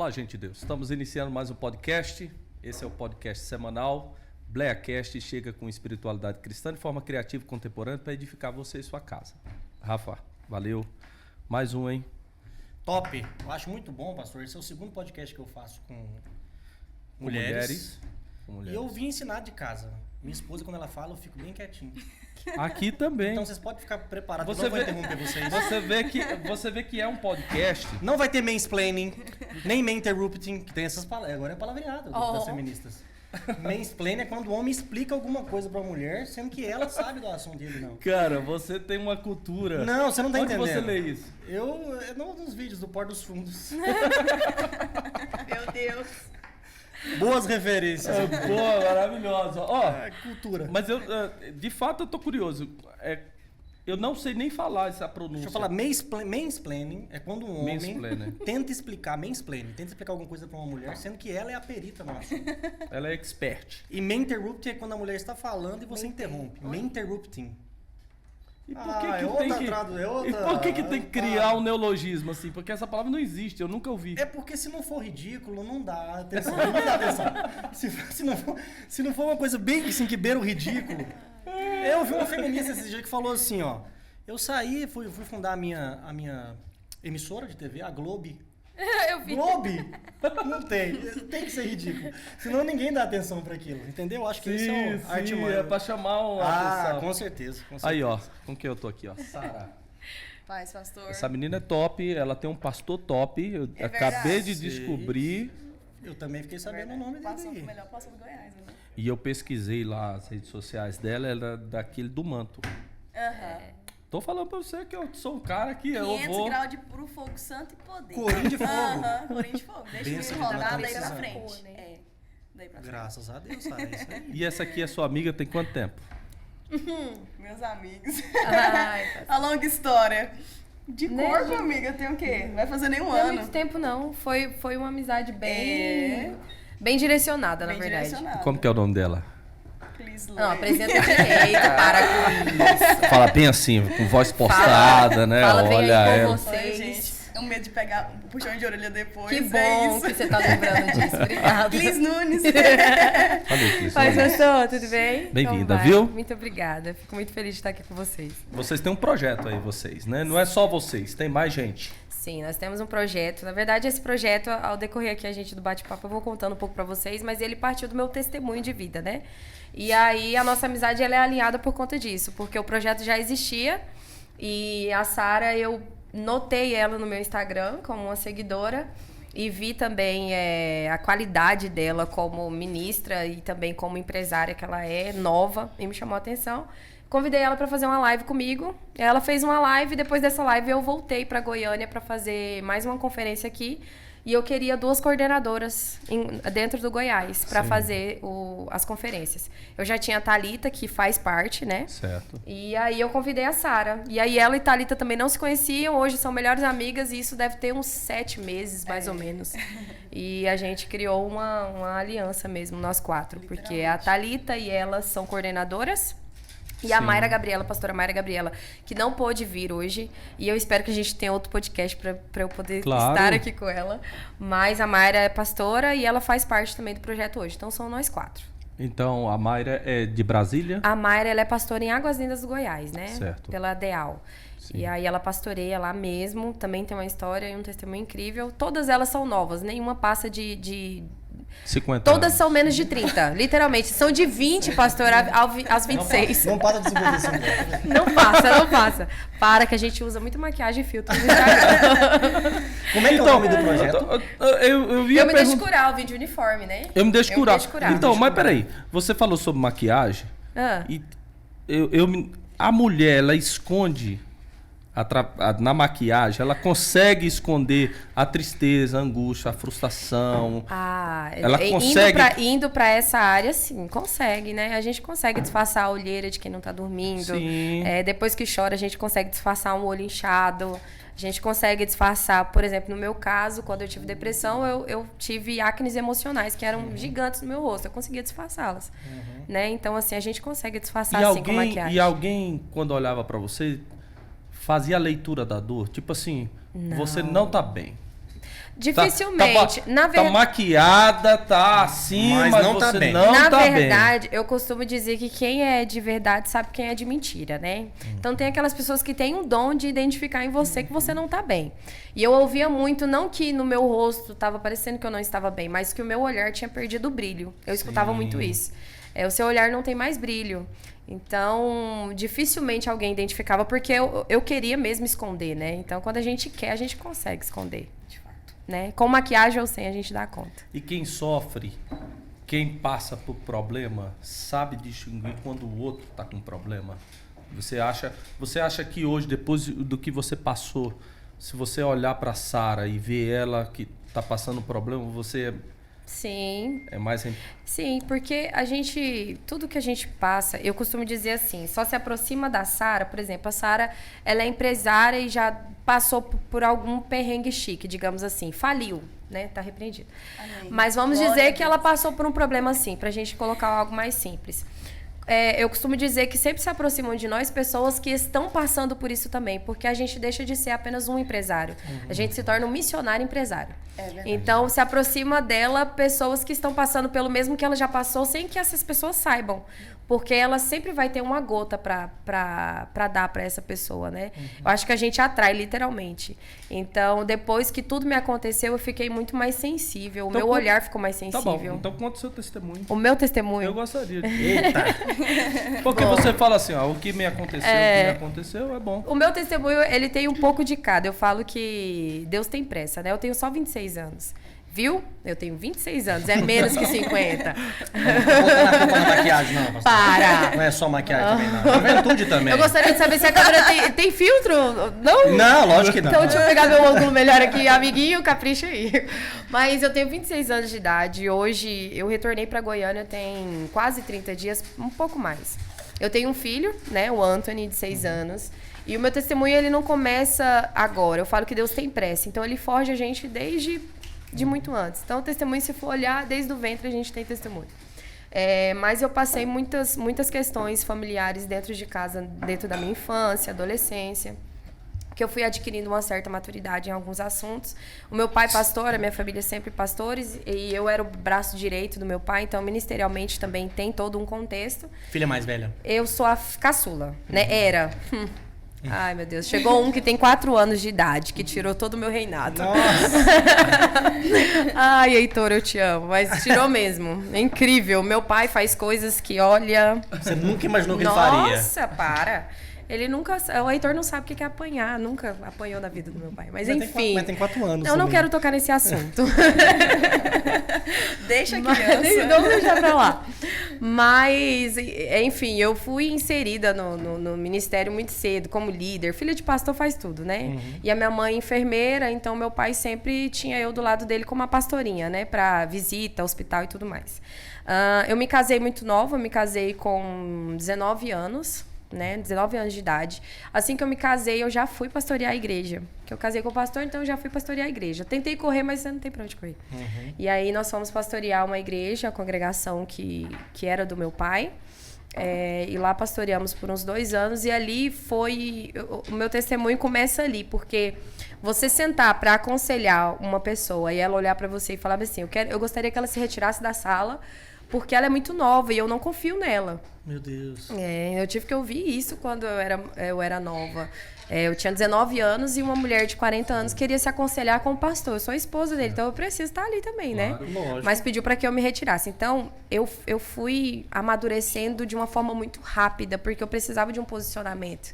Olá, gente de Deus. Estamos iniciando mais um podcast. Esse é o podcast semanal. BleaCast chega com espiritualidade cristã de forma criativa e contemporânea para edificar você e sua casa. Rafa, valeu. Mais um, hein? Top. Eu acho muito bom, pastor. Esse é o segundo podcast que eu faço com mulheres. E eu vim ensinar de casa. Minha esposa, quando ela fala, eu fico bem quietinho. Aqui também. Então vocês podem ficar preparados. Você eu não vou interromper vocês. Você vê que é um podcast. Não vai ter mansplaining, nem interrupting, que tem essas palavras. Agora é palavreado das feministas. Mansplaining é quando o homem explica alguma coisa pra mulher, sendo que ela sabe do assunto dele, não. Cara, você tem uma cultura. Não, você não tá entendendo. Onde você lê isso? Eu nos vídeos do Porto dos Fundos. Meu Deus. Boas referências. Boa, maravilhosa. Ó, cultura. Mas eu, de fato, eu tô curioso. Eu não sei nem falar essa pronúncia. Deixa eu falar, mansplaining é quando um homem tenta explicar alguma coisa pra uma mulher, sendo que ela é a perita no assunto. Ela é expert. E maninterrupting é quando a mulher está falando e você interrompe. Maninterrupting. E por que tem que criar um neologismo assim? Porque essa palavra não existe, eu nunca ouvi. É porque se não for ridículo, não dá atenção. Não dá atenção. Se não for uma coisa bem assim, que beira o ridículo. Eu vi uma feminista esse dia que falou assim, ó. Eu saí, fui fundar a minha emissora de TV, a Globe. Eu vi. Globe? Não tem. Tem que ser ridículo. Senão ninguém dá atenção pra aquilo. Entendeu? Acho que isso é o arte humana. É pra chamar uma atenção. Com certeza. Aí, ó. Com quem eu tô aqui, ó. Sara. Paz, pastor. Essa menina é top. Ela tem um pastor top. Eu acabei de descobrir. Eu também fiquei sabendo o nome dele. O melhor pastor do Goiás, né? E eu pesquisei lá as redes sociais dela. Ela é daquele do manto. Aham. Tô falando pra você que eu sou um cara que eu vou... 500 graus de puro fogo santo e poder. Corinho de fogo. Aham, corinho de fogo. Deixa Bênção ele rodar que daí pra tá frente. precisando. É, daí pra frente. Graças a Deus, Sara. É isso aí. E essa aqui é sua amiga tem quanto tempo? Meus amigos. Ai, A longa história. De Né, corpo, gente? amiga, tem o quê? Não vai fazer nem um não é ano. muito tempo, não. Foi uma amizade bem direcionada, Bem na verdade. direcionado. Como que é o nome dela? Não, apresenta direito, para com isso. Fala bem assim, com voz postada, né? Fala bem Olha aí com ela. vocês. Oi, gente. É um medo de pegar um puxão de orelha depois. Que é bom isso. que você tá lembrando disso. Obrigada. Clis Nunes. Olha aqui, Paz, olha. pastor, tudo bem? Bem-vinda, Como vai? viu? Muito obrigada. Fico muito feliz de estar aqui com vocês. Vocês têm um projeto aí, vocês, né? Não é só vocês, tem mais gente. Sim, nós temos um projeto. Na verdade, esse projeto, ao decorrer aqui a gente do bate-papo, eu vou contando um pouco pra vocês, mas ele partiu do meu testemunho de vida, né? E aí a nossa amizade ela é alinhada por conta disso, porque o projeto já existia e a Sara, eu notei ela no meu Instagram como uma seguidora e vi também a qualidade dela como ministra e também como empresária que ela é, nova, e me chamou a atenção. Convidei ela para fazer uma live comigo. Ela fez uma live, depois dessa live eu voltei para Goiânia para fazer mais uma conferência aqui. E eu queria 2 coordenadoras dentro do Goiás para fazer as conferências. Eu já tinha a Thalita, que faz parte, né? Certo. E aí eu convidei a Sara. E aí ela e Thalita também não se conheciam, hoje são melhores amigas e isso deve ter uns 7 meses, mais ou menos. E a gente criou uma aliança mesmo, nós 4. Porque a Thalita e ela são coordenadoras. E a Mayra Gabriela, a pastora Mayra Gabriela, que não pôde vir hoje. E eu espero que a gente tenha outro podcast para eu poder estar aqui com ela. Mas a Mayra é pastora e ela faz parte também do projeto hoje. Então são nós 4. Então, a Mayra é de Brasília? A Mayra, ela é pastora em Águas Lindas do Goiás, né? Certo. Pela DEAL. Sim. E aí ela pastoreia lá mesmo. Também tem uma história e um testemunho incrível. Todas elas são novas. Nenhuma passa de 50 Todas anos. são menos de 30, literalmente. São de 20, pastor, aos 26. Não para de 55. Não passa. Para que a gente usa muito maquiagem e filtro no Instagram. Como é que é o nome do projeto? Eu Eu me deixo curar, eu vim de uniforme, né? Eu me deixo curar. Então, mas curar. peraí. Você falou sobre maquiagem. Ah. E a mulher, ela esconde na maquiagem, ela consegue esconder a tristeza, a angústia, a frustração. Ela consegue... Indo pra essa área, sim, consegue, né? A gente consegue disfarçar a olheira de quem não tá dormindo. Sim. Depois que chora, a gente consegue disfarçar um olho inchado. A gente consegue disfarçar, por exemplo, no meu caso, quando eu tive depressão, eu tive acnes emocionais, que eram gigantes no meu rosto. Eu conseguia disfarçá-las. Né? Então, assim, a gente consegue disfarçar assim com maquiagem. E alguém, quando olhava pra você, fazia a leitura da dor? Tipo assim, você não tá bem. Dificilmente. Na Tá verdade. maquiada, tá assim, Mas mas não você tá bem. não Na tá bem. verdade, eu costumo dizer que quem é de verdade sabe quem é de mentira, né? Então tem aquelas pessoas que têm um dom de identificar em você que você não tá bem. E eu ouvia muito, não que no meu rosto tava parecendo que eu não estava bem, mas que o meu olhar tinha perdido o brilho. Eu escutava muito isso. O seu olhar não tem mais brilho. Então, dificilmente alguém identificava, porque eu queria mesmo esconder, né? Então, quando a gente quer, a gente consegue esconder. De fato. Né? Com maquiagem ou sem, a gente dá conta. E quem sofre, quem passa por problema, sabe distinguir quando o outro tá com problema. Você acha que hoje, depois do que você passou, se você olhar para Sara e ver ela que tá passando problema, você Sim. é mais... Sim, porque tudo que a gente passa, eu costumo dizer assim, só se aproxima da Sara, por exemplo, a Sara, ela é empresária e já passou por algum perrengue chique, digamos assim, faliu, né? Tá repreendido. Amém. Mas vamos Glória dizer a que ela passou por um problema assim, pra gente colocar algo mais simples. Eu costumo dizer que sempre se aproximam de nós pessoas que estão passando por isso também, porque a gente deixa de ser apenas um empresário. A gente se torna um missionário empresário. É verdade. Então, se aproxima dela pessoas que estão passando pelo mesmo que ela já passou, sem que essas pessoas saibam. Porque ela sempre vai ter uma gota pra dar pra essa pessoa, né? Eu acho que a gente atrai, literalmente. Então, depois que tudo me aconteceu, eu fiquei muito mais sensível. O Então, meu olhar ficou mais Tá sensível. bom, então conta o seu testemunho. O meu testemunho... Eu gostaria de... Eita. Porque você fala assim, ó, o que me aconteceu, o que me aconteceu é bom. O meu testemunho, ele tem um pouco de cada. Eu falo que Deus tem pressa, né? Eu tenho só 26 anos. Viu? Eu tenho 26 anos, é menos que 50. Não vou botar na culpa na maquiagem, não, pastor. Para! Não é só maquiagem também, não. Juventude também. Eu gostaria de saber se a câmera tem filtro. Não? Não, lógico que não. Então, deixa eu pegar meu ângulo melhor aqui, amiguinho, capricha aí. Mas eu tenho 26 anos de idade. Hoje, eu retornei pra Goiânia tem quase 30 dias, um pouco mais. Eu tenho um filho, né, o Anthony, de 6 anos. E o meu testemunho, ele não começa agora. Eu falo que Deus tem pressa. Então, ele forja a gente desde muito antes. Então, o testemunho, se for olhar, desde o ventre a gente tem testemunho. Mas eu passei muitas questões familiares dentro de casa, dentro da minha infância, adolescência, que eu fui adquirindo uma certa maturidade em alguns assuntos. O meu pai pastor, a minha família sempre pastores, e eu era o braço direito do meu pai, então ministerialmente também tem todo um contexto. Filha mais velha. Eu sou a caçula, né? Era. Ai, meu Deus. Chegou um que tem 4 anos de idade, que tirou todo o meu reinado. Nossa. Ai, Heitor, eu te amo. Mas tirou mesmo. É incrível. Meu pai faz coisas que, olha... Você nunca imaginou que ele faria. Nossa, para. Ele nunca... O Heitor não sabe o que é apanhar. Nunca apanhou na vida do meu pai. Mas enfim... Mas tem 4 anos. Eu não também. quero tocar nesse assunto. Deixa a Mas, criança. vamos deixar pra lá. Mas, enfim, eu fui inserida no ministério muito cedo, como líder. Filha de pastor faz tudo, né? E a minha mãe enfermeira, então meu pai sempre tinha eu do lado dele como uma pastorinha, né? Pra visita, hospital e tudo mais. Eu me casei muito nova, eu me casei com 19 anos. Né, 19 anos de idade. Assim que eu me casei, eu já fui pastorear a igreja. Que eu casei com o pastor, então eu já fui pastorear a igreja. Tentei correr, mas você não tem pra onde correr. E aí nós fomos pastorear uma igreja, a congregação que era do meu pai. E lá pastoreamos por uns 2 anos. E ali foi... O meu testemunho começa ali, porque você sentar para aconselhar uma pessoa e ela olhar para você e falar assim, eu gostaria que ela se retirasse da sala, porque ela é muito nova e eu não confio nela. Meu Deus. Eu tive que ouvir isso quando eu era nova. Eu tinha 19 anos e uma mulher de 40 anos queria se aconselhar com o pastor. Eu sou a esposa dele, então eu preciso estar ali também, né? Lógico. Mas pediu para que eu me retirasse. Então, eu fui amadurecendo de uma forma muito rápida, porque eu precisava de um posicionamento.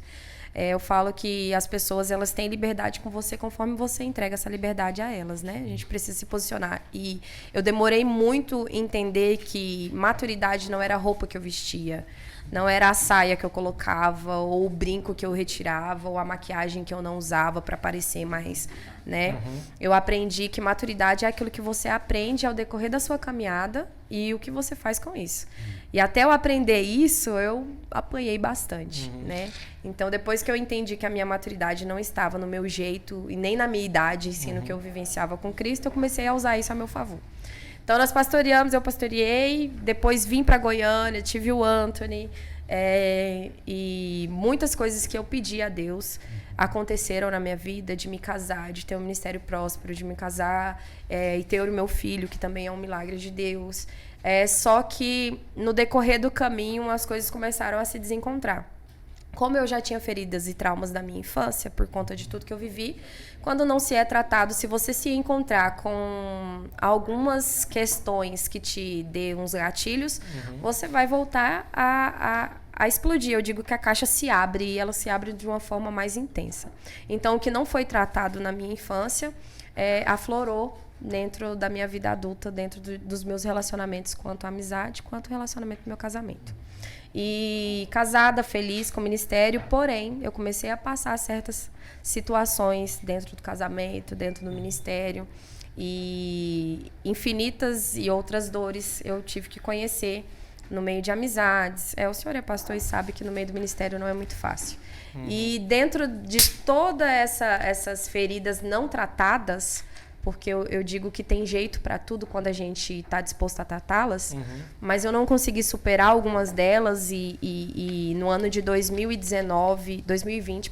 Eu falo que as pessoas, elas têm liberdade com você conforme você entrega essa liberdade a elas, né? A gente precisa se posicionar. E eu demorei muito em entender que maturidade não era a roupa que eu vestia, não era a saia que eu colocava, ou o brinco que eu retirava, ou a maquiagem que eu não usava para parecer mais, né? Eu aprendi que maturidade é aquilo que você aprende ao decorrer da sua caminhada e o que você faz com isso. E até eu aprender isso, eu apanhei bastante, né? Então, depois que eu entendi que a minha maturidade não estava no meu jeito e nem na minha idade, ensino que eu vivenciava com Cristo, eu comecei a usar isso a meu favor. Então, nós pastoreamos, eu pastoreei, depois vim para Goiânia, tive o Anthony, e muitas coisas que eu pedi a Deus aconteceram na minha vida, de me casar, de ter um ministério próspero, de me casar e ter o meu filho, que também é um milagre de Deus. Só que no decorrer do caminho as coisas começaram a se desencontrar. Como eu já tinha feridas e traumas da minha infância, por conta de tudo que eu vivi, quando não se é tratado, se você se encontrar com algumas questões que te dê uns gatilhos, você vai voltar a explodir. Eu digo que a caixa se abre e ela se abre de uma forma mais intensa. Então, o que não foi tratado na minha infância aflorou dentro da minha vida adulta, dentro dos meus relacionamentos, quanto à amizade, quanto ao relacionamento do meu casamento. E casada, feliz com o ministério, porém, eu comecei a passar certas situações dentro do casamento, dentro do ministério, e infinitas e outras dores eu tive que conhecer no meio de amizades. O senhor é pastor e sabe que no meio do ministério não é muito fácil. E dentro de todas essas feridas não tratadas, porque eu digo que tem jeito para tudo quando a gente está disposto a tratá-las, mas eu não consegui superar algumas delas e no ano de 2020,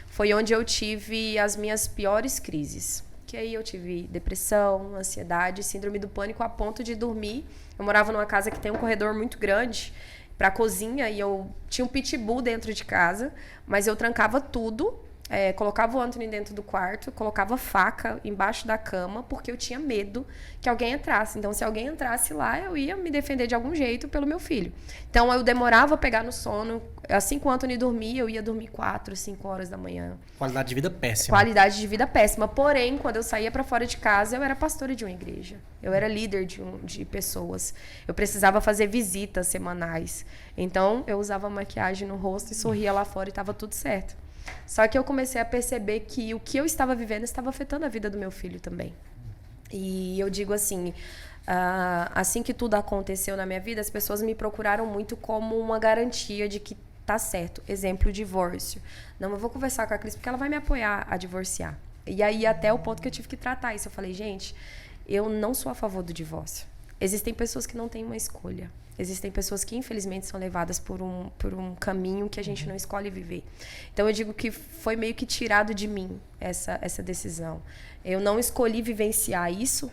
foi onde eu tive as minhas piores crises. Que aí eu tive depressão, ansiedade, síndrome do pânico a ponto de dormir. Eu morava numa casa que tem um corredor muito grande para a cozinha e eu tinha um pitbull dentro de casa, mas eu trancava tudo. Colocava o Anthony dentro do quarto, colocava faca embaixo da cama, porque eu tinha medo que alguém entrasse. Então, se alguém entrasse lá, eu ia me defender de algum jeito pelo meu filho. Então, eu demorava a pegar no sono. Assim que o Anthony dormia, eu ia dormir 4, 5 horas da manhã. Qualidade de vida péssima. Qualidade de vida péssima. Porém, quando eu saía para fora de casa, eu era pastora de uma igreja. Eu era líder de pessoas. Eu precisava fazer visitas semanais. Então, eu usava maquiagem no rosto e sorria lá fora e estava tudo certo. Só que eu comecei a perceber que o que eu estava vivendo estava afetando a vida do meu filho também. E eu digo assim, assim que tudo aconteceu na minha vida, as pessoas me procuraram muito como uma garantia de que tá certo. Exemplo, divórcio. Não, eu vou conversar com a Cris porque ela vai me apoiar a divorciar. E aí até o ponto que eu tive que tratar isso. Eu falei, gente, eu não sou a favor do divórcio. Existem pessoas que não têm uma escolha. Existem pessoas que, infelizmente, são levadas por um caminho que a gente não escolhe viver. Então, eu digo que foi meio que tirado de mim essa decisão. Eu não escolhi vivenciar isso,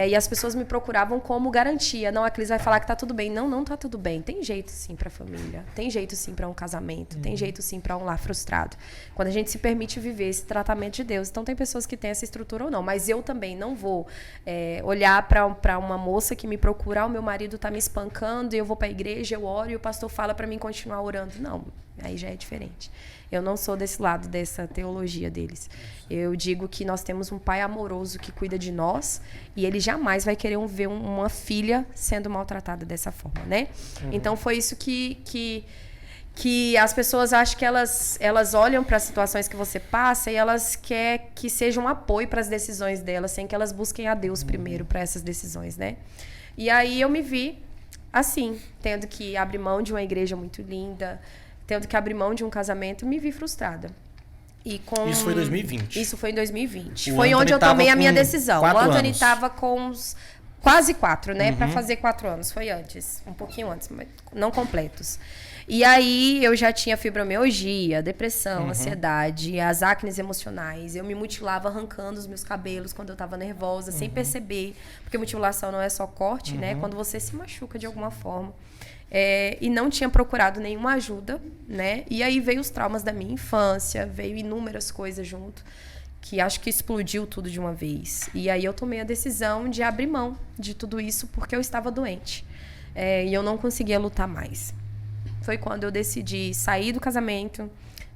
e as pessoas me procuravam como garantia. Não, a Cris vai falar que tá tudo bem. Não, não tá tudo bem. Tem jeito, sim, pra família. Tem jeito, sim, pra um casamento. Tem jeito, sim, pra um lar frustrado. Quando a gente se permite viver esse tratamento de Deus. Então, tem pessoas que têm essa estrutura ou não. Mas eu também não vou olhar pra uma moça que me procura, o meu marido tá me espancando, e eu vou pra igreja, eu oro, e o pastor fala pra mim continuar orando. Não, aí já é diferente. Eu não sou desse lado, dessa teologia deles. Eu digo que nós temos um pai amoroso que cuida de nós e ele jamais vai querer ver uma filha sendo maltratada dessa forma, né? Então, foi isso que as pessoas acham que elas olham para as situações que você passa e elas querem que seja um apoio para as decisões delas, sem que elas busquem a Deus primeiro para essas decisões, né? E aí eu me vi assim, tendo que abrir mão de uma igreja muito linda, tendo que abrir mão de um casamento, me vi frustrada. Isso foi em 2020? Isso foi em 2020. O Foi Anthony onde eu tomei a minha decisão. O Anthony anos. estava com quase 4, né? Para fazer 4 anos. Foi antes. Um pouquinho antes, mas não completos. E aí, eu já tinha fibromialgia, depressão, ansiedade, as acnes emocionais. Eu me mutilava arrancando os meus cabelos quando eu estava nervosa, sem perceber. Porque mutilação não é só corte, né? Quando você se machuca de alguma forma. E não tinha procurado nenhuma ajuda, né? E aí veio os traumas da minha infância, veio inúmeras coisas junto, que acho que explodiu tudo de uma vez. E aí eu tomei a decisão de abrir mão de tudo isso porque eu estava doente. E eu não conseguia lutar mais. Foi quando eu decidi sair do casamento,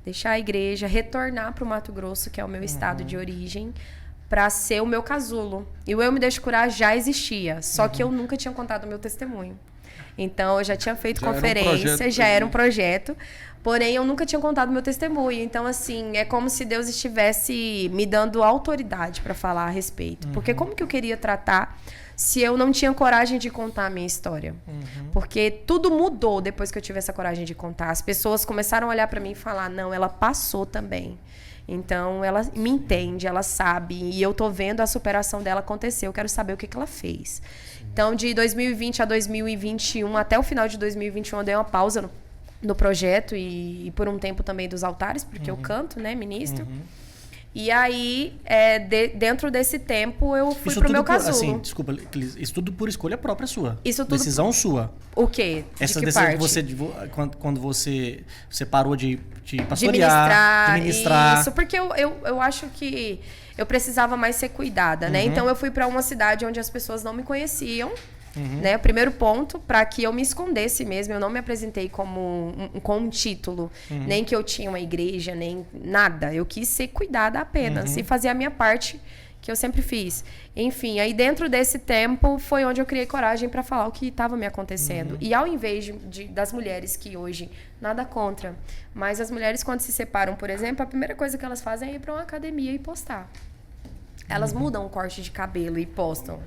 deixar a igreja, retornar para o Mato Grosso, que é o meu estado de origem, para ser o meu casulo. E o Eu Me Deixo Curar já existia, só que eu nunca tinha contado o meu testemunho. Então, eu já tinha feito conferência, já era um projeto, porém, eu nunca tinha contado meu testemunho. Então, assim, é como se Deus estivesse me dando autoridade para falar a respeito. Porque como que eu queria tratar se eu não tinha coragem de contar a minha história? Porque tudo mudou depois que eu tive essa coragem de contar. As pessoas começaram a olhar para mim e falar, não, ela passou também. Então, ela me entende, ela sabe. E eu tô vendo a superação dela acontecer. Eu quero saber o que ela fez. Então, de 2020 a 2021, até o final de 2021, eu dei uma pausa no projeto e por um tempo também dos altares, porque eu canto, né, ministro. E aí, dentro desse tempo, eu fui Isso pro tudo meu por, casulo. assim, desculpa, isso tudo por escolha própria sua. Isso tudo decisão sua. O quê? De Essa que decisão parte? que você, quando você parou de De pastorear, de ministrar. Isso, porque eu acho que eu precisava mais ser cuidada, né? Então eu fui pra uma cidade onde as pessoas não me conheciam, né? O primeiro ponto, pra que eu me escondesse mesmo, eu não me apresentei como com um título, nem que eu tinha uma igreja, nem nada. Eu quis ser cuidada apenas e fazer a minha parte, que eu sempre fiz. Enfim, aí dentro desse tempo foi onde eu criei coragem pra falar o que estava me acontecendo. E ao invés das mulheres que hoje, nada contra, mas as mulheres quando se separam, por exemplo, a primeira coisa que elas fazem é ir pra uma academia e postar. Elas mudam o corte de cabelo e postam,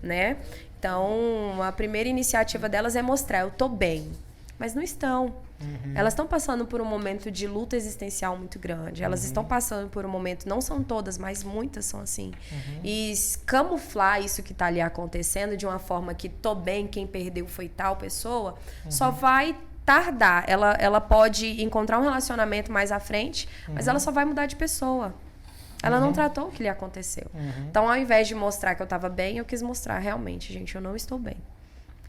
né? Então, a primeira iniciativa delas é mostrar, eu tô bem. Mas não estão. Elas estão passando por um momento de luta existencial muito grande. Elas estão passando por um momento, não são todas, mas muitas são assim. E camuflar isso que tá ali acontecendo de uma forma que tô bem, quem perdeu foi tal pessoa, só vai tardar. Ela pode encontrar um relacionamento mais à frente, mas ela só vai mudar de pessoa. Ela não tratou o que lhe aconteceu. Então, ao invés de mostrar que eu tava bem, eu quis mostrar realmente, gente, eu não estou bem.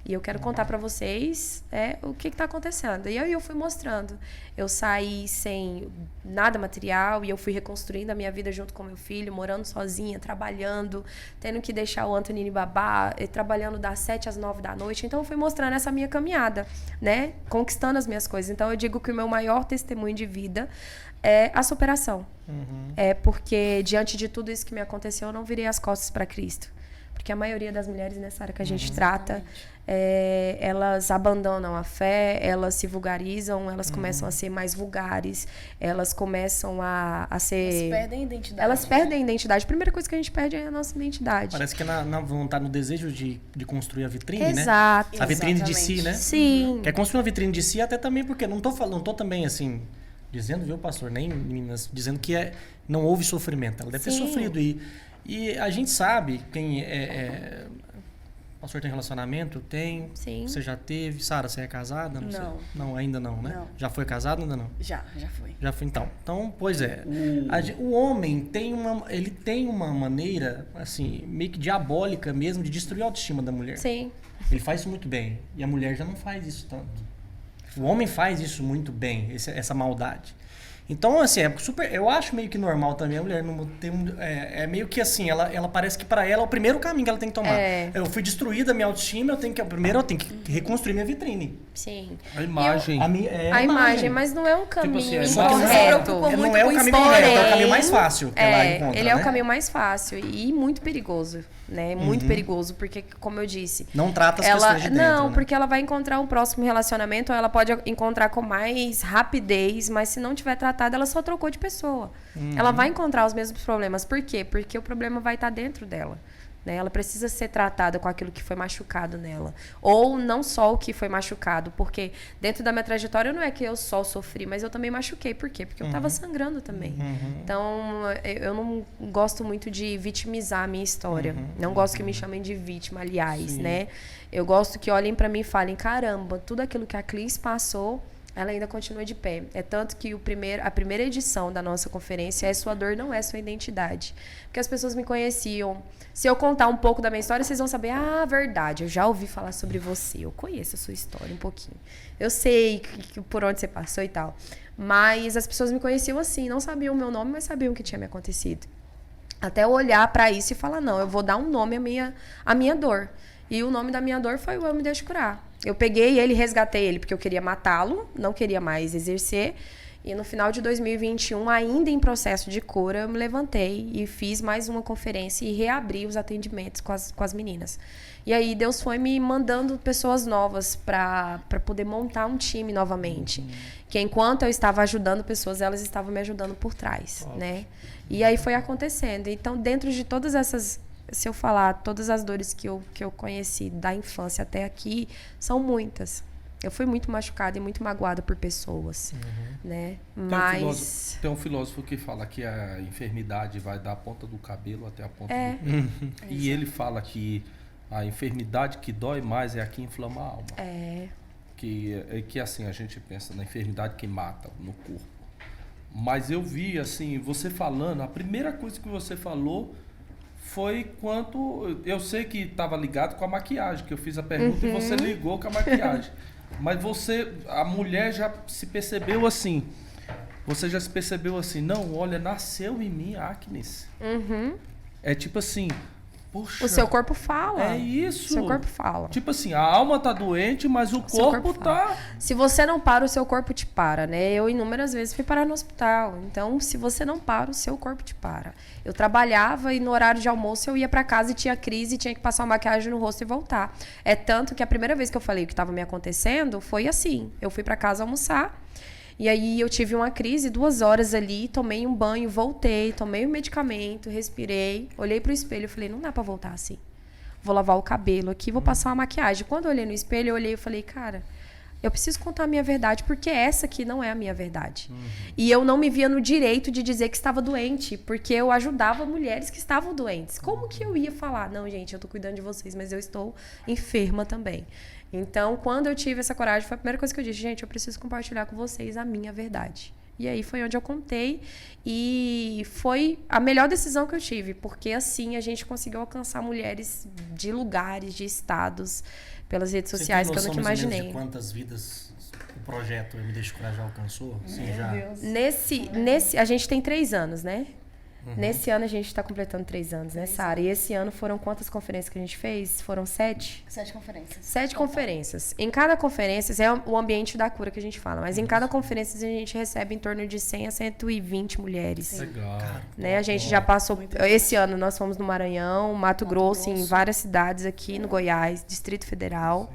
E eu quero contar pra vocês o que tá acontecendo. E eu fui mostrando. Eu saí sem nada material e eu fui reconstruindo a minha vida junto com meu filho, morando sozinha, trabalhando, tendo que deixar o Antonini babá, trabalhando das 7 às 9 da noite. Então, eu fui mostrando essa minha caminhada, né? Conquistando as minhas coisas. Então, eu digo que o meu maior testemunho de vida é a superação. É porque, diante de tudo isso que me aconteceu, eu não virei as costas para Cristo. Porque a maioria das mulheres nessa área que a gente trata, elas abandonam a fé, elas se vulgarizam, elas começam a ser mais vulgares, elas começam a ser... Elas perdem a identidade. Elas perdem a identidade. A primeira coisa que a gente perde é a nossa identidade. Parece que é na vontade, no desejo de construir a vitrine, Exato. né? A vitrine de si, né? Sim. Quer construir uma vitrine de si, até também porque não tô também assim, dizendo, viu, pastor, nem meninas, dizendo que não houve sofrimento. Ela deve ter sofrido. E a gente sabe, quem pastor tem relacionamento? Tem. Sim. Você já teve? Sara, você é casada? Não. Sei. Não, ainda não, né? Não. Já foi casado? Ainda não? Já foi. Já foi, então. Então, pois é. O homem ele tem uma maneira, assim, meio que diabólica mesmo, de destruir a autoestima da mulher. Sim. Ele faz isso muito bem. E a mulher já não faz isso tanto. O homem faz isso muito bem, essa maldade. Então, assim, eu acho meio que normal também a mulher não ter meio que assim, ela parece que para ela é o primeiro caminho que ela tem que tomar. Eu fui destruída, minha autoestima, primeiro eu tenho que reconstruir minha vitrine. Sim. A imagem. A imagem, mas não é um caminho assim, correto. Não é o caminho correto, é o caminho mais fácil que ela encontra, ele é né? o caminho mais fácil e muito perigoso, né? Muito perigoso, porque, como eu disse... Não trata as questões de dentro, Não, né? porque ela vai encontrar um próximo relacionamento, ou ela pode encontrar com mais rapidez, mas se não tiver tratado, ela só trocou de pessoa. Ela vai encontrar os mesmos problemas. Por quê? Porque o problema vai estar dentro dela. Né? Ela precisa ser tratada com aquilo que foi machucado nela. Ou não só o que foi machucado, porque dentro da minha trajetória não é que eu só sofri, mas eu também machuquei. Por quê? Porque eu estava sangrando também. Então, eu não gosto muito de vitimizar a minha história. Não gosto que me chamem de vítima, aliás, né? Eu gosto que olhem para mim e falem, caramba, tudo aquilo que a Clis passou, ela ainda continua de pé. É tanto que a primeira edição da nossa conferência é Sua Dor Não É Sua Identidade. Porque as pessoas me conheciam. Se eu contar um pouco da minha história, vocês vão saber, verdade, eu já ouvi falar sobre você. Eu conheço a sua história um pouquinho. Eu sei por onde você passou e tal. Mas as pessoas me conheciam assim, não sabiam o meu nome, mas sabiam o que tinha me acontecido. Até eu olhar para isso e falar, não, eu vou dar um nome à minha dor. E o nome da minha dor foi o Eu Me Deixo Curar. Eu peguei ele, resgatei ele, porque eu queria matá-lo, não queria mais exercer. E no final de 2021, ainda em processo de cura, eu me levantei e fiz mais uma conferência e reabri os atendimentos com as meninas. E aí Deus foi me mandando pessoas novas para poder montar um time novamente. Que enquanto eu estava ajudando pessoas, elas estavam me ajudando por trás, né? E aí foi acontecendo. Então, dentro de todas essas... Se eu falar todas as dores que eu conheci da infância até aqui, são muitas. Eu fui muito machucada e muito magoada por pessoas, né? Mas... Tem um filósofo que fala que a enfermidade vai da ponta do cabelo até a ponta do pé. E ele fala que a enfermidade que dói mais é a que inflama a alma. que assim, a gente pensa na enfermidade que mata no corpo. Mas eu vi, assim, você falando, a primeira coisa que você falou foi quanto... Eu sei que estava ligado com a maquiagem, que eu fiz a pergunta e você ligou com a maquiagem. Mas a mulher já se percebeu assim... Você já se percebeu assim, não, olha, nasceu em mim acne. É tipo assim, poxa... O seu corpo fala. É isso. O seu corpo fala. Tipo assim, a alma tá doente, mas o corpo tá... Se você não para, o seu corpo te para, né? Eu inúmeras vezes fui parar no hospital. Então, se você não para, o seu corpo te para. Eu trabalhava e no horário de almoço eu ia pra casa e tinha crise e tinha que passar uma maquiagem no rosto e voltar. É tanto que a primeira vez que eu falei o que estava me acontecendo foi assim. Eu fui pra casa almoçar. E aí eu tive uma crise, 2 horas ali, tomei um banho, voltei, tomei o medicamento, respirei, olhei pro espelho e falei, não dá pra voltar assim. Vou lavar o cabelo aqui, vou passar uma maquiagem. Quando eu olhei no espelho, eu olhei e falei, cara, eu preciso contar a minha verdade, porque essa aqui não é a minha verdade. E eu não me via no direito de dizer que estava doente, porque eu ajudava mulheres que estavam doentes. Como que eu ia falar? Não, gente, eu tô cuidando de vocês, mas eu estou enferma também. Então, quando eu tive essa coragem, foi a primeira coisa que eu disse, gente, eu preciso compartilhar com vocês a minha verdade. E aí foi onde eu contei e foi a melhor decisão que eu tive, porque assim a gente conseguiu alcançar mulheres de lugares, de estados, pelas redes sociais que eu nunca imaginei. De quantas vidas o projeto Me Deixe Curar já alcançou? Sim, já. Nesse, a gente tem 3 anos, né? Nesse ano a gente está completando 3 anos, né, Sara? E esse ano foram quantas conferências que a gente fez? Foram 7? 7 conferências. 7 conferências. Em cada conferência, é o ambiente da cura que a gente fala, mas em cada conferência a gente recebe em torno de 100 a 120 mulheres. Legal. Né? A gente já passou... Esse ano nós fomos no Maranhão, Mato Grosso, em várias cidades aqui no Goiás, Distrito Federal.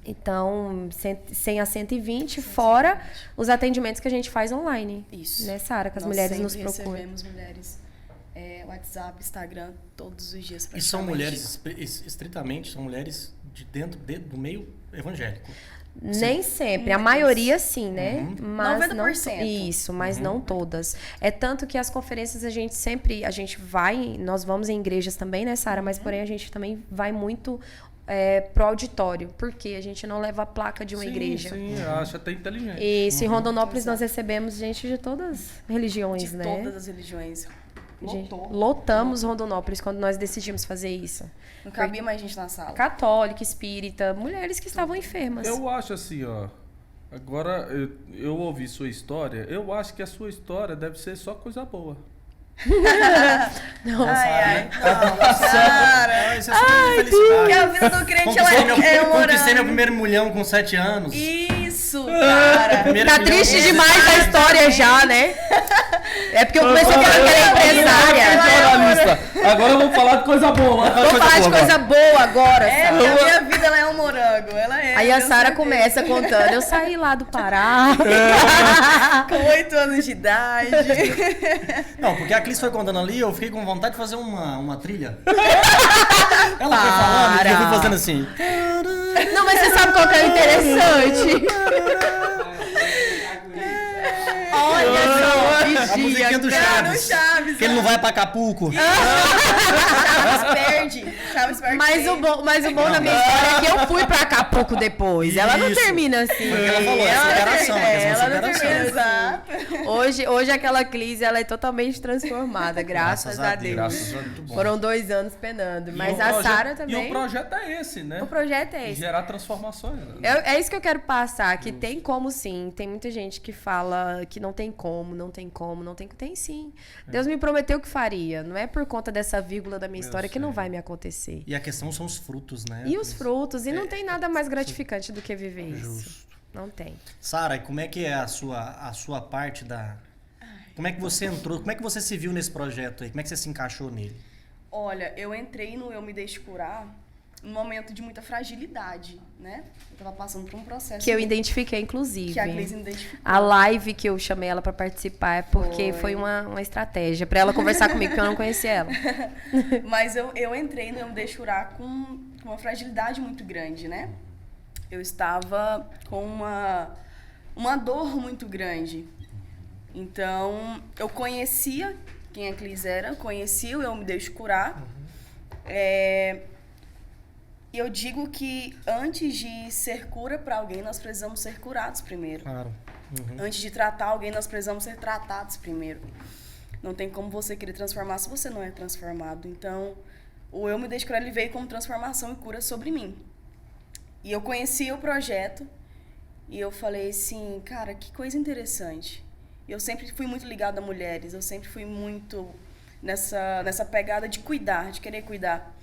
Então, 100 a 120, fora os atendimentos que a gente faz online. Isso. Né, Sara? Que as mulheres nos procuram. Recebemos mulheres, WhatsApp, Instagram, todos os dias. E são mulheres, estritamente, são mulheres de dentro do meio evangélico. Nem sempre. A maioria sim, né? Mas 90%. Não, isso, mas não todas. É tanto que as conferências nós vamos em igrejas também, né, Sara? Mas porém a gente também vai muito pro auditório, porque a gente não leva a placa de uma igreja. Sim, acho até inteligente. Isso, em Rondonópolis nós recebemos gente de todas as religiões, De né? todas as religiões. Lotamos Rondonópolis quando nós decidimos fazer isso. Não cabia mais gente na sala. Católica, espírita, mulheres que estavam enfermas. Eu acho assim, ó. Agora, eu ouvi sua história. Eu acho que a sua história deve ser só coisa boa. Não, Ai, Cara, isso é super felicidade. porque a vida do crente ela é Conquistei meu morango. primeiro milhão com 7 anos. Isso, cara. Primeiro tá milhão triste com demais a história já, né? É porque eu comecei falando que ela é empresária. Jornalista. Agora eu vou falar de coisa boa. Vou falar de coisa boa agora, É, Sara. porque a minha vida ela é um morango. Ela é. Aí a eu Sara sei começa contando. Eu saí lá do Pará. Com 8 anos de idade. Não, porque a Cris foi contando ali, eu fiquei com vontade de fazer uma trilha. Ela foi falando e eu fui fazendo assim. Não, mas você sabe qual que é o interessante? Olha só, A musiquinha do Chaves. Chaves. Que ele não vai pra Acapulco. Chaves perde. Mas o bom da minha história é que eu fui pra Acapulco depois. Ela não Isso. termina assim. Foi o que ela falou, é superação. Ela não superação. termina Exato. Hoje aquela Clis, ela é totalmente transformada, graças a Deus. Graças a Deus. Muito bom. Foram 2 anos penando. Mas E o a projeto- Sara também. E o projeto é esse, né? O projeto é esse. Gerar transformações. É isso que eu quero passar, que tem como sim. Tem muita gente que fala que não tem como, não tem como, não tem... Tem sim. Deus me prometeu que faria. Não é por conta dessa vírgula da minha história que não vai me acontecer. E a questão são os frutos, né? E os frutos. E não tem nada mais gratificante do que viver isso. Não tem. Sara, e como é que é a sua parte da... Como é que você entrou? Como é que você se viu nesse projeto aí? Como é que você se encaixou nele? Olha, eu entrei no Eu Me Deixe Curar num momento de muita fragilidade, né? Eu tava passando por um processo... Que eu identifiquei, inclusive. Que a Cris identificou. A live que eu chamei ela pra participar é porque foi uma estratégia pra ela conversar comigo, porque eu não conhecia ela. Mas eu entrei no Eu Me Deixe Curar com uma fragilidade muito grande, né? Eu estava com uma dor muito grande. Então, eu conhecia quem a Cris era, conhecia o Eu Me Deixe Curar. eu digo que antes de ser cura para alguém, nós precisamos ser curados primeiro. Claro. Antes de tratar alguém, nós precisamos ser tratados primeiro. Não tem como você querer transformar se você não é transformado. Então, o Eu Me Deixo Curar, ele veio como transformação e cura sobre mim. E eu conheci o projeto e eu falei assim, cara, que coisa interessante. Eu sempre fui muito ligada a mulheres, eu sempre fui muito nessa pegada de cuidar, de querer cuidar.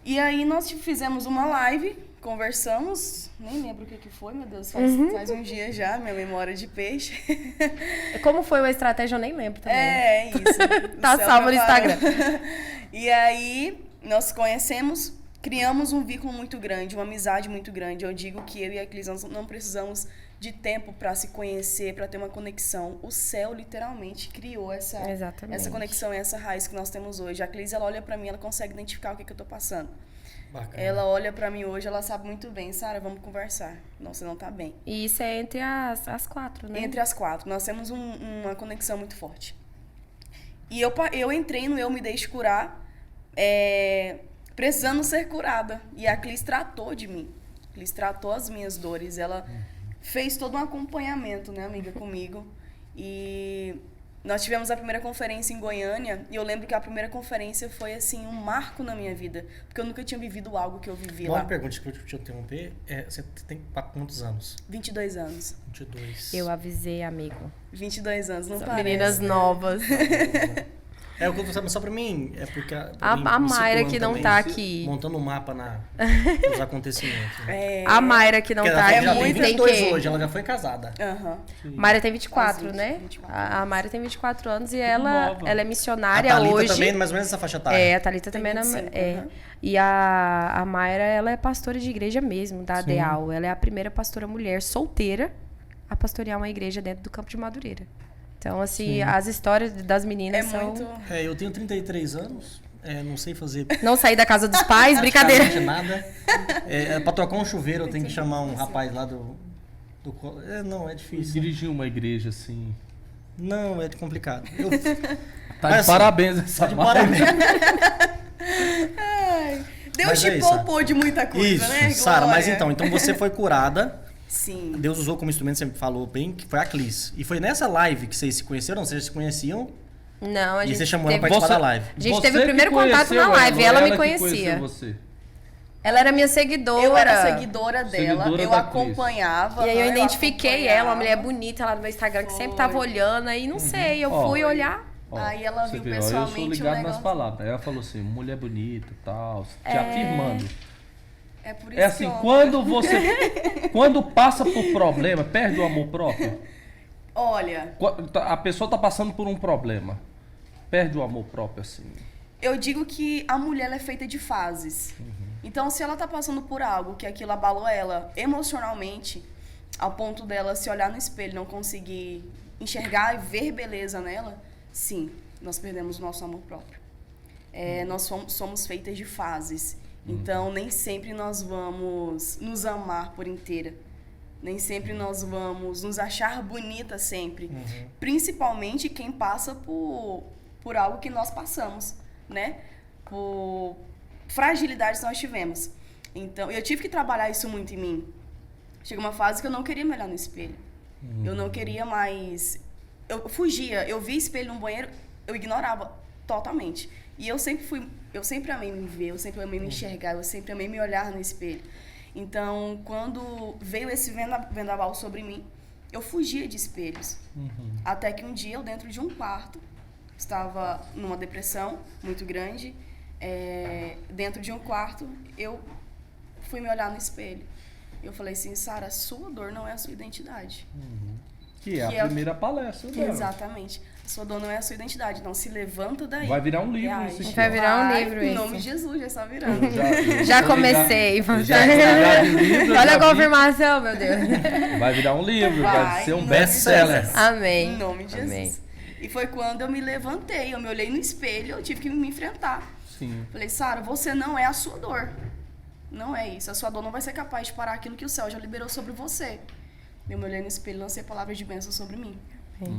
E aí nós fizemos uma live, conversamos, nem lembro o que foi, meu Deus, faz um dia já, minha memória de peixe. Como foi a estratégia, eu nem lembro também. É isso. Tá salvo no Instagram. E aí nós conhecemos, criamos um vínculo muito grande, uma amizade muito grande. Eu digo que eu e a Clis não precisamos de tempo para se conhecer, para ter uma conexão. O céu literalmente criou essa conexão e essa raiz que nós temos hoje. A Clis, ela olha para mim, ela consegue identificar o que eu tô passando. Bacana. Ela olha pra mim hoje, ela sabe muito bem. Sara, vamos conversar. Não, você não tá bem. E isso é entre as 4, né? Entre as 4. Nós temos uma conexão muito forte. E eu entrei no Eu Me Deixo Curar, precisando ser curada. E a Clis tratou de mim. A Clis tratou as minhas dores. Ela fez todo um acompanhamento, né, amiga, comigo. E nós tivemos a primeira conferência em Goiânia, e eu lembro que a primeira conferência foi, assim, um marco na minha vida, porque eu nunca tinha vivido algo que eu vivi lá. Uma pergunta que eu te interromper, você tem quantos anos? 22 anos. 22. Eu avisei, amigo. 22 anos, não São parece, meninas né? novas. O que eu tô sabendo só pra mim, é porque A Mayra que não tá aqui. Montando um mapa nos acontecimentos. Né? A Mayra que não Porque tá ela já aqui. tem Tem 22 que... hoje, ela já foi casada. Mayra tem 24, Quase né? 24. A Mayra tem 24 anos e ela é missionária A Thalita hoje. também, mais ou menos essa faixa etária. A Thalita também Tem 25, é. E a Mayra, ela é pastora de igreja mesmo, da Sim. ADEAL. Ela é a primeira pastora mulher solteira a pastorear uma igreja dentro do Campo de Madureira. Então, assim, as histórias das meninas são... muito... Eu tenho 33 anos, não sei fazer Não sair da casa dos pais, brincadeira. praticamente nada. Pra trocar um chuveiro, eu tenho que chamar um rapaz lá do não, é difícil. Dirigir uma igreja assim. Não, é complicado. Tá Mas, de parabéns essa de Mayra. parabéns. Deus Mas te é isso, poupou de muita coisa, Isso, né, Sara, mas Glória? então você foi curada. Sim. Deus usou como instrumento, você falou bem, que foi a Clis. E foi nessa live que vocês se conheceram? Vocês se conheciam? Não, a E gente você chamou ela teve... pra participar da live. A gente Você teve o que primeiro contato conheceu na live, ela me que conhecia. conheceu você. Ela era minha seguidora. Eu era seguidora dela, Seguidora eu da acompanhava. E aí eu aham, identifiquei ela, uma mulher acompanhava. bonita lá no meu Instagram, que sempre Foi. tava olhando, aí não sei, eu fui olhar. Ó, Aí ela você viu vê, ó, pessoalmente eu o sou ligado nas negócio. palavras. Ela falou assim, mulher bonita e tal, te afirmando. É por isso É assim, quando passa por problema, perde o amor próprio. Olha, A pessoa tá passando por um problema, perde o amor próprio assim. eu digo que a mulher ela é feita de fases. Então, se ela tá passando por algo que aquilo abalou ela emocionalmente, ao ponto dela se olhar no espelho e não conseguir enxergar e ver beleza nela, sim, nós perdemos o nosso amor próprio. Nós somos feitas de fases. Então, nem sempre nós vamos nos amar por inteira. Nem sempre nós vamos nos achar bonita sempre. Principalmente quem passa por algo que nós passamos, né? Por fragilidades que nós tivemos. Então, eu tive que trabalhar isso muito em mim. Chegou uma fase que eu não queria me olhar no espelho. Eu não queria mais... Eu fugia. Eu via espelho no banheiro, eu ignorava totalmente. E eu sempre amei me ver, eu sempre amei me enxergar, eu sempre amei me olhar no espelho. Então, quando veio esse vendaval sobre mim, eu fugia de espelhos. Até que um dia, eu dentro de um quarto, estava numa depressão muito grande, dentro de um quarto, eu fui me olhar no espelho. Eu falei assim, Sara, a sua dor não é a sua identidade. Que é a primeira palestra dela. Exatamente. A sua dor não é a sua identidade. Então, se levanta daí. Vai virar um livro Reage. isso aqui. Vai virar um livro Em isso. nome de Jesus, já está virando. Já comecei. Já de livro, Olha já a vi. confirmação, meu Deus. Vai virar um livro, vai Vai, ser um em nome de best-seller. Jesus. Amém. Em nome de Jesus. Amém. E foi quando eu me levantei, eu me olhei no espelho, eu tive que me enfrentar. Sim. Falei, Sara, você não é a sua dor. Não é isso. A sua dor não vai ser capaz de parar aquilo que o céu já liberou sobre você. Eu me olhei no espelho e lancei palavras de bênção sobre mim.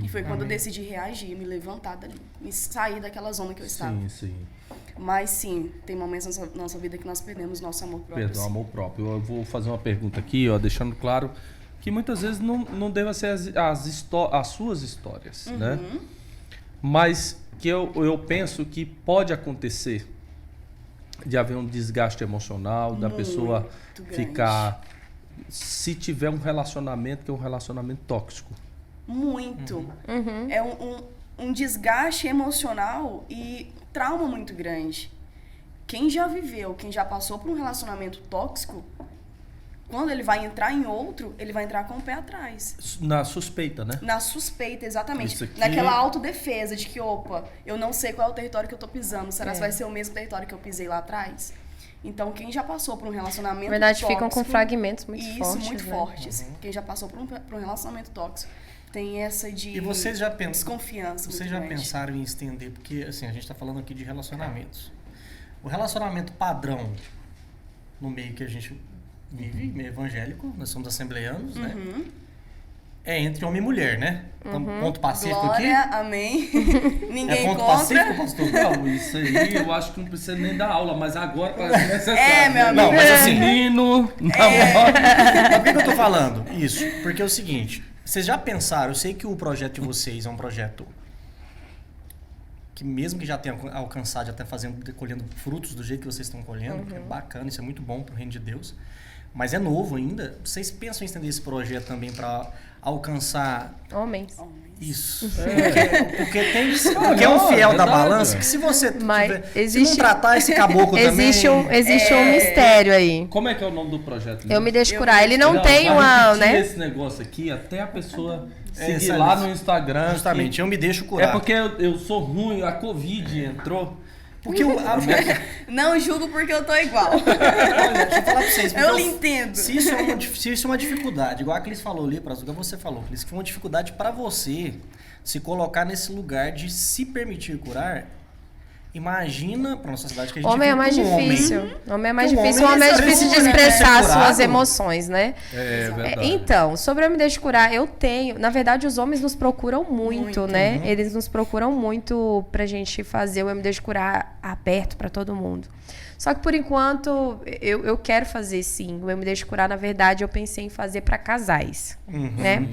E foi quando eu decidi reagir, me levantar dali, me sair daquela zona que eu estava. Sim. Mas sim, tem momentos na nossa vida que nós perdemos nosso amor próprio. Perdão, amor próprio. Eu vou fazer uma pergunta aqui, ó, deixando claro que muitas vezes não deva ser as suas histórias, né? Mas que eu penso que pode acontecer de haver um desgaste emocional, da pessoa grande. ficar... Se tiver um relacionamento que é um relacionamento tóxico. Muito. É um desgaste emocional e trauma muito grande. Quem já viveu, quem já passou por um relacionamento tóxico, quando ele vai entrar em outro, ele vai entrar com o pé atrás. Na suspeita, né? Na suspeita, exatamente. Isso aqui- Naquela autodefesa de que, opa, eu não sei qual é o território que eu tô pisando. Será que vai ser o mesmo território que eu pisei lá atrás? Então, quem já passou por um relacionamento Na verdade, tóxico... ficam com fragmentos muito isso, fortes. muito né? fortes. Quem já passou por um relacionamento tóxico tem essa de E vocês já pensam... desconfiança muito Vocês já grande. pensaram em estender? Porque, assim, a gente tá falando aqui de relacionamentos. O relacionamento padrão no meio que a gente vive, meio evangélico, nós somos assembleianos, né? É entre homem e mulher, né? Então, ponto pacífico Glória, aqui. amém. Ninguém É ponto contra. pacífico, pastor? Não, isso aí eu acho que não precisa nem dar aula, mas agora parece necessário. É, meu amigo. Não, mas assim... Menino, namoro. Mas por que eu tô falando isso? Porque é o seguinte, vocês já pensaram, eu sei que o projeto de vocês é um projeto que mesmo que já tenha alcançado, já está colhendo frutos do jeito que vocês estão colhendo, que é bacana, isso é muito bom pro reino de Deus, mas é novo ainda. Vocês pensam em estender esse projeto também para alcançar Homens. isso? Porque tem porque é um fiel da verdade. balança que se você Mas se não tratar esse caboclo existe também... existe um mistério aí. Como é que é o nome do projeto? Eu me deixo curar. Ele não tem vai uma, repetir né? esse negócio aqui até a pessoa seguir essa lá lista. no Instagram. Justamente, que- eu me deixo É curar. porque eu sou ruim, a Covid entrou. Porque Não julgo porque eu tô igual. Olha, deixa eu falar pra vocês. porque Eu lhe entendo. Se isso é uma dificuldade, igual a Cris falou ali, para que você falou, Cris, que foi uma dificuldade para você se colocar nesse lugar de se permitir curar, imagina para nossa cidade que a gente Homem é vive mais com um difícil. homem. Homem é mais Um difícil. homem Homem é ele difícil de precisa expressar ser curado. suas emoções, né? É verdade. Então, sobre eu me deixo curar, eu tenho. Na verdade, os homens nos procuram muito, né? Eles nos procuram muito pra gente fazer o eu me deixo curar aberto pra todo mundo. Só que por enquanto eu quero fazer sim. O eu me deixo curar, na verdade, eu pensei em fazer pra casais, né?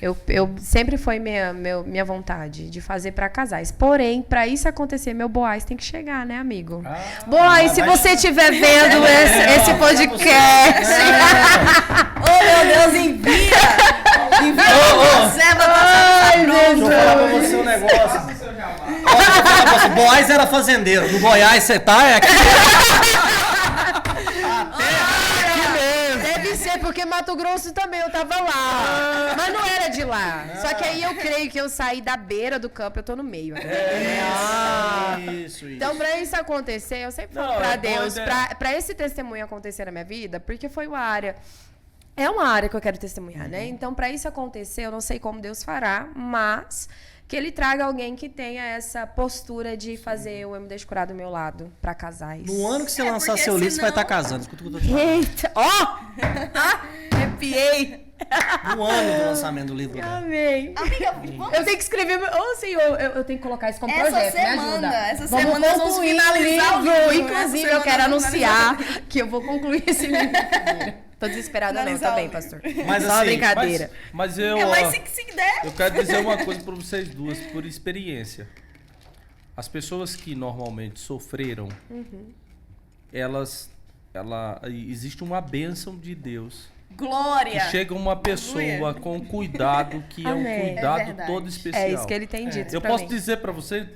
Eu sempre foi minha vontade de fazer pra casais. Porém, pra isso acontecer, meu Boaz tem que chegar, né, amigo? Boaz, se você estiver vendo esse podcast, Oh, meu Deus, envia uma ceba pra Deixa eu falar pra você um negócio. Olha, eu vou falar pra você, Boaz era fazendeiro. No Goiás você tá, é aqui. deve ser, porque Mato Grosso também eu tava lá. Mas não era de lá. Só que aí eu creio que eu saí da beira do campo, eu tô no meio. Isso. Então, pra isso acontecer, eu sempre falo Não, pra é boa Deus, ideia. pra esse testemunho acontecer na minha vida, porque foi uma área. É uma área que eu quero testemunhar, né? Então, pra isso acontecer, eu não sei como Deus fará, mas que ele traga alguém que tenha essa postura de fazer o Eu Me Deixo Curar do meu lado pra casais. No ano que você lançar porque seu livro, você vai senão- estar casando. Escuta o que eu tô te falando. Eita! Ó! Arrepiei. No ano do lançamento do livro dela. Amei! Amiga, vamos... Eu tenho que escrever. Ô, senhor, eu tenho que colocar isso como Essa projeto. semana, me ajuda. essa Vamos semana nós vamos concluir finalizar o livro. Essa Inclusive, semana eu quero nós vamos anunciar que eu vou concluir esse livro. Tô desesperada, não, Finalizar também, o pastor. Mas Só uma assim, brincadeira. Mas eu, Mas ó, se der... eu quero dizer uma coisa pra vocês duas, por experiência. As pessoas que normalmente sofreram, existe uma bênção de Deus. Glória. Que chega uma pessoa com cuidado, que é um Amém. cuidado É verdade. todo especial. É isso que ele tem dito Eu pra posso mim. dizer pra você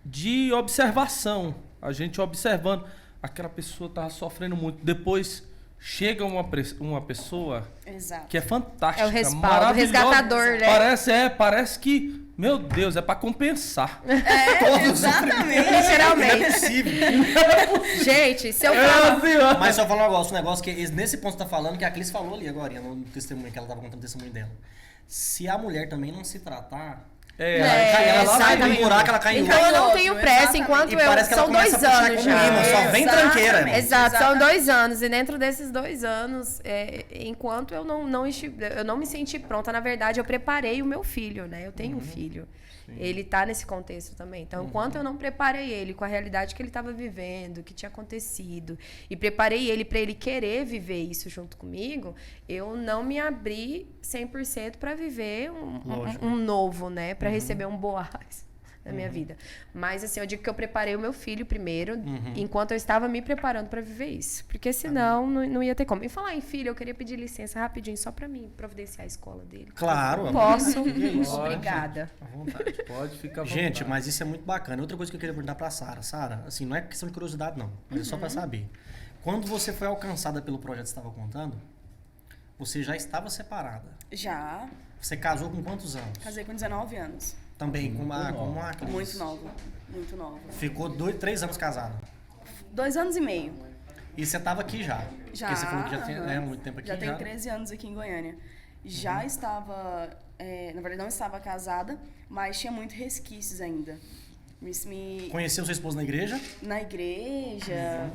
de observação. A gente observando. Aquela pessoa tava sofrendo muito. Depois chega uma pessoa Exato. que é fantástica, É o respaldo, maravilhosa. resgatador, né? Parece que, meu Deus, é pra compensar. Exatamente. Literalmente. Não é possível. Gente, se eu É falar. assim, ó. Mas só falar um negócio que nesse ponto que você tá falando, que a Cris falou ali agora, no testemunho, que ela tava contando o testemunho dela. Se a mulher também não se tratar, Ela lá vai no buraco, ela cai em Então eu não tenho pressa, Exatamente. enquanto E parece que ela são começa 2 a puxar anos com já. imã, só vem tranqueira. Exato, são Exatamente. 2 anos. E dentro desses 2 anos, enquanto eu não me senti pronta, na verdade, eu preparei o meu filho, né? Eu tenho um filho. Ele tá nesse contexto também. Então, enquanto eu não preparei ele com a realidade que ele estava vivendo, o que tinha acontecido, e preparei ele para ele querer viver isso junto comigo, eu não me abri 100% para viver um novo, né? Para receber um Boaz na minha vida. Mas, assim, eu digo que eu preparei o meu filho primeiro, enquanto eu estava me preparando para viver isso. Porque senão não ia ter como. E falar em filho, eu queria pedir licença rapidinho só para mim providenciar a escola dele. Claro. Posso? isso? Obrigada. À vontade, pode ficar à vontade. Gente, mas isso é muito bacana. Outra coisa que eu queria perguntar pra Sara. Sara, assim, não é questão de curiosidade, não. Mas é só pra saber. Quando você foi alcançada pelo projeto que você estava contando, você já estava separada. Já. Você casou com quantos anos? Casei com 19 anos. Também com uma Cris. Muito nova. Muito nova. Ficou 3 anos casada. 2 anos e meio. E você estava aqui já? Já. Porque você falou que já tem muito tempo aqui. Já tenho 13 anos aqui em Goiânia. Já estava... na verdade, não estava casada, mas tinha muito resquícios ainda. Conheceu seu esposo na igreja? Na igreja...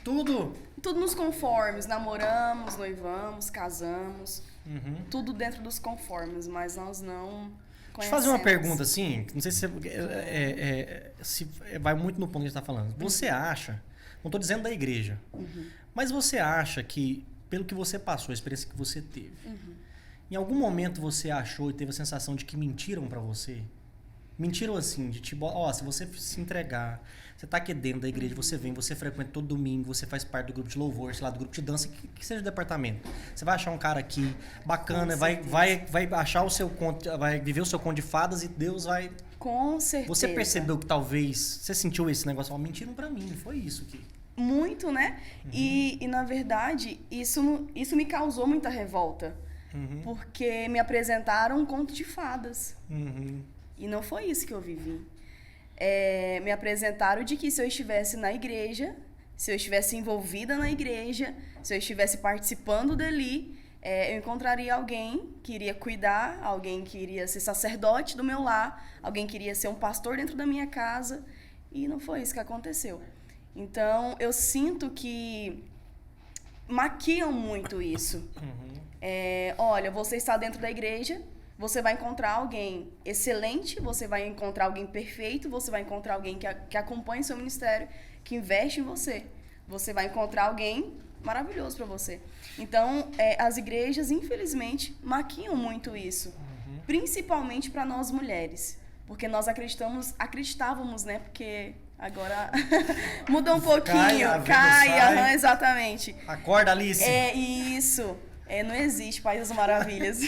Tudo? Tudo nos conformes. Namoramos, noivamos, casamos. Tudo dentro dos conformes, mas nós não... Deixa eu fazer uma pergunta assim, não sei se, se vai muito no ponto que a gente está falando. Você acha, não estou dizendo da igreja, mas você acha que, pelo que você passou, a experiência que você teve, em algum momento você achou e teve a sensação de que mentiram para você? Mentiram assim, de tipo, se você se entregar, você tá aqui dentro da igreja, você vem, você frequenta todo domingo, você faz parte do grupo de louvor, sei lá, do grupo de dança, que seja o departamento. Você vai achar um cara aqui bacana, vai achar o seu conto, vai viver o seu conto de fadas e Deus vai... Com certeza. Você percebeu que talvez, você sentiu esse negócio, mentiram pra mim, foi isso aqui. Muito, né? E na verdade, isso me causou muita revolta. Porque me apresentaram um conto de fadas. E não foi isso que eu vivi. Me apresentaram de que se eu estivesse na igreja, se eu estivesse envolvida na igreja, se eu estivesse participando dali, eu encontraria alguém que iria cuidar, alguém que iria ser sacerdote do meu lar, alguém que iria ser um pastor dentro da minha casa. E não foi isso que aconteceu. Então, eu sinto que maquiam muito isso. Olha, você está dentro da igreja, você vai encontrar alguém excelente, você vai encontrar alguém perfeito, você vai encontrar alguém que acompanha o seu ministério, que investe em você. Você vai encontrar alguém maravilhoso para você. Então, as igrejas, infelizmente, maquiam muito isso. Principalmente para nós mulheres. Porque nós acreditávamos, né? Porque agora mudou um pouquinho. Cai, exatamente. Acorda, Alice. Isso. Não existe País das Maravilhas.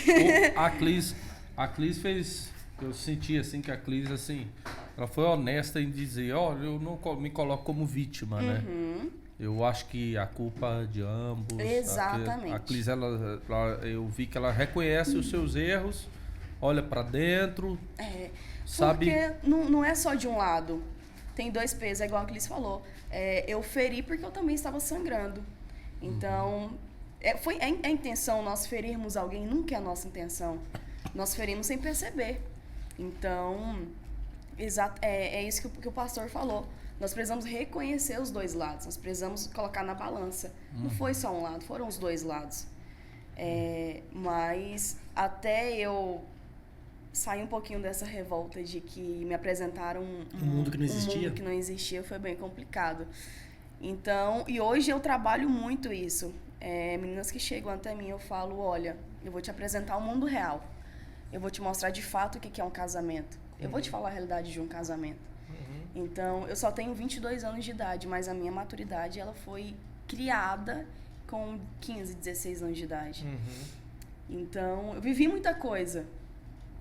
A Clis fez... Eu senti, assim, que a Clis, assim... Ela foi honesta em dizer, olha, eu não me coloco como vítima, né? Eu acho que a culpa é de ambos. Exatamente. A Clis, eu vi que ela reconhece os seus erros, olha pra dentro, sabe... Porque não é só de um lado. Tem 2 pesos, é igual a Clis falou. Eu feri porque eu também estava sangrando. Então... foi a intenção nós ferirmos alguém, nunca é a nossa intenção. Nós ferimos sem perceber. Então, é isso que o pastor falou. Nós precisamos reconhecer os 2 lados. Nós precisamos colocar na balança. Não foi só um lado, foram os 2 lados. Mas até eu sair um pouquinho dessa revolta de que me apresentaram um mundo que não existia. Um mundo que não existia, foi bem complicado. Então, e hoje eu trabalho muito isso. Meninas que chegam até mim, eu falo, olha, eu vou te apresentar o mundo real. Eu vou te mostrar de fato o que é um casamento. Eu vou te falar a realidade de um casamento. Então, eu só tenho 22 anos de idade, mas a minha maturidade, ela foi criada com 15, 16 anos de idade. Então, eu vivi muita coisa.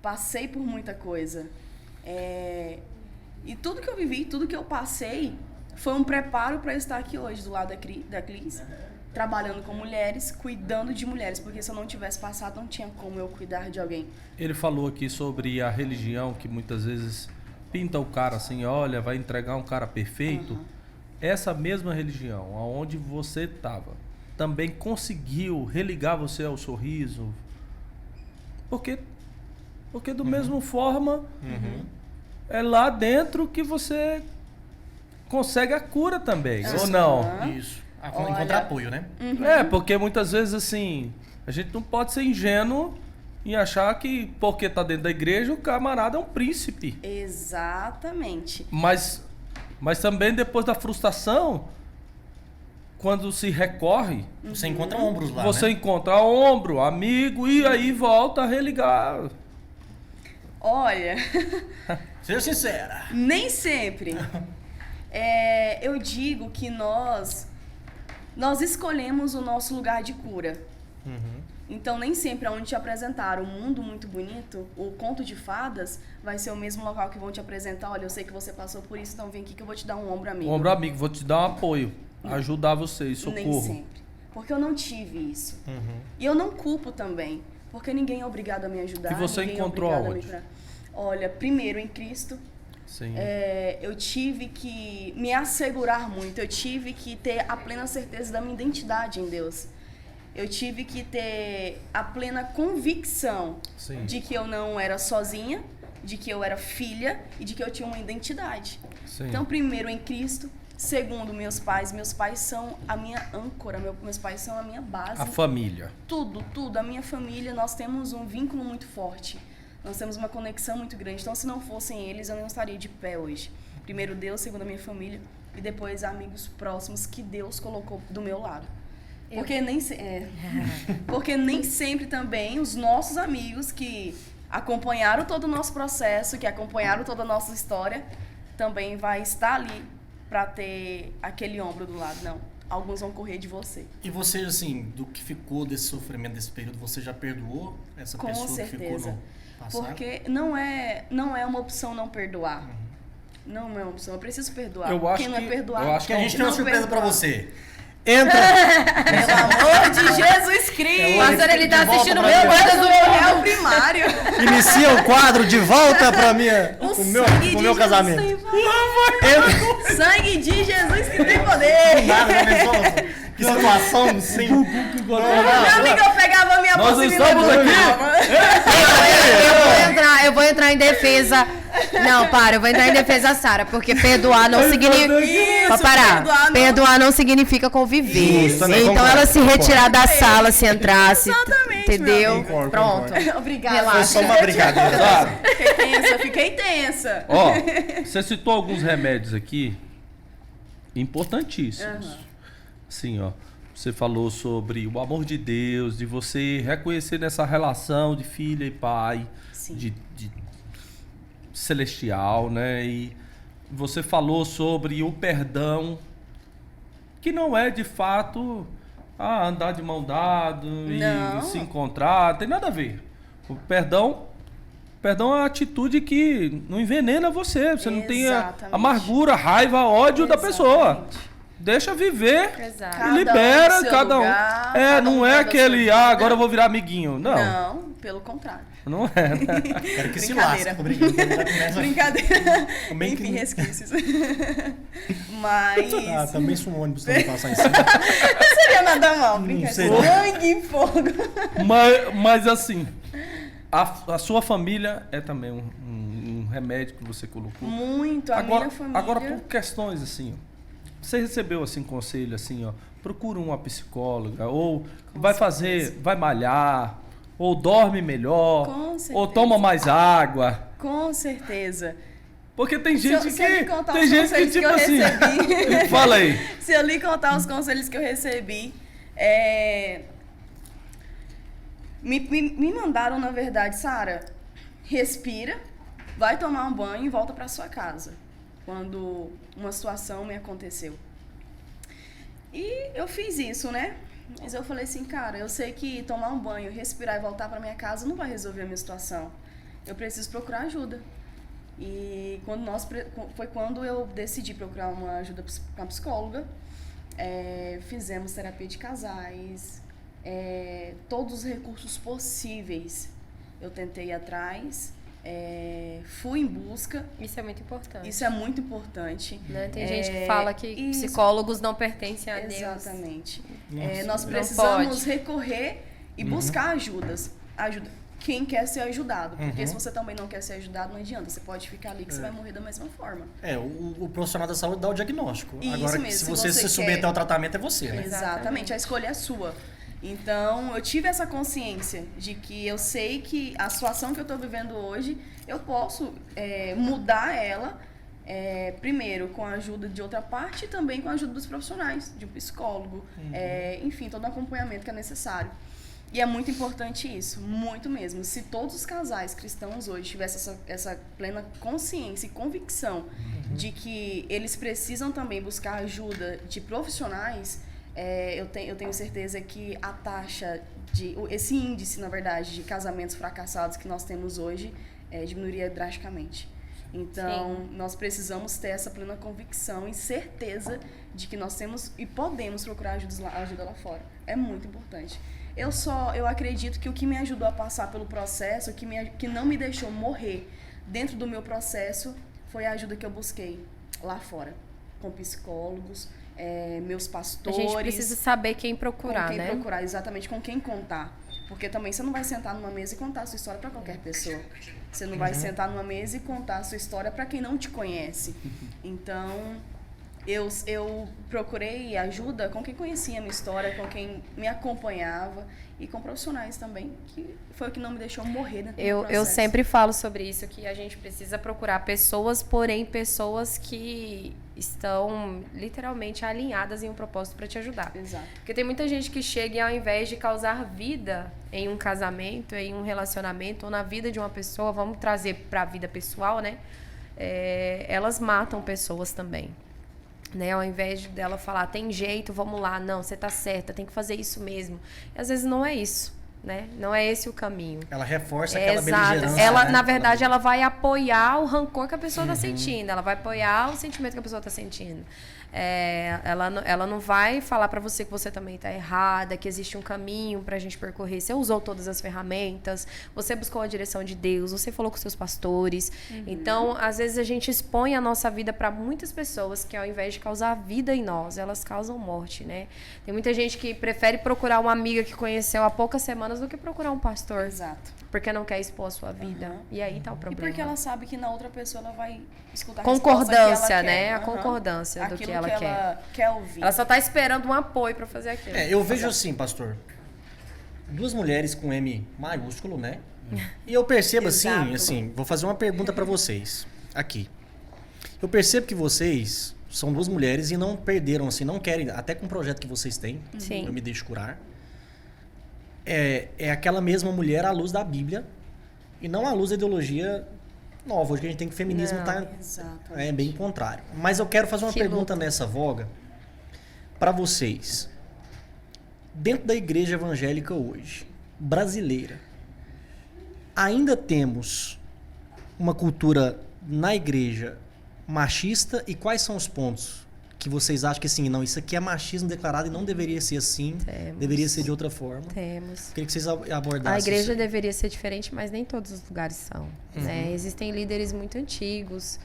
Passei por muita coisa. E tudo que eu vivi, tudo que eu passei, foi um preparo para eu estar aqui hoje, do lado da Clis. Trabalhando com mulheres, cuidando de mulheres, porque se eu não tivesse passado, não tinha como eu cuidar de alguém. Ele falou aqui sobre a religião, que muitas vezes pinta o cara assim, olha, vai entregar um cara perfeito. Essa mesma religião, aonde você estava, também conseguiu religar você ao sorriso? Porque Porque do mesmo forma, é lá dentro que você consegue a cura também, ou não? Isso. Quando encontra apoio, né? É, porque muitas vezes, assim, a gente não pode ser ingênuo em achar que porque tá dentro da igreja, o camarada é um príncipe. Exatamente. Mas também depois da frustração, quando se recorre, Você encontra ombros lá, você né? encontra ombro, amigo, e aí volta a religar. Olha, Seja sincera. nem sempre. Eu digo que nós escolhemos o nosso lugar de cura. Então, nem sempre onde te apresentaram um mundo muito bonito, o conto de fadas, vai ser o mesmo local que vão te apresentar. Olha, eu sei que você passou por isso, então vem aqui que eu vou te dar um ombro amigo. Ombro amigo, vou te dar um apoio, ajudar você, socorro. Nem sempre. Porque eu não tive isso. E eu não culpo também. Porque ninguém é obrigado a me ajudar. E você ninguém encontrou é obrigado a me aonde? curar. Olha, primeiro em Cristo. Sim. Eu tive que me assegurar muito. Eu tive que ter a plena certeza da minha identidade em Deus. Eu tive que ter a plena convicção Sim. de que eu não era sozinha, de que eu era filha e de que eu tinha uma identidade. Sim. Então, primeiro em Cristo, segundo meus pais são a minha âncora, meus pais são a minha base. A família. Tudo, a minha família, nós temos um vínculo muito forte. Nós temos uma conexão muito grande. Então, se não fossem eles, eu não estaria de pé hoje. Primeiro Deus, segundo a minha família e depois amigos próximos que Deus colocou do meu lado. Porque nem sempre também os nossos amigos que acompanharam todo o nosso processo, que acompanharam toda a nossa história, também vai estar ali para ter aquele ombro do lado. Não, alguns vão correr de você. E você, assim, do que ficou desse sofrimento, desse período, você já perdoou essa Com pessoa certeza. que ficou no passado? Porque não é uma opção não perdoar. Não é uma opção, eu preciso perdoar. Eu acho Quem não é que- perdoar, eu acho Que a gente tem uma não surpresa pra perdoar. você. Entra! Pelo amor de Jesus Cristo! Pastor, ele tá De volta assistindo o pra meu mim. coisa do Meu réu primário. Inicia o quadro de volta pra minha, pro meu Jesus casamento. tem poder. Sangue de Jesus que tem poder. Nada, já pensou? Que situação sem... Meu amigo, eu pegava a minha Nós bolsa e me estamos levava. Eu vou entrar em defesa. Não, para, eu vou entrar em defesa da Sara, porque perdoar não significa. Isso, Pra parar. perdoar não- Não significa conviver. Isso, também Então concordo, ela se retirar da sala, se entrasse. Exatamente, Entendeu? meu amigo. Pronto. Obrigada. Relaxa. Foi só uma brincadeira. Sabe? Fiquei tensa. Ó, você citou alguns remédios aqui importantíssimos. Assim, ó, você falou sobre o amor de Deus, de você reconhecer nessa relação de filha e pai, Sim. de celestial, né? E você falou sobre o perdão, que não é de fato andar de mão dado Não. e se encontrar, tem nada a ver. O perdão é uma atitude que não envenena você. Você não tem Exatamente. amargura, raiva, ódio da pessoa. Exatamente. Deixa viver Exato. e Cada um libera no seu cada um. lugar, cada não um é leva a aquele, sua vida. agora eu vou virar amiguinho. Não, Não, pelo contrário. não é. Né? Quero que se Brincadeira. lasque. Tô brincando. Já começa... Brincadeira. Também que Enfim, não- resquícios. Mas... Ah, também sou um ônibus também passar em cima. Não seria nada mal, brincadeira. seria. Sangue e fogo. Mas assim, a sua família é também um remédio que você colocou. Muito, a minha família... Agora, por questões assim, ó, você recebeu assim conselho assim, ó, procura uma psicóloga, ou vai malhar, ou dorme melhor, Com certeza. ou toma mais água. Com certeza. Porque tem Se eu gente lhe que contar tem os gente que conselhos tipo eu assim, recebi. fala aí. Se eu lhe contar os conselhos que eu recebi, me mandaram, na verdade, Sara, respira, vai tomar um banho e volta para sua casa. Quando uma situação me aconteceu. E eu fiz isso, né? Mas eu falei assim, cara, eu sei que tomar um banho, respirar e voltar para minha casa não vai resolver a minha situação. Eu preciso procurar ajuda. E foi quando eu decidi procurar uma ajuda com a psicóloga. Fizemos terapia de casais, todos os recursos possíveis eu tentei ir atrás, fui em busca. Isso é muito importante. Isso é muito importante. Né? Tem gente que fala que isso. psicólogos não pertencem a Deus. Exatamente. Nossa, Nós não precisamos pode. recorrer e buscar ajuda. quem quer ser ajudado. Porque se você também não quer ser ajudado, não adianta. Você pode ficar ali que você vai morrer da mesma forma. O profissional da saúde dá o diagnóstico. Isso Agora, mesmo, se se você você se submeter quer- ao tratamento, é você, né? Exatamente, a escolha é sua. Então, eu tive essa consciência de que eu sei que a situação que eu estou vivendo hoje, eu posso mudar ela, primeiro com a ajuda de outra parte e também com a ajuda dos profissionais, de um psicólogo, enfim, todo o acompanhamento que é necessário. E é muito importante isso, muito mesmo. Se todos os casais cristãos hoje tivessem essa plena consciência e convicção de que eles precisam também buscar ajuda de profissionais, eu tenho certeza que a taxa esse índice, na verdade, de casamentos fracassados que nós temos hoje diminuiria drasticamente. Então, nós precisamos ter essa plena convicção e certeza de que nós temos e podemos procurar ajuda lá fora. É muito importante. Eu acredito que o que me ajudou a passar pelo processo, que não me deixou morrer dentro do meu processo, foi a ajuda que eu busquei lá fora, com psicólogos, meus pastores. A gente precisa saber quem procurar, com quem né? procurar, exatamente, com quem contar. Porque também você não vai sentar numa mesa e contar a sua história para qualquer pessoa. Você não vai sentar numa mesa e contar a sua história para quem não te conhece. Então, eu procurei ajuda com quem conhecia a minha história, com quem me acompanhava e com profissionais também, que foi o que não me deixou morrer dentro do processo. Eu sempre falo sobre isso, que a gente precisa procurar pessoas, porém pessoas que estão literalmente alinhadas em um propósito para te ajudar. Exato. Porque tem muita gente que chega e ao invés de causar vida em um casamento, em um relacionamento ou na vida de uma pessoa, vamos trazer para a vida pessoal, né? Elas matam pessoas também. Né, ao invés dela falar, tem jeito, vamos lá, não, você tá certa, tem que fazer isso mesmo. E às vezes não é isso, né? Não é esse o caminho. Ela reforça aquela Exato. beligerância. Ela, né? na verdade, ela vai apoiar o rancor que a pessoa tá sentindo. Ela vai apoiar o sentimento que a pessoa tá sentindo. Ela não vai falar pra você que você também tá errada, que existe um caminho pra gente percorrer. Você usou todas as ferramentas, você buscou a direção de Deus, você falou com seus pastores. Então, às vezes a gente expõe a nossa vida pra muitas pessoas que ao invés de causar vida em nós, elas causam morte, né? Tem muita gente que prefere procurar uma amiga que conheceu há poucas semanas do que procurar um pastor. Exato. Porque não quer expor a sua vida. E aí tá o E problema. porque ela sabe que na outra pessoa ela vai escutar a Concordância, resposta que ela né? quer. A concordância do Aquilo que ela quer. Ela quer ouvir. Ela só tá esperando um apoio pra fazer aquilo. Eu vejo assim, pastor. Duas mulheres com M maiúsculo, né? E eu percebo Exato. assim, vou fazer uma pergunta pra vocês aqui. Eu percebo que vocês são duas mulheres e não perderam, assim, não querem, até com o projeto que vocês têm, Sim. Eu Me Deixo Curar, é aquela mesma mulher à luz da Bíblia e não à luz da ideologia nova. Hoje que a gente tem que feminismo Não. tá Exato. bem contrário. Mas eu quero fazer uma Que pergunta nessa voga para vocês. Dentro da igreja evangélica hoje, brasileira, ainda temos uma cultura na igreja machista, e quais são os pontos que vocês acham que assim, não, isso aqui é machismo declarado e não deveria ser assim, Temos. deveria ser de outra forma? Temos. Queria que vocês abordassem A igreja isso. deveria ser diferente, mas nem todos os lugares são. Né? Existem líderes muito antigos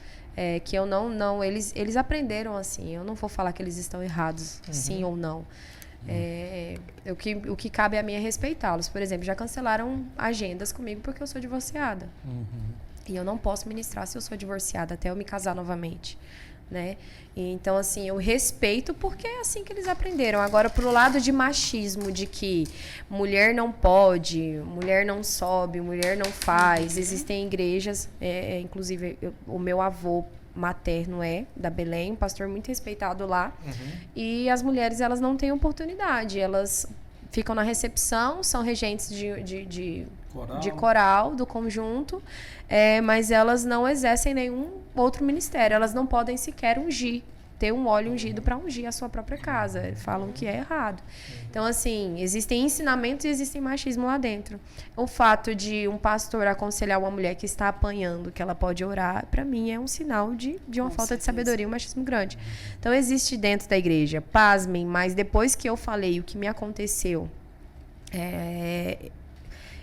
que eu não eles aprenderam assim. Eu não vou falar que eles estão errados, sim ou não. O que cabe a mim é respeitá-los. Por exemplo, já cancelaram agendas comigo porque eu sou divorciada. E eu não posso ministrar se eu sou divorciada até eu me casar novamente. Né? E, então, assim, eu respeito porque é assim que eles aprenderam. Agora, pro lado de machismo, de que mulher não pode, mulher não sobe, mulher não faz. Existem igrejas, inclusive o meu avô materno da Belém, um pastor muito respeitado lá. E as mulheres, elas não têm oportunidade. Elas ficam na recepção, são regentes de coral do conjunto, mas elas não exercem nenhum outro ministério. Elas não podem sequer ter um óleo ungido para ungir a sua própria casa. Falam que é errado. Então, assim, existem ensinamentos e existem machismo lá dentro. O fato de um pastor aconselhar uma mulher que está apanhando que ela pode orar, para mim é um sinal de uma falta de sabedoria, um machismo grande. Então, existe dentro da igreja, pasmem, mas depois que eu falei o que me aconteceu,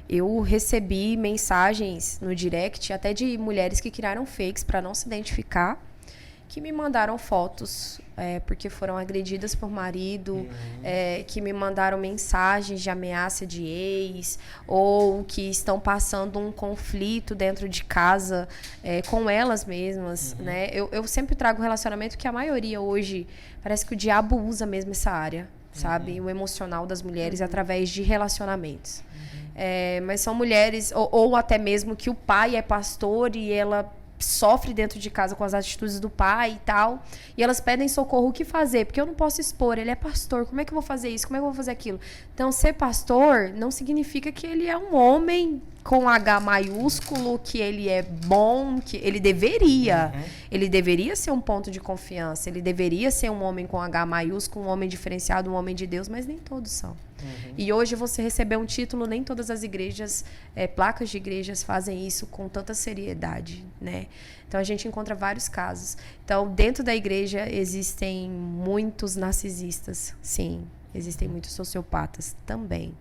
eu recebi mensagens no direct até de mulheres que criaram fakes para não se identificar, que me mandaram fotos porque foram agredidas por marido, que me mandaram mensagens de ameaça de ex, ou que estão passando um conflito dentro de casa com elas mesmas, né? Eu sempre trago relacionamento que a maioria hoje, parece que o diabo usa mesmo essa área, sabe? O emocional das mulheres através de relacionamentos. Mas são mulheres, ou até mesmo que o pai é pastor e ela sofre dentro de casa com as atitudes do pai e tal, e elas pedem socorro, o que fazer? Porque eu não posso expor, ele é pastor, como é que eu vou fazer isso? Como é que eu vou fazer aquilo? Então, ser pastor não significa que ele é um homem com H maiúsculo, que ele é bom, que ele deveria ser um ponto de confiança, ele deveria ser um homem com H maiúsculo, um homem diferenciado, um homem de Deus, mas nem todos são. E hoje você receber um título, nem todas as igrejas, placas de igrejas fazem isso com tanta seriedade, né? Então a gente encontra vários casos. Então, dentro da igreja existem muitos narcisistas, sim. Existem muitos sociopatas também.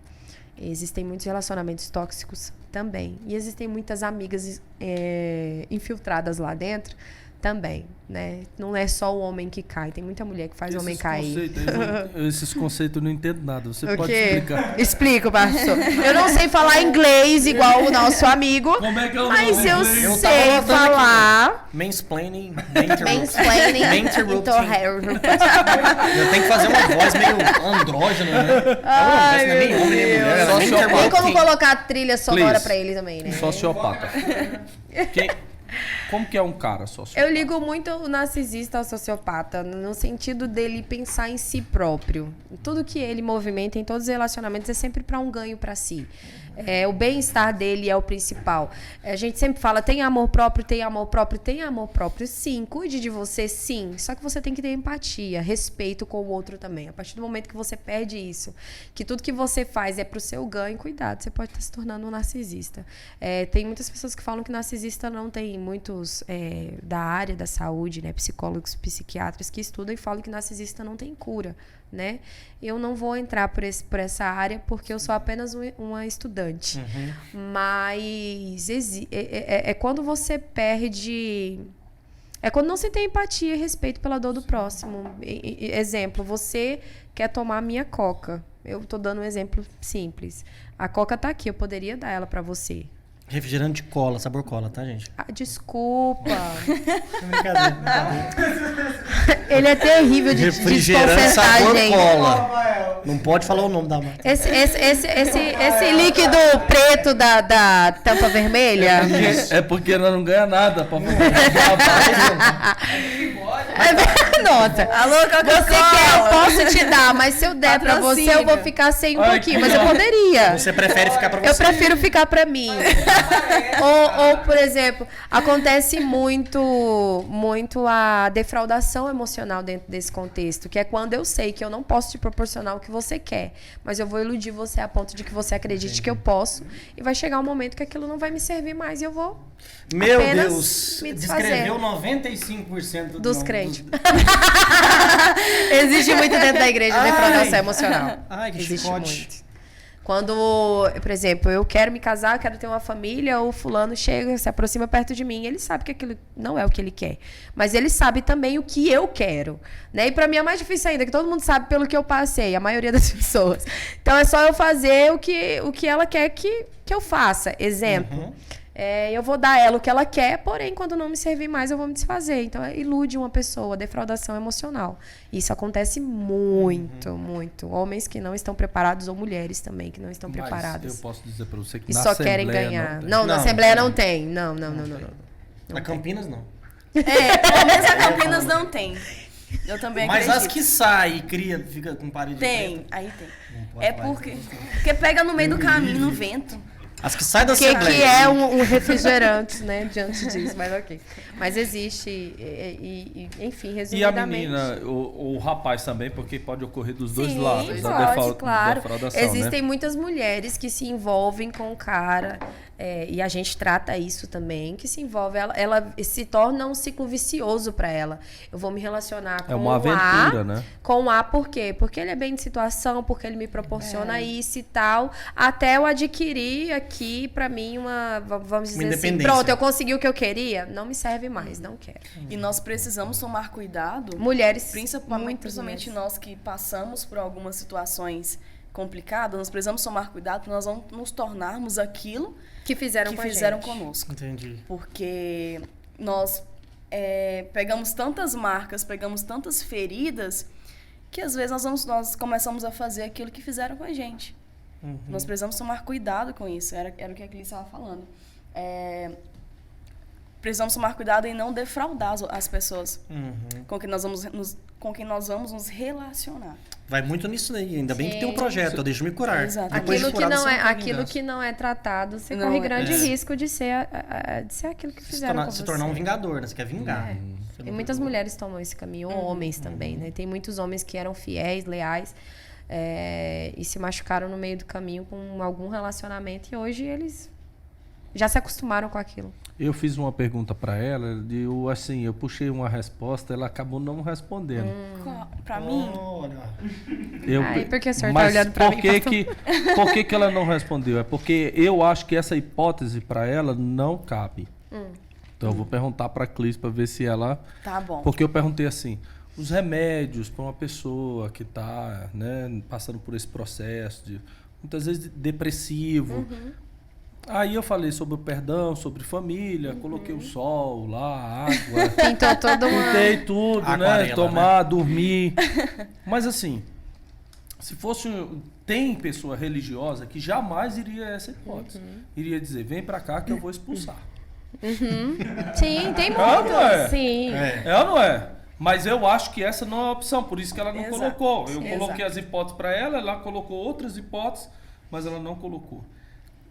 Existem muitos relacionamentos tóxicos também. E existem muitas amigas infiltradas lá dentro também, né? Não é só o homem que cai, tem muita mulher que faz o homem cair. Esses conceitos eu não entendo nada. Você O pode quê? explicar? Explico, pastor. Eu não sei falar inglês igual o nosso amigo, Como é que é o mas nome eu em inglês? Eu tava sei anotando falar. Mansplaining, Mansplaining. Eu tenho que fazer uma voz meio andrógena, né? Ai, Não é nem homem, nem mulher. Deus. Tem como colocar trilha sonora Please. pra ele também, né? Sociopata. Como que é um cara sociopata? Eu ligo muito o narcisista ao sociopata, no sentido dele pensar em si próprio. Tudo que ele movimenta em todos os relacionamentos é sempre para um ganho para si. O bem-estar dele é o principal. A gente sempre fala, tem amor próprio, tem amor próprio, tem amor próprio, sim. Cuide de você, sim. Só que você tem que ter empatia, respeito com o outro também. A partir do momento que você perde isso, que tudo que você faz é pro seu ganho, cuidado, você pode estar se tornando um narcisista. Tem muitas pessoas que falam que narcisista não tem muitos da área da saúde, né, psicólogos, psiquiatras que estudam e falam que narcisista não tem cura, né? Eu não vou entrar por essa área porque eu sou apenas uma estudante. Mas quando você perde... É quando não se tem empatia e respeito pela dor do próximo. Exemplo, você quer tomar a minha coca. Eu tô dando um exemplo simples. A coca tá aqui, eu poderia dar ela pra você. Refrigerante de cola, sabor cola, tá, gente? Desculpa. Brincadeira. Ele é terrível de Refrigerante desconcertar, sabor gente. cola. Não pode falar o nome da marca. Esse líquido preto da tampa vermelha. É porque nós não ganha nada pra Nossa. Alô, Você quer, eu posso te dar, mas se eu der pra você, eu vou ficar sem um pouquinho. Mas eu poderia. Você prefere ficar pra você? Eu prefiro ficar pra mim. ou, por exemplo, acontece muito a defraudação emocional dentro desse contexto, que é quando eu sei que eu não posso te proporcionar o que você quer, mas eu vou iludir você a ponto de que você acredite que eu posso, e vai chegar um momento que aquilo não vai me servir mais e eu vou Meu apenas Deus, me desfazer. descreveu 95% Dos crentes. Existe muito dentro da igreja defraudação emocional. Ai, que Existe chicote. muito. Quando, por exemplo, eu quero me casar, eu quero ter uma família, o fulano chega, se aproxima perto de mim, ele sabe que aquilo não é o que ele quer. Mas ele sabe também o que eu quero, né? E pra mim é mais difícil ainda, que todo mundo sabe pelo que eu passei, a maioria das pessoas. Então é só eu fazer o que ela quer que eu faça. Exemplo. Eu vou dar a ela o que ela quer, porém, quando não me servir mais, eu vou me desfazer. Então, ilude uma pessoa, defraudação emocional. Isso acontece muito, muito. Homens que não estão preparados, ou mulheres também que não estão preparadas. Eu posso dizer pra você que E na só querem Assembleia ganhar. não Não, na Não, Assembleia não não tem. Não. Na Campinas, não. Pelo menos a Campinas não tem. Eu também Mas acredito. as que saem e cria, fica com parede Tem, preta. aí tem. Não pode É mais. porque pega no meio do caminho, no vento. As que saem da Que Assembleia. é um refrigerante, né? Diante disso, mas ok. Mas existe, enfim, E a resumidamente. menina, o rapaz também, porque pode ocorrer dos dois Sim, lados. pode, claro. Defraudação, Existem né? muitas mulheres que se envolvem com o cara e a gente trata isso também, que se envolve, ela se torna um ciclo vicioso para ela. Eu vou me relacionar com uma aventura, né? Com o A, por quê? Porque ele é bem de situação, porque ele me proporciona isso e tal, até eu adquirir aqui, para mim, vamos dizer assim, pronto, eu consegui o que eu queria, não me serve mais, não quero. E nós precisamos tomar cuidado, mulheres, principalmente nós que passamos por algumas situações complicadas, nós precisamos tomar cuidado para nós não nos tornarmos aquilo que fizeram conosco. Entendi. Porque nós pegamos tantas marcas, pegamos tantas feridas, que às vezes nós começamos a fazer aquilo que fizeram com a gente. Nós precisamos tomar cuidado com isso. Era o que a Cris estava falando. Precisamos tomar cuidado em não defraudar as pessoas com quem nós vamos nos relacionar. Vai muito nisso aí. Ainda bem que tem um projeto, eu deixo me curar. Exato. Aquilo que não é tratado, você corre grande risco de ser aquilo que fizeram com você. Se tornar um vingador, né? Você quer vingar. E muitas mulheres tomam esse caminho, homens também, né? Tem muitos homens que eram fiéis, leais, e se machucaram no meio do caminho com algum relacionamento e hoje eles já se acostumaram com aquilo. Eu fiz uma pergunta para ela, eu puxei uma resposta, ela acabou não respondendo. Para mim? Por que o senhor está olhando para mim? Por que ela não respondeu? É porque eu acho que essa hipótese para ela não cabe. Então eu vou perguntar para a Clis para ver se ela... Tá bom. Porque eu perguntei assim, os remédios para uma pessoa que está, né, passando por esse processo, muitas vezes depressivo... Aí eu falei sobre o perdão, sobre família, coloquei o sol lá, a água. Pintou todo mundo. Pintei tudo, aquarela, né? Tomar, dormir. Mas assim, se fosse... Tem pessoa religiosa que jamais iria essa hipótese. Iria dizer, vem pra cá que eu vou expulsar. Sim, tem muito. Não é? Sim. É ou não é? Mas eu acho que essa não é a opção, por isso que ela não colocou. Eu coloquei as hipóteses pra ela colocou outras hipóteses, mas ela não colocou.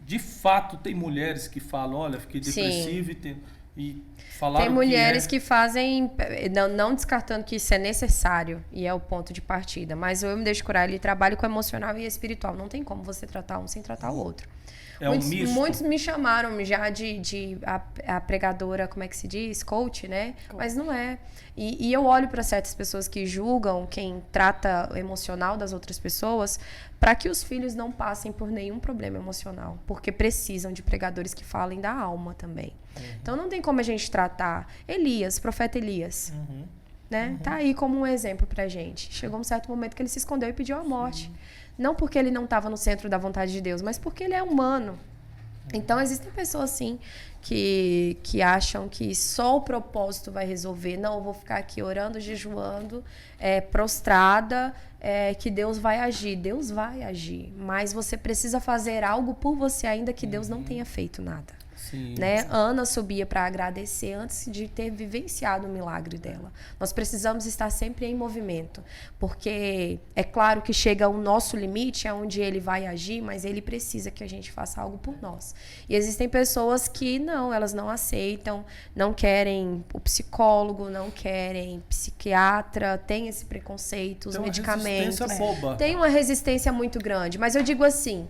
De fato, tem mulheres que falam, olha, fiquei depressiva e falaram tem mulheres que fazem, não descartando que isso é necessário e é o ponto de partida, mas eu me deixo curar, ele trabalha com emocional e espiritual, não tem como você tratar um sem tratar o outro. Muitos me chamaram já de a pregadora, como é que se diz? Coach, né? Mas não é. E eu olho para certas pessoas que julgam quem trata o emocional das outras pessoas para que os filhos não passem por nenhum problema emocional. Porque precisam de pregadores que falem da alma também. Então não tem como a gente tratar Elias, profeta Elias. Né? Tá aí como um exemplo pra gente. Chegou um certo momento que ele se escondeu e pediu a morte. Não porque ele não estava no centro da vontade de Deus, mas porque ele é humano. Então, existem pessoas, sim, que acham que só o propósito vai resolver. Não, eu vou ficar aqui orando, jejuando, prostrada, que Deus vai agir. Deus vai agir, mas você precisa fazer algo por você, ainda que Deus não tenha feito nada. Sim, né? sim. Ana subia para agradecer antes de ter vivenciado o milagre dela. Nós precisamos estar sempre em movimento, porque é claro que chega o nosso limite, é onde ele vai agir, mas ele precisa que a gente faça algo por nós. E existem pessoas que não, elas não aceitam, não querem o psicólogo, não querem psiquiatra, tem esse preconceito, os medicamentos. Tem uma resistência muito grande, mas eu digo assim,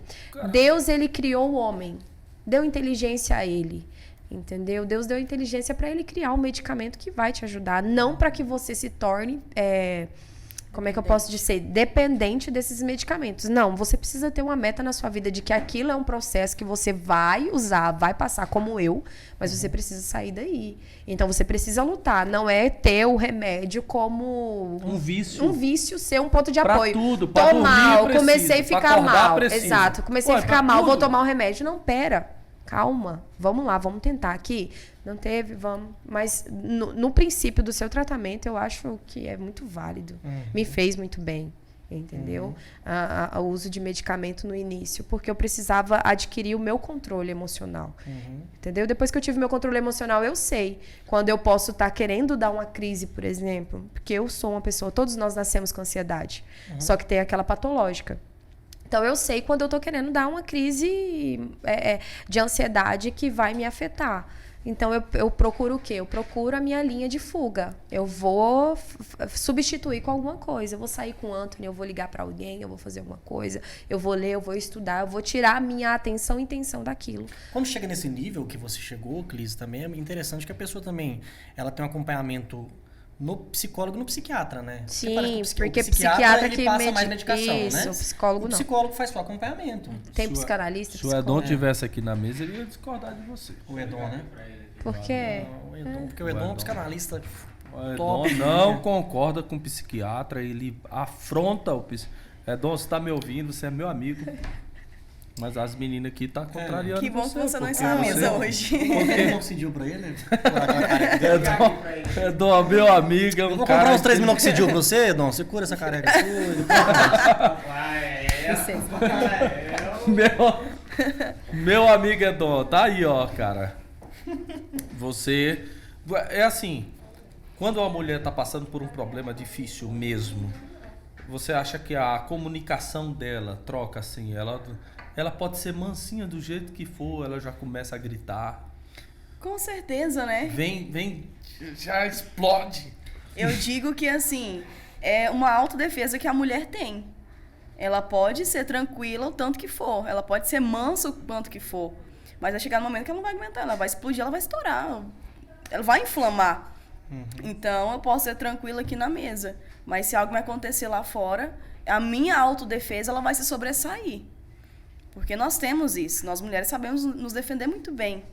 Deus, ele criou o homem, deu inteligência a ele, entendeu? Deus deu inteligência para ele criar um medicamento que vai te ajudar, não para que você se torne, como é que eu posso dizer, dependente desses medicamentos. Não, você precisa ter uma meta na sua vida de que aquilo é um processo que você vai usar, vai passar como eu, mas você precisa sair daí. Então você precisa lutar, não é ter o remédio como um vício. Um vício ser um ponto de apoio. Tudo, tô mal, precisa, comecei a ficar mal. precisa. Exato, comecei a ficar mal, vou tomar o remédio. Não, pera. Calma, vamos lá, vamos tentar aqui. Não teve, vamos. Mas no princípio do seu tratamento, eu acho que é muito válido. Me fez muito bem, entendeu? O uso de medicamento no início, porque eu precisava adquirir o meu controle emocional. Entendeu? Depois que eu tive meu controle emocional, eu sei quando eu posso estar querendo dar uma crise, por exemplo. Porque eu sou uma pessoa, todos nós nascemos com ansiedade. Só que tem aquela patológica. Então, eu sei quando eu tô querendo dar uma crise de ansiedade que vai me afetar. Então eu procuro o quê? Eu procuro a minha linha de fuga. Eu vou substituir com alguma coisa. Eu vou sair com o Anthony, eu vou ligar para alguém, eu vou fazer alguma coisa, eu vou ler, eu vou estudar, eu vou tirar a minha atenção e intenção daquilo. Quando chega nesse nível que você chegou, Clis, também é interessante que a pessoa também ela tem um acompanhamento no psicólogo e no psiquiatra, né? Sim, porque o psiquiatra ele passa mais medicação, isso, né? O psicólogo não. O psicólogo faz só acompanhamento. Tem psicanalista, Se o Edon tivesse aqui na mesa, ele ia discordar de você. O Edon, né? Por quê? O Edon, porque o Edon é um psicanalista O Edon top. não concorda com o psiquiatra, ele afronta o psiquiatra. Edon, você tá me ouvindo, você é meu amigo. Mas as meninas aqui tá contrariando Que bom você. que você não porque está na mesa hoje. Ele não decidiu pra ele? Edon, meu amigo, é um Eu vou cara comprar uns 3 que- minoxidil pra você, Edon. Você cura essa careca sua. Meu amigo Edon, tá aí, ó, cara. Você... É assim, quando uma mulher tá passando por um problema difícil mesmo, você acha que a comunicação dela troca assim? Ela pode ser mansinha do jeito que for, ela já começa a gritar. Com certeza, né? Vem, já explode. Eu digo que, assim, é uma autodefesa que a mulher tem. Ela pode ser tranquila o tanto que for. Ela pode ser mansa o quanto que for. Mas vai chegar no momento que ela não vai aguentar. Ela vai explodir, ela vai estourar. Ela vai inflamar. Então, eu posso ser tranquila aqui na mesa. Mas se algo me acontecer lá fora, a minha autodefesa ela vai se sobressair. Porque nós temos isso. Nós mulheres sabemos nos defender muito bem.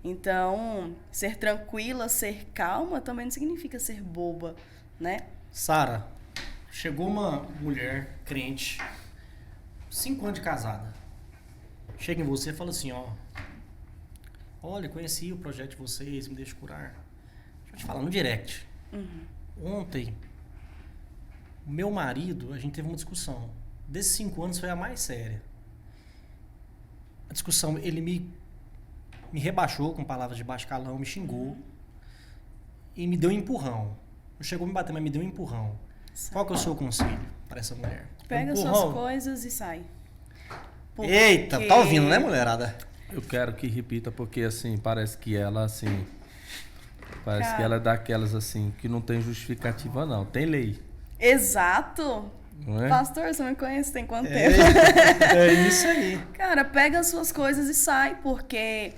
Então, ser tranquila, ser calma também não significa ser boba, né? Sara, chegou uma mulher crente, 5 anos de casada. Chega em você e fala assim, ó. Olha, conheci o projeto de vocês, me deixa curar. Deixa eu te falar, no direct. Ontem, o meu marido, a gente teve uma discussão. Desses 5 anos foi a mais séria. A discussão, ele me rebaixou com palavras de baixo calão, me xingou e me deu um empurrão. Não chegou a me bater, mas me deu um empurrão. Qual que é o seu conselho para essa mulher? Pega Empurrão. suas coisas e sai. Porque- Eita, tá ouvindo, né, mulherada? Eu quero que repita, porque assim, parece que ela assim... Parece Cara. que ela é daquelas assim, que não tem justificativa não, tem lei. Exato. Não é? Pastor, você me conhece tem quanto tempo? É isso aí. Cara, pega as suas coisas e sai, porque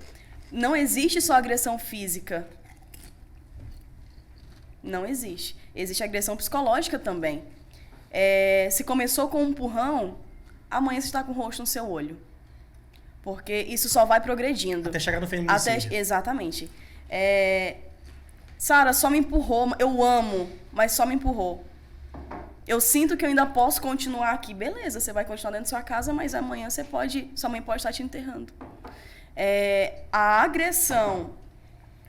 não existe só agressão física. Não existe. Existe agressão psicológica também. Se começou com um empurrão, amanhã você está com o rosto no seu olho. Porque isso só vai progredindo. Até chegar no feminicídio. Exatamente. Sara, só me empurrou. Eu amo, mas só me empurrou. Eu sinto que eu ainda posso continuar aqui. Beleza, você vai continuar dentro da sua casa, mas amanhã sua mãe pode estar te enterrando. A agressão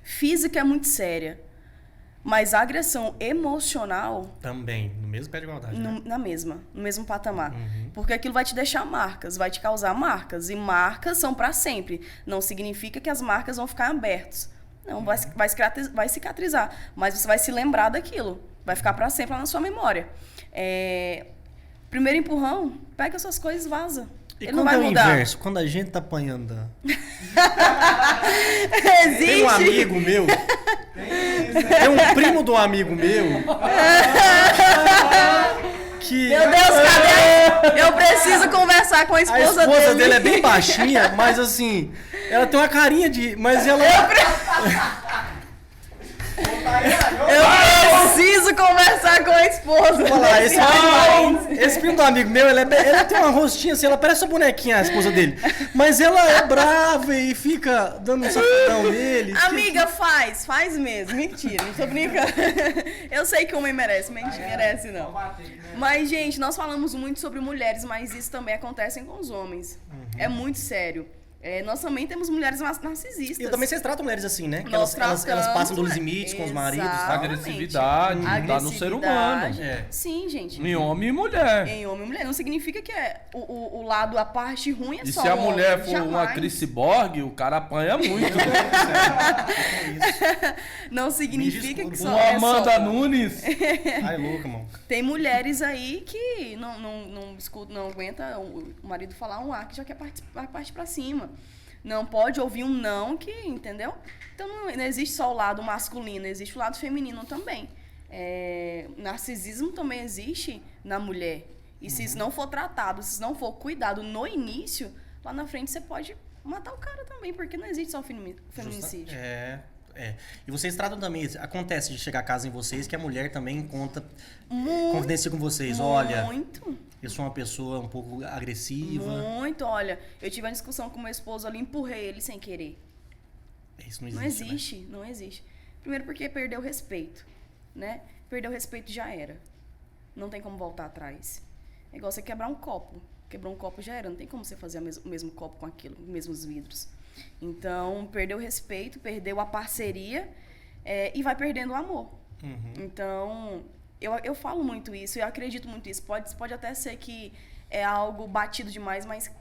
física é muito séria, mas a agressão emocional Também, no mesmo pé de igualdade. Né? no mesmo patamar. Porque aquilo vai te deixar marcas, vai te causar marcas. E marcas são para sempre. Não significa que as marcas vão ficar abertas. Não, vai cicatrizar. Mas você vai se lembrar daquilo. Vai ficar para sempre lá na sua memória. Primeiro empurrão, pega suas coisas e vaza. E Ele quando não vai é o mudar. inverso? Quando a gente tá apanhando. Existe. Tem um amigo meu. Tem um primo de um amigo meu. Que Meu Deus, cadê? Eu preciso conversar com a a esposa, esposa dele é bem baixinha, mas assim, ela tem uma carinha de. Mas ela. Eu preciso conversar com a esposa. Olha lá, desse rapaz. esse primo do amigo meu, ela tem uma rostinha assim, ela parece uma bonequinha, a esposa dele. Mas ela é brava e fica dando um sacudão nele. Amiga, faz mesmo. Mentira, não tô brincando. Eu sei que homem merece, mentira, merece não. Mas, gente, nós falamos muito sobre mulheres, mas isso também acontece com os homens. É muito sério. Nós também temos mulheres narcisistas. E também vocês tratam mulheres assim, né? Que Nós elas passam dos tratamos, limites com os maridos. exatamente. Agressividade, tá no ser humano. É. Sim, gente. Em homem e mulher. Em homem e mulher. Não significa que o lado, a parte ruim é E só se a o homem. mulher for uma Jamais. Chris Borg, o cara apanha muito. Não significa que só Uma é Amanda só. Nunes. Ai, louca, mano. Tem mulheres aí que não escuta, não aguenta o marido falar um ar que já quer partir pra cima. Não pode ouvir um não que, entendeu? Então não existe só o lado masculino, existe o lado feminino também. Narcisismo também existe na mulher. E se isso não for tratado, se isso não for cuidado no início, lá na frente você pode matar o cara também, porque não existe só feminicídio. E vocês tratam também, acontece de chegar a casa em vocês que a mulher também confidencia com vocês, olha, eu sou uma pessoa um pouco agressiva. Muito, olha, eu tive uma discussão com meu esposo ali, empurrei ele sem querer. Isso não existe, não existe. Primeiro porque perdeu o respeito, né? Perdeu o respeito já era. Não tem como voltar atrás. É igual você quebrar um copo. Quebrou um copo já era, não tem como você fazer o mesmo copo com aquilo, os mesmos vidros. Então, perdeu o respeito, perdeu a parceria e vai perdendo o amor. Então, eu falo muito isso, eu acredito muito nisso. Pode até ser que é algo batido demais, mas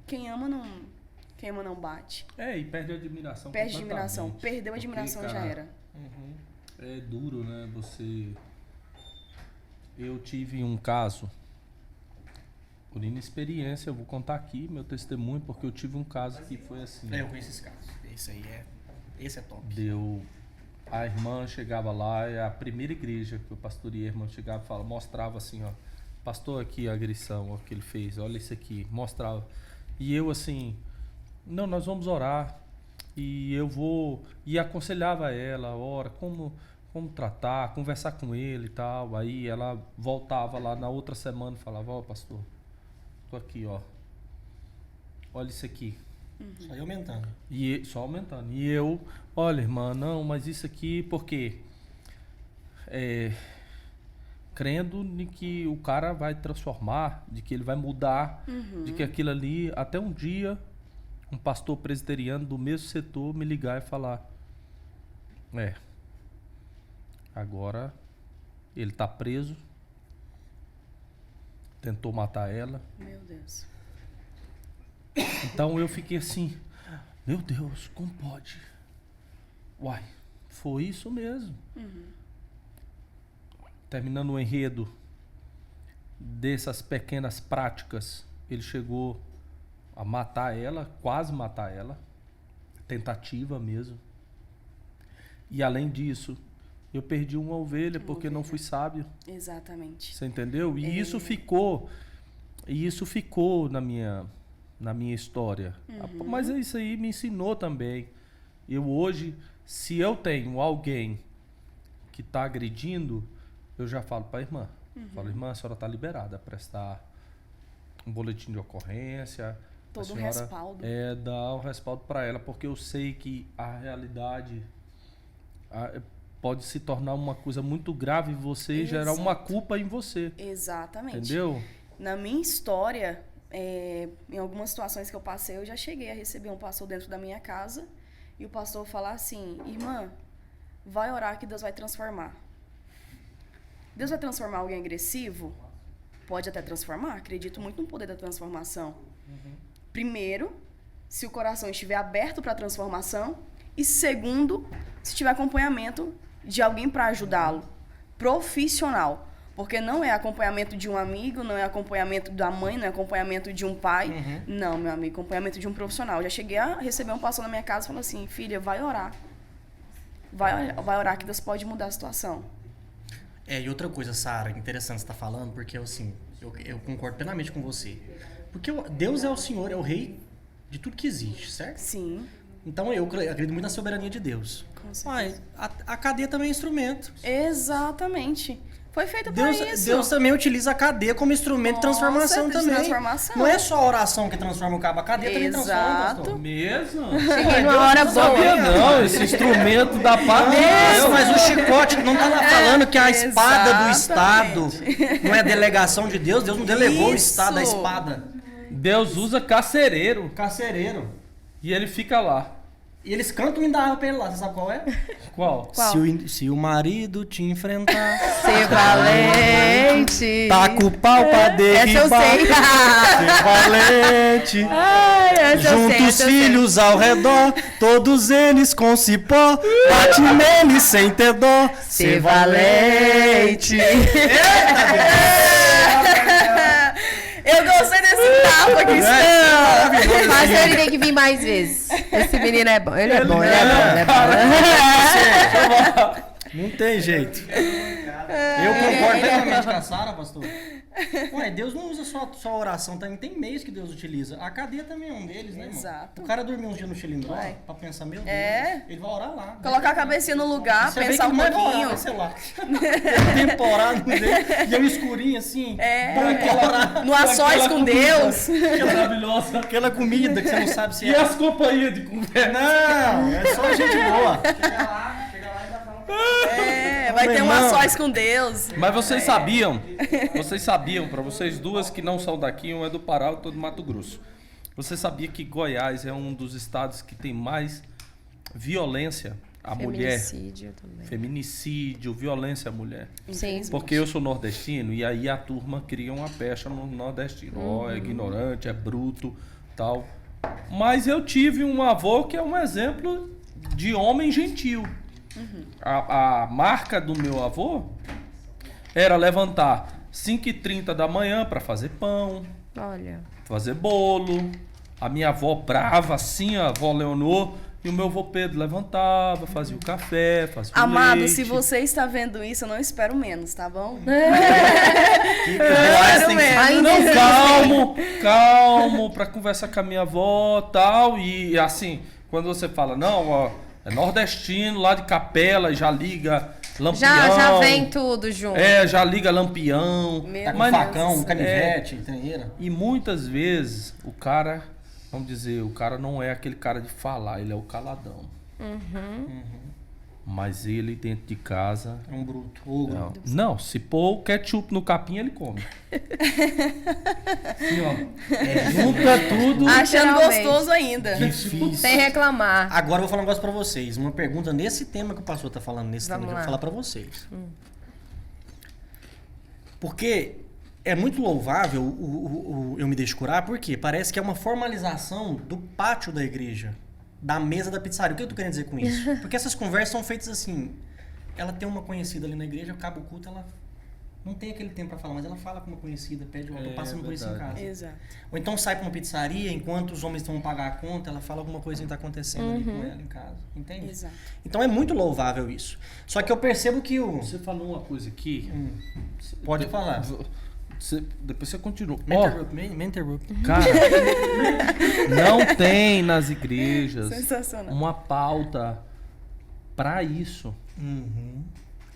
quem ama não bate. E perde a admiração. Perde a admiração. Perdeu a admiração, porque, já era. É duro, né? Eu tive um caso, por inexperiência, eu vou contar aqui meu testemunho, porque eu tive um caso que foi assim. Eu conheço esse caso. Esse é top. A irmã chegava lá, a primeira igreja que eu pastoreei, a irmã chegava e mostrava assim, ó, pastor, aqui a agressão, ó, que ele fez, olha isso aqui, mostrava. E eu assim, não, nós vamos orar, e aconselhava ela, ora, como tratar, conversar com ele e tal. Aí ela voltava lá na outra semana e falava, ó, pastor, tô aqui, ó, olha isso aqui. Só aumentando. Só aumentando. E eu, olha, irmã, não, mas isso aqui, porque crendo em que o cara vai transformar, de que ele vai mudar, de que aquilo ali, até um dia, um pastor presbiteriano do mesmo setor me ligar e falar, agora ele tá preso, tentou matar ela. Meu Deus. Então eu fiquei assim, meu Deus, como pode? Uai, foi isso mesmo. Terminando o enredo dessas pequenas práticas, ele chegou a matar ela, quase matar ela, tentativa mesmo. E além disso, eu perdi uma ovelha porque não fui sábio. Exatamente. Você entendeu? E isso ficou na minha história. Mas isso aí me ensinou também. Eu hoje, se eu tenho alguém que está agredindo, eu já falo para a irmã. Falo, irmã, a senhora está liberada a prestar um boletim de ocorrência. Todo um respaldo. Dar um respaldo para ela, porque eu sei que a realidade pode se tornar uma coisa muito grave em você e gerar uma culpa em você. Exatamente. Entendeu? Na minha história, em algumas situações que eu passei, eu já cheguei a receber um pastor dentro da minha casa e o pastor falar assim, irmã, vai orar que Deus vai transformar. Deus vai transformar alguém agressivo? Pode até transformar, acredito muito no poder da transformação. Primeiro, se o coração estiver aberto para a transformação, e segundo, se tiver acompanhamento de alguém para ajudá-lo, profissional. Porque não é acompanhamento de um amigo, não é acompanhamento da mãe, não é acompanhamento de um pai. Não, meu amigo, acompanhamento de um profissional. Já cheguei a receber um pastor na minha casa e falou assim, filha, vai orar. Vai orar que Deus pode mudar a situação. E outra coisa, Sara, interessante você estar falando, porque assim, eu concordo plenamente com você. Porque Deus é o Senhor, é o Rei de tudo que existe, certo? Sim. Então eu acredito muito na soberania de Deus. Com certeza. Mas a cadeia também é instrumento. Exatamente. Foi feita para isso. Deus também utiliza a cadeia como instrumento de transformação também. Transformação. Não é só a oração que transforma o cabo, a cadeia também transforma, pastor. Mesmo? Cheguei numa hora boa. Não, esse instrumento da paz de Deus. Mas o chicote não tá lá falando que a espada do Estado não é delegação de Deus. Deus não delegou o Estado, a espada. Deus usa carcereiro. Carcereiro. E ele fica lá. E eles cantam e dá pra ele lá, você sabe qual é? Qual? Se o marido te enfrentar, Ser valente. taca o pau pra derribar. Essa eu sei. Ser valente. Ai, essa eu sei, Junta os essa eu sei. filhos ao redor, todos eles com cipó, bate nele sem ter dó. Ser valente. Eu gostei desse tapa, Cristão. Pastor, ele tem que vir mais vezes. Esse menino é bom. Ele é bom. Não tem jeito. Eu concordo plenamente com a Sara, pastor. Ué, Deus não usa só a oração, também tem meios que Deus utiliza. A cadeia também é um deles, né, irmão? Exato. O cara dormir uns dias no xilindró Vai. pra pensar, meu Deus, ele vai orar lá. Colocar a cabecinha no lugar, Você vê pensar que um não vai pouquinho. orar, sei lá. Temporada dele, e eu escurinho assim. No a sós com Deus. Maravilhosa. Aquela comida que você não sabe se E as companhias de conversa? Não, é só gente boa. Vai ter um a irmão. sós com Deus. Mas vocês sabiam, para vocês duas que não são daqui, um é do Pará, outro do Mato Grosso. Você sabia que Goiás é um dos estados que tem mais violência à mulher? Feminicídio também. Feminicídio, violência à mulher. Sim. Porque eu sou nordestino e aí a turma cria uma pecha no nordestino. Ó, é ignorante, é bruto, tal. Mas eu tive um avô que é um exemplo de homem gentil. A marca do meu avô era levantar 5h30 da manhã para fazer pão, Olha. fazer bolo. A minha avó brava assim, a avó Leonor, e o meu avô Pedro levantava, fazia o café, fazia o Amado, leite. se você está vendo isso, eu não espero menos, tá bom? Não, calmo, pra conversar com a minha avó e tal. E assim, quando você fala, não, ó, é nordestino, lá de Capela, já liga lampião. Já vem tudo junto. Já liga lampião. Meu Tá com Mas- facão, canivete, trejeira. E muitas vezes o cara, vamos dizer, o cara não é aquele cara de falar, ele é o caladão. Mas ele dentro de casa... É um bruto, ogro. Não, se pôr o ketchup no capim, ele come. Assim, ó. Junta tudo. Achando Literalmente. gostoso ainda. Difícil. Sem reclamar. Agora eu vou falar um negócio pra vocês. Uma pergunta nesse tema que o pastor tá falando, nesse tema Vamos que eu lá. vou falar pra vocês. Porque é muito louvável o Eu Me Deixo Curar, porque parece que é uma formalização do pátio da igreja, da mesa da pizzaria. O que eu tô querendo dizer com isso? Porque essas conversas são feitas assim. Ela tem uma conhecida ali na igreja, acaba o culto, ela não tem aquele tempo pra falar, mas ela fala com uma conhecida, pede, ó, tô passando por isso em casa. Exato. Ou então sai pra uma pizzaria, enquanto os homens estão pagar a conta, ela fala alguma coisa que tá acontecendo ali com ela em casa. Entende? Exato. Então é muito louvável isso. Só que eu percebo que o... Você falou uma coisa aqui. Pode falar. Depois você continua. Me Ó, interrupt, me interrupt. cara, não tem nas igrejas Sensacional. uma pauta pra isso.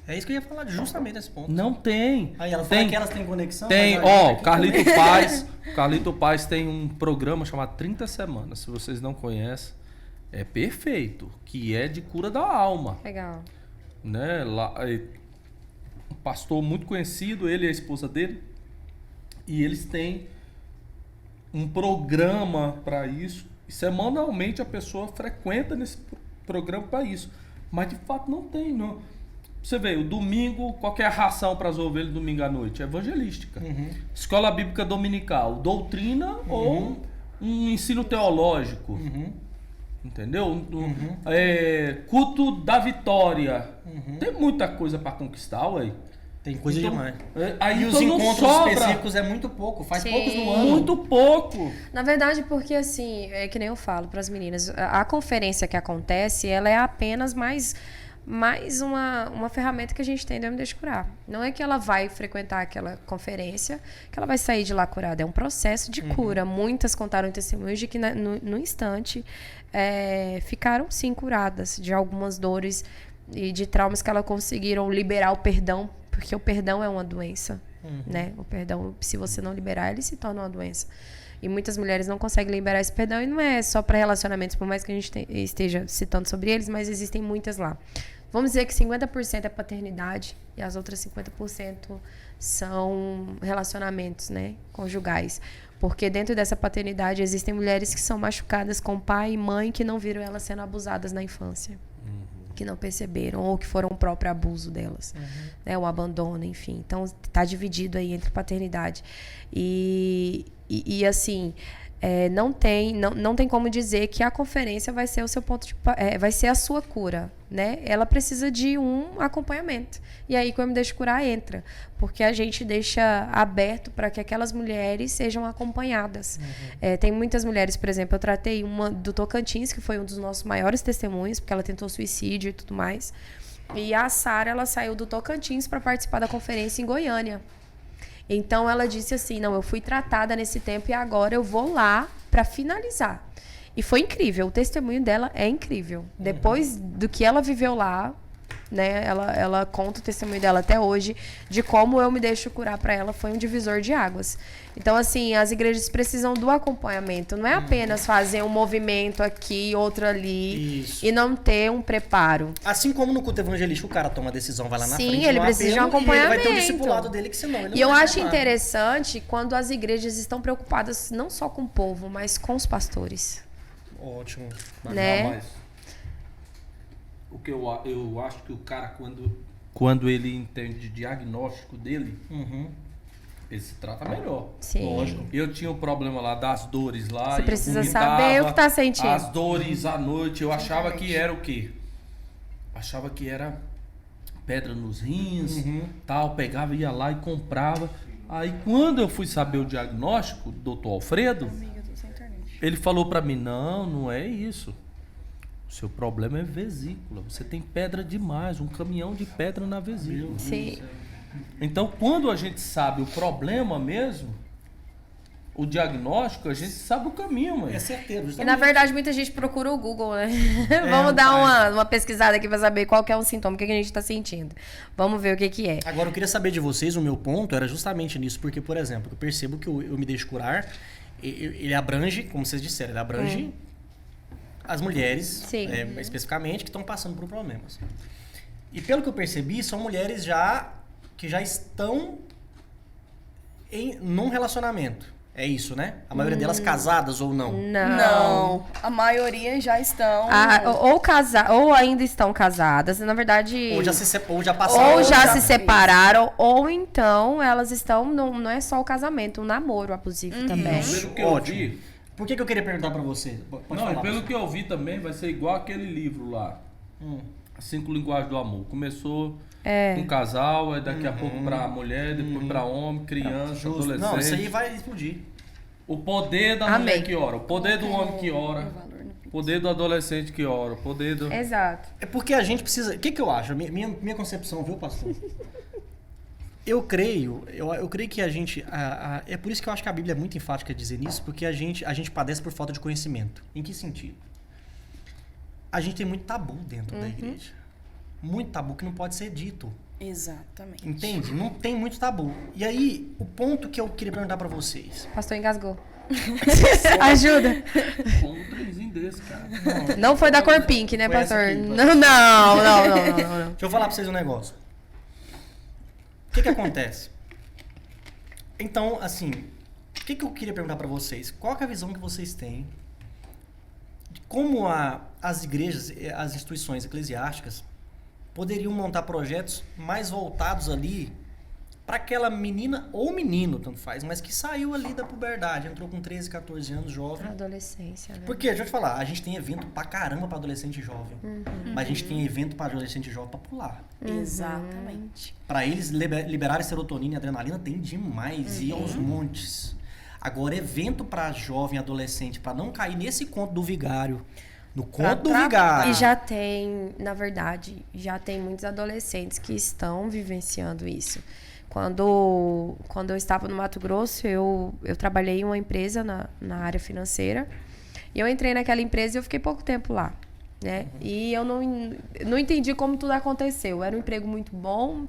É isso que eu ia falar justamente nesse ponto. Não tem. Aí ela fala tem, que elas têm conexão. tem, mas ó, olha, o Carlito Paz tem um programa chamado 30 Semanas. Se vocês não conhecem, é perfeito, que é de cura da alma, Legal. né? Lá, um pastor muito conhecido, ele e a esposa dele, e eles têm um programa para isso. E semanalmente a pessoa frequenta nesse programa para isso. Mas de fato não tem, não. Você vê, o domingo, qual que é a ração para as ovelhas domingo à noite? É evangelística. Escola Bíblica Dominical, doutrina ou um ensino teológico. Entendeu? Culto da vitória. Tem muita coisa para conquistar, ué. Tem coisa Então, demais. Aí E os então não encontros sobra. específicos é muito pouco. Faz Sim. poucos no ano. Muito pouco. Na verdade, porque assim, é que nem eu falo para as meninas, a conferência que acontece, ela é apenas mais uma ferramenta que a gente tem do Eu Me Deixo Curar. Não é que ela vai frequentar aquela conferência, que ela vai sair de lá curada. É um processo de cura. Muitas contaram testemunhos de que no instante ficaram sim curadas de algumas dores e de traumas que elas conseguiram liberar o perdão, porque o perdão é uma doença, né? O perdão, se você não liberar, ele se torna uma doença. E muitas mulheres não conseguem liberar esse perdão, e não é só para relacionamentos, por mais que a gente esteja citando sobre eles, mas existem muitas lá. Vamos dizer que 50% é paternidade e as outras 50% são relacionamentos, né, conjugais. Porque dentro dessa paternidade existem mulheres que são machucadas com pai e mãe que não viram elas sendo abusadas na infância. Que não perceberam, ou que foram o próprio abuso delas, né, o abandono, enfim. Então, está dividido aí entre paternidade. E assim, não tem como dizer que a conferência vai ser o seu ponto vai ser a sua cura, né? Ela precisa de um acompanhamento. E aí que o Me Deixe Curar entra, porque a gente deixa aberto para que aquelas mulheres sejam acompanhadas. Tem muitas mulheres, por exemplo, eu tratei uma do Tocantins, que foi um dos nossos maiores testemunhos, porque ela tentou suicídio e tudo mais. E a Sara, ela saiu do Tocantins para participar da conferência em Goiânia. Então ela disse assim, não, eu fui tratada nesse tempo e agora eu vou lá para finalizar. E foi incrível, o testemunho dela é incrível. Depois do que ela viveu lá, né, ela conta o testemunho dela até hoje, de como Eu Me Deixo Curar para ela foi um divisor de águas. Então, assim, as igrejas precisam do acompanhamento. Não é apenas fazer um movimento aqui, outro ali, e não ter um preparo. Assim como no culto evangelístico, o cara toma a decisão, vai lá na frente. Sim, ele precisa de um acompanhamento. E ele vai ter o discipulado dele, que senão ele não E eu vai acho chamar. interessante quando as igrejas estão preocupadas não só com o povo, mas com os pastores. Ótimo. Né? Não, mas o que eu acho que o cara, quando ele entende o diagnóstico dele, ele se trata melhor. Sim. Lógico. Eu tinha um problema lá das dores lá. Você e precisa vomitava, saber o que tá sentindo. As dores à noite, eu achava que era o quê? Achava que era pedra nos rins, tal, pegava, ia lá e comprava. Aí quando eu fui saber o diagnóstico, doutor Alfredo, ele falou pra mim, não é isso. O seu problema é vesícula. Você tem pedra demais, um caminhão de pedra na vesícula. Sim. Então, quando a gente sabe o problema mesmo, o diagnóstico, a gente sabe o caminho, mano. É certeiro. E na verdade, muita gente procura o Google, né? Vamos dar uma pesquisada aqui pra saber qual que é o sintoma, o que a gente tá sentindo. Vamos ver o que é. Agora, eu queria saber de vocês, o meu ponto era justamente nisso, porque, por exemplo, eu percebo que Eu Me Deixo Curar, ele abrange, como vocês disseram, ele abrange as mulheres, Sim. especificamente, que estão passando por problemas. E pelo que eu percebi, são mulheres que já estão num relacionamento. É isso, né? A maioria delas casadas ou não? Não. A maioria já estão... Ou ainda estão casadas, na verdade... Ou já passaram. Ou já se separaram, ou então elas estão... Não é só o casamento, um namoro abusivo também. Pelo que eu vi... Por que eu queria perguntar pra você? Pode falar, pelo que eu vi também, vai ser igual aquele livro lá. As 5 Linguagens do Amor. Começou com casal, aí daqui a pouco pra mulher, depois pra homem, criança, adolescente. Não, isso aí vai explodir. O poder da mulher que ora, o poder do homem que ora, o poder do adolescente que ora, o poder do... Exato. É porque a gente precisa... O que eu acho? Minha concepção, viu, pastor? Eu creio que a gente... é por isso que eu acho que a Bíblia é muito enfática a dizer nisso, porque a gente padece por falta de conhecimento. Em que sentido? A gente tem muito tabu dentro da igreja. Muito tabu que não pode ser dito. Exatamente. Entende? Não tem muito tabu. E aí, o ponto que eu queria perguntar pra vocês. O pastor engasgou. Ajuda. Com um trenzinho desse, cara. Não foi da cor pink, né, Foi essa pastor? aqui, Não. Deixa eu falar pra vocês um negócio. O que acontece? Então, assim, o que eu queria perguntar pra vocês? Qual que é a visão que vocês têm de como as igrejas, as instituições eclesiásticas poderiam montar projetos mais voltados ali para aquela menina ou menino, tanto faz, mas que saiu ali da puberdade, entrou com 13, 14 anos, jovem. Adolescência, né? Porque, deixa eu te falar, a gente tem evento pra caramba pra adolescente jovem, mas a gente tem evento pra adolescente jovem pra pular. Exatamente. Pra eles liberarem serotonina e adrenalina, tem demais, e aos montes. Agora, evento pra jovem adolescente, pra não cair nesse conto do vigário, no conto do vigário. E já tem, na verdade, muitos adolescentes que estão vivenciando isso. Quando eu estava no Mato Grosso, eu trabalhei em uma empresa na área financeira. E eu entrei naquela empresa e eu fiquei pouco tempo lá, né? E eu não entendi como tudo aconteceu. Era um emprego muito bom,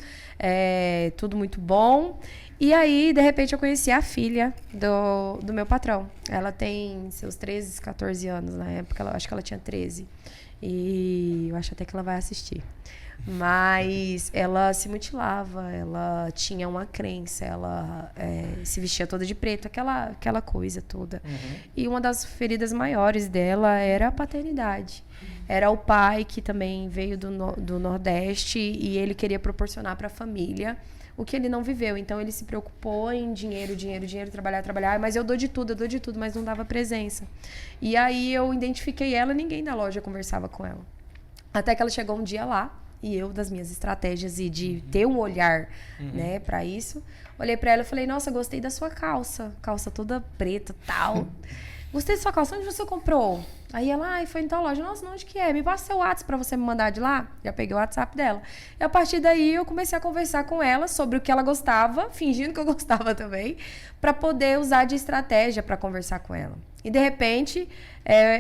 tudo muito bom. E aí, de repente, eu conheci a filha do meu patrão. Ela tem seus 13, 14 anos na época. Acho que ela tinha 13. E eu acho até que ela vai assistir. Mas ela se mutilava, ela tinha uma crença, ela se vestia toda de preto, aquela coisa toda. E uma das feridas maiores dela era a paternidade. era o pai que também veio do Nordeste e ele queria proporcionar para a família o que ele não viveu. Então, ele se preocupou em dinheiro, trabalhar, mas eu dou de tudo, mas não dava presença. E aí, eu identifiquei ela, ninguém da loja conversava com ela. Até que ela chegou um dia lá, e eu, das minhas estratégias e de ter um olhar, né, pra isso, olhei pra ela e falei, nossa, gostei da sua calça toda preta e tal. Gostei da sua calça, onde você comprou? Aí ela, foi em tal loja. Nossa, onde que é? Me passa seu WhatsApp pra você me mandar de lá. Já peguei o WhatsApp dela. E a partir daí eu comecei a conversar com ela sobre o que ela gostava, fingindo que eu gostava também, pra poder usar de estratégia pra conversar com ela. E de repente,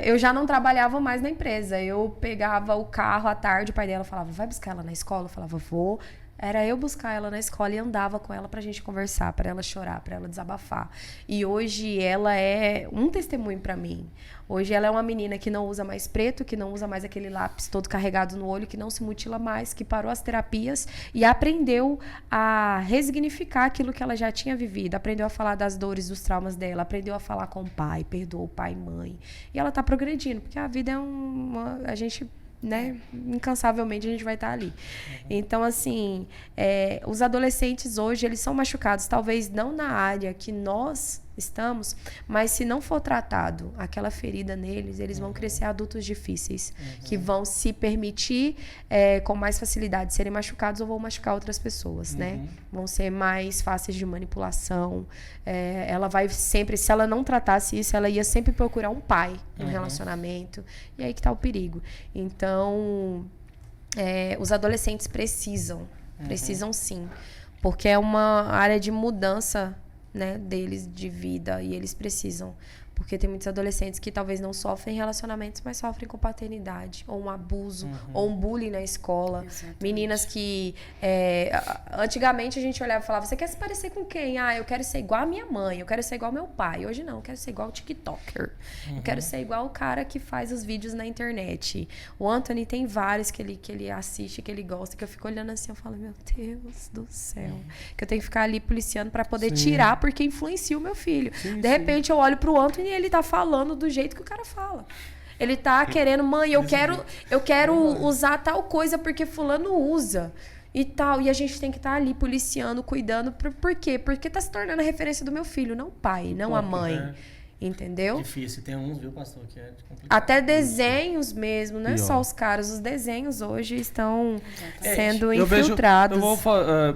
eu já não trabalhava mais na empresa. Eu pegava o carro à tarde, o pai dela falava, vai buscar ela na escola? Eu falava, vou. Era eu buscar ela na escola e andava com ela pra gente conversar, pra ela chorar, pra ela desabafar. E hoje ela é um testemunho pra mim. Hoje ela é uma menina que não usa mais preto, que não usa mais aquele lápis todo carregado no olho, que não se mutila mais, que parou as terapias e aprendeu a resignificar aquilo que ela já tinha vivido. Aprendeu a falar das dores, dos traumas dela, aprendeu a falar com o pai, perdoou o pai e mãe. E ela tá progredindo, porque a vida é a gente... né, incansavelmente a gente vai estar ali. Então, assim, os adolescentes hoje, eles são machucados, talvez não na área que nós estamos, mas se não for tratado aquela ferida neles, eles vão crescer adultos difíceis, que vão se permitir com mais facilidade serem machucados ou vão machucar outras pessoas, né? Vão ser mais fáceis de manipulação. Ela vai sempre, se ela não tratasse isso, ela ia sempre procurar um pai no relacionamento. E aí que tá o perigo. Então, os adolescentes precisam sim, porque é uma área de mudança, né, deles de vida, e eles precisam, porque tem muitos adolescentes que talvez não sofrem relacionamentos, mas sofrem com paternidade, ou um abuso, ou um bullying na escola. Exatamente. Meninas que antigamente a gente olhava e falava, você quer se parecer com quem? Eu quero ser igual a minha mãe, eu quero ser igual ao meu pai. Hoje não, eu quero ser igual ao TikToker, eu quero ser igual o cara que faz os vídeos na internet. O Anthony tem vários que ele assiste, que ele gosta, que eu fico olhando assim, eu falo, meu Deus do céu, que eu tenho que ficar ali policiando pra poder tirar, porque influencia o meu filho. De repente eu olho pro Anthony e ele tá falando do jeito que o cara fala. Ele tá querendo, mãe, eu quero usar tal coisa porque fulano usa e tal. E a gente tem que estar ali policiando, cuidando. Por quê? Porque tá se tornando a referência do meu filho, não o pai, não a mãe. Entendeu? Difícil. Tem uns, viu, pastor, que é complicado. Até desenhos mesmo, não é só os caras. Os desenhos hoje estão sendo infiltrados.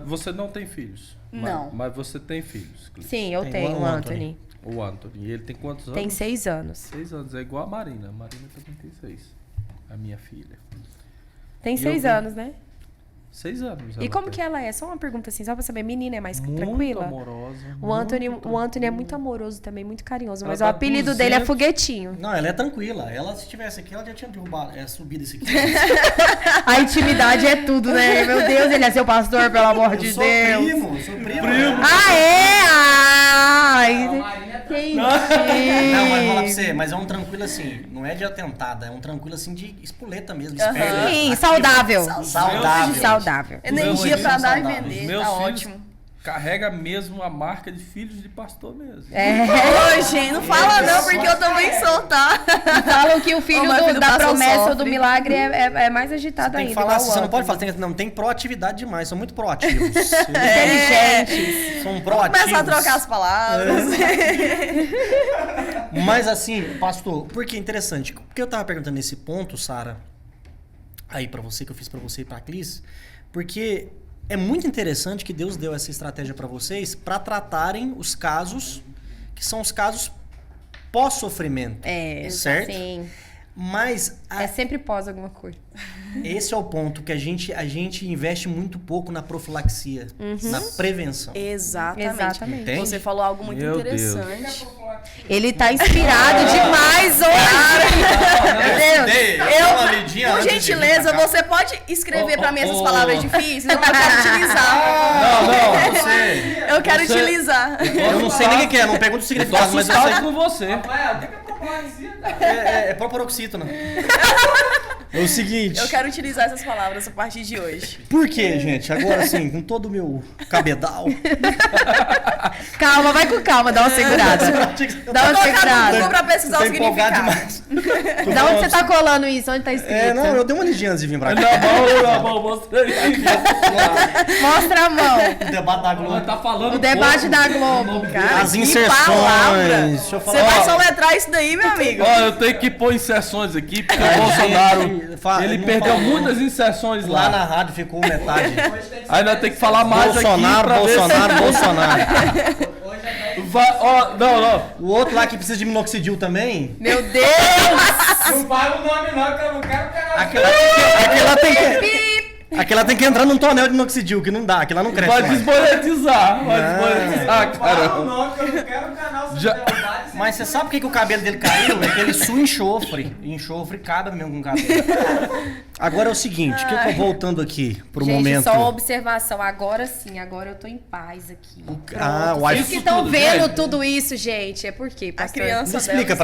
Você não tem filhos? Não. Mas você tem filhos? Cleiton? Sim, eu tenho, o Anthony. O Anthony. E ele tem quantos anos? Tem 6 anos. 6 anos. É igual a Marina. A Marina também tem 6. A minha filha. Tem 6 anos, né? 6 anos. E como que ela é? Só uma pergunta assim, só pra saber. Menina é mais tranquila? Muito amorosa. O Anthony é muito amoroso também, muito carinhoso. Mas o apelido dele é Foguetinho. Não, ela é tranquila. Ela, se estivesse aqui, ela já tinha derrubado, subido esse aqui. A intimidade é tudo, né? Meu Deus, ele é seu pastor, pelo amor de Deus. Sou primo. Entendi. Não, mas falar pra você, mas é um tranquilo assim, não é de atentada, é um tranquilo assim de espoleta mesmo. Sim, saudável. Saudável. Energia pra dar e Os vender, meus tá filhos ótimo. carrega mesmo a marca de filhos de pastor mesmo. Ô, gente, não fala não, porque eu também sou, tá? Falam que o filho da promessa ou do milagre é mais agitado você tem ainda. Que falar, você não pode falar, não tem proatividade demais, são muito proativos. Inteligentes. São proativos. Começar a trocar as palavras. Mas assim, pastor, porque é interessante, porque eu tava perguntando nesse ponto, Sara, aí pra você, que eu fiz pra você e pra Clis, porque é muito interessante que Deus deu essa estratégia pra vocês pra tratarem os casos que são os casos pós-sofrimento. Certo? Sim. Mas é sempre pós alguma coisa. Esse é o ponto que a gente investe muito pouco na profilaxia, na prevenção. Exatamente. Entende? Você falou algo muito interessante. Ele tá inspirado demais hoje. Meu Deus. Por gentileza, você pode escrever pra mim essas palavras difíceis? Eu quero utilizar. Não, você... Eu quero utilizar. Eu não sei nem o que é, não pergunto o significado, mas eu sei. Com você. É proparoxítona. É o seguinte. Eu quero utilizar essas palavras a partir de hoje. Por quê, gente? Agora sim, com todo o meu cabedal. Calma, vai com calma, dá uma segurada. Dá uma Vou segurada. pra pesquisar o Tô empolgado significado. demais. Da onde você tá colando isso? Onde tá escrito? Não, eu dei uma ligeira antes de vir pra cá. Na mão, mostra aí. Mostra a mão. O debate da Globo. Tá falando O debate pouco. da Globo. Cara, As que inserções. palavra. Deixa eu falar. Você vai soletrar isso daí, meu amigo? Ó, eu tenho que pôr inserções aqui, porque o Gente, Bolsonaro, ele não perdeu fala. muitas inserções Lá lá. na rádio ficou metade. Aí nós temos que falar mais Bolsonaro, aqui pra Bolsonaro, ver Bolsonaro. se... Vai, ó, não. O outro lá que precisa de minoxidil também. Meu Deus! Não fala o nome não, que eu não quero canal. Aquela tem que entrar num tonel de minoxidil, que não dá, aquela não cresce Vai mais. desmonetizar, vai desmonetizar, Fala o cara. nome, que eu não quero canal. Se Já- derrubar, Mas você sabe por que o cabelo dele caiu? É que ele sua enxofre. E enxofre cabe mesmo com o cabelo. Agora é o seguinte, que eu tô voltando aqui pro Gente, momento. só uma observação. Agora sim, agora eu tô em paz aqui. Ah, o Vocês iPhone. que estão tudo, vendo gente. tudo isso, gente, é por quê, A pastor? criança Explica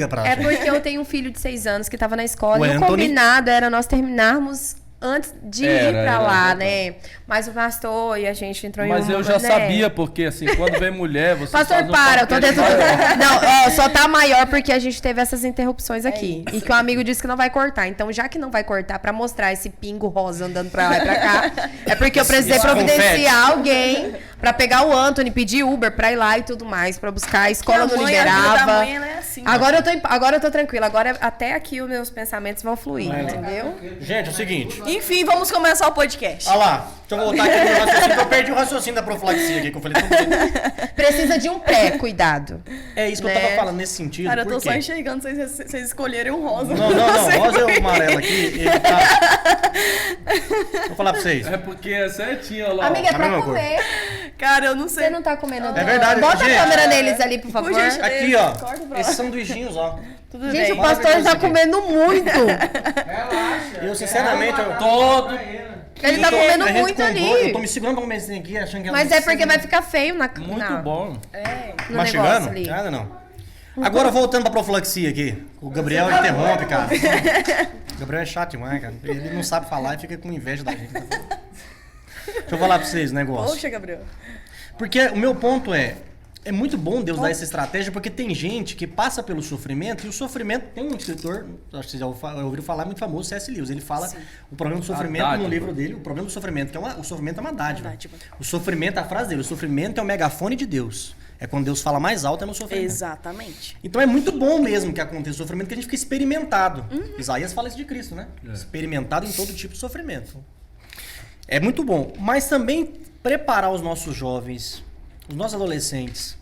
pra É porque eu tenho um filho de 6 anos que tava na escola O e o Anthony? combinado era nós terminarmos antes de ir Era, pra era, lá, era. né? Mas o pastor e a gente entrou em Mas eu já né? sabia, porque assim, quando vem mulher, você Pastor, para, eu tô dentro do... Não, ó, só tá maior porque a gente teve essas interrupções aqui. E que o amigo disse que não vai cortar. Então, já que não vai cortar, pra mostrar esse pingo rosa andando pra lá e pra cá, é porque eu precisei Esse providenciar alguém pra pegar o Anthony, pedir Uber pra ir lá e tudo mais, pra buscar. A escola não liberava. Agora eu tô tranquila. Agora até aqui os meus pensamentos vão fluir, entendeu? Gente, é o seguinte. Enfim, vamos começar o podcast. Olha lá, deixa eu voltar aqui no raciocínio, que eu perdi o raciocínio da profilaxia aqui, que eu falei tão bonito. Precisa de um pré-cuidado. É isso que eu Né? tava falando nesse sentido. Cara, eu por tô quê? só enxergando vocês escolherem o rosa. Não, rosa é o amarelo aqui, ele tá... Vou falar pra vocês. É porque é certinho, ó lá. Amiga, é a pra mesma comer. Cara, eu não sei. Você não tá comendo. É verdade, Bota gente. a câmera neles ali, por favor. Por gentileza. Aqui, ó, Corta pra lá. esses sanduichinhos, ó. Tudo Gente, bem. o pastor tá comendo muito. relaxa. Eu, sinceramente, eu... Todo. Ele tá eu tô- comendo a gente muito comprou, Eu tô ali. me segurando pra comer esse aqui, achando que... Mas é porque vai ficar feio Muito bom. no Mastigando? negócio ali. Nada não. Agora, voltando pra profilaxia aqui. O Gabriel interrompe, cara. O Gabriel é chato demais, cara. Ele não sabe falar e fica com inveja da gente. Deixa eu falar pra vocês o negócio. Poxa, Gabriel. Porque o meu ponto é muito bom Deus dar essa estratégia, porque tem gente que passa pelo sofrimento, e o sofrimento, tem um escritor, acho que vocês já ouviram falar, muito famoso, C.S. Lewis, ele fala o problema do sofrimento dádiva. no livro dele, o problema do sofrimento, que o sofrimento é uma dádiva. Dádiva. O sofrimento, a frase dele, o sofrimento é o megafone de Deus. É quando Deus fala mais alto, é no sofrimento. Exatamente. Então é muito bom mesmo que aconteça o sofrimento, que a gente fica experimentado. Isaías fala isso de Cristo, né? Experimentado em todo tipo de sofrimento. É muito bom. Mas também preparar os nossos jovens, os nossos adolescentes,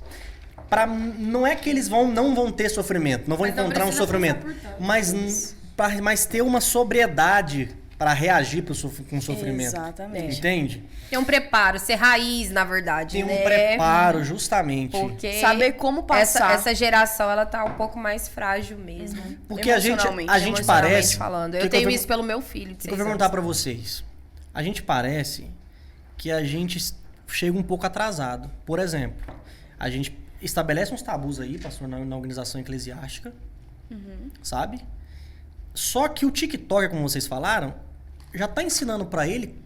para não é que eles não vão ter sofrimento, não vão Mas não encontrar um precisa sofrimento, passar por tanto. mas ter uma sobriedade para reagir com o sofrimento. Exatamente. Entende? Tem um preparo, ser raiz, na verdade, Tem um né? preparo, justamente. Porque Saber como passar. Essa geração, ela tá um pouco mais frágil mesmo. Porque a gente Emocionalmente parece... falando. que Eu eu tenho vou- isso pelo meu filho de O 6 que eu vou anos. perguntar pra vocês. A gente parece que a gente chega um pouco atrasado. Por exemplo, a gente estabelece uns tabus aí, pastor, na organização eclesiástica, sabe? Só que o TikTok, como vocês falaram, já tá ensinando pra ele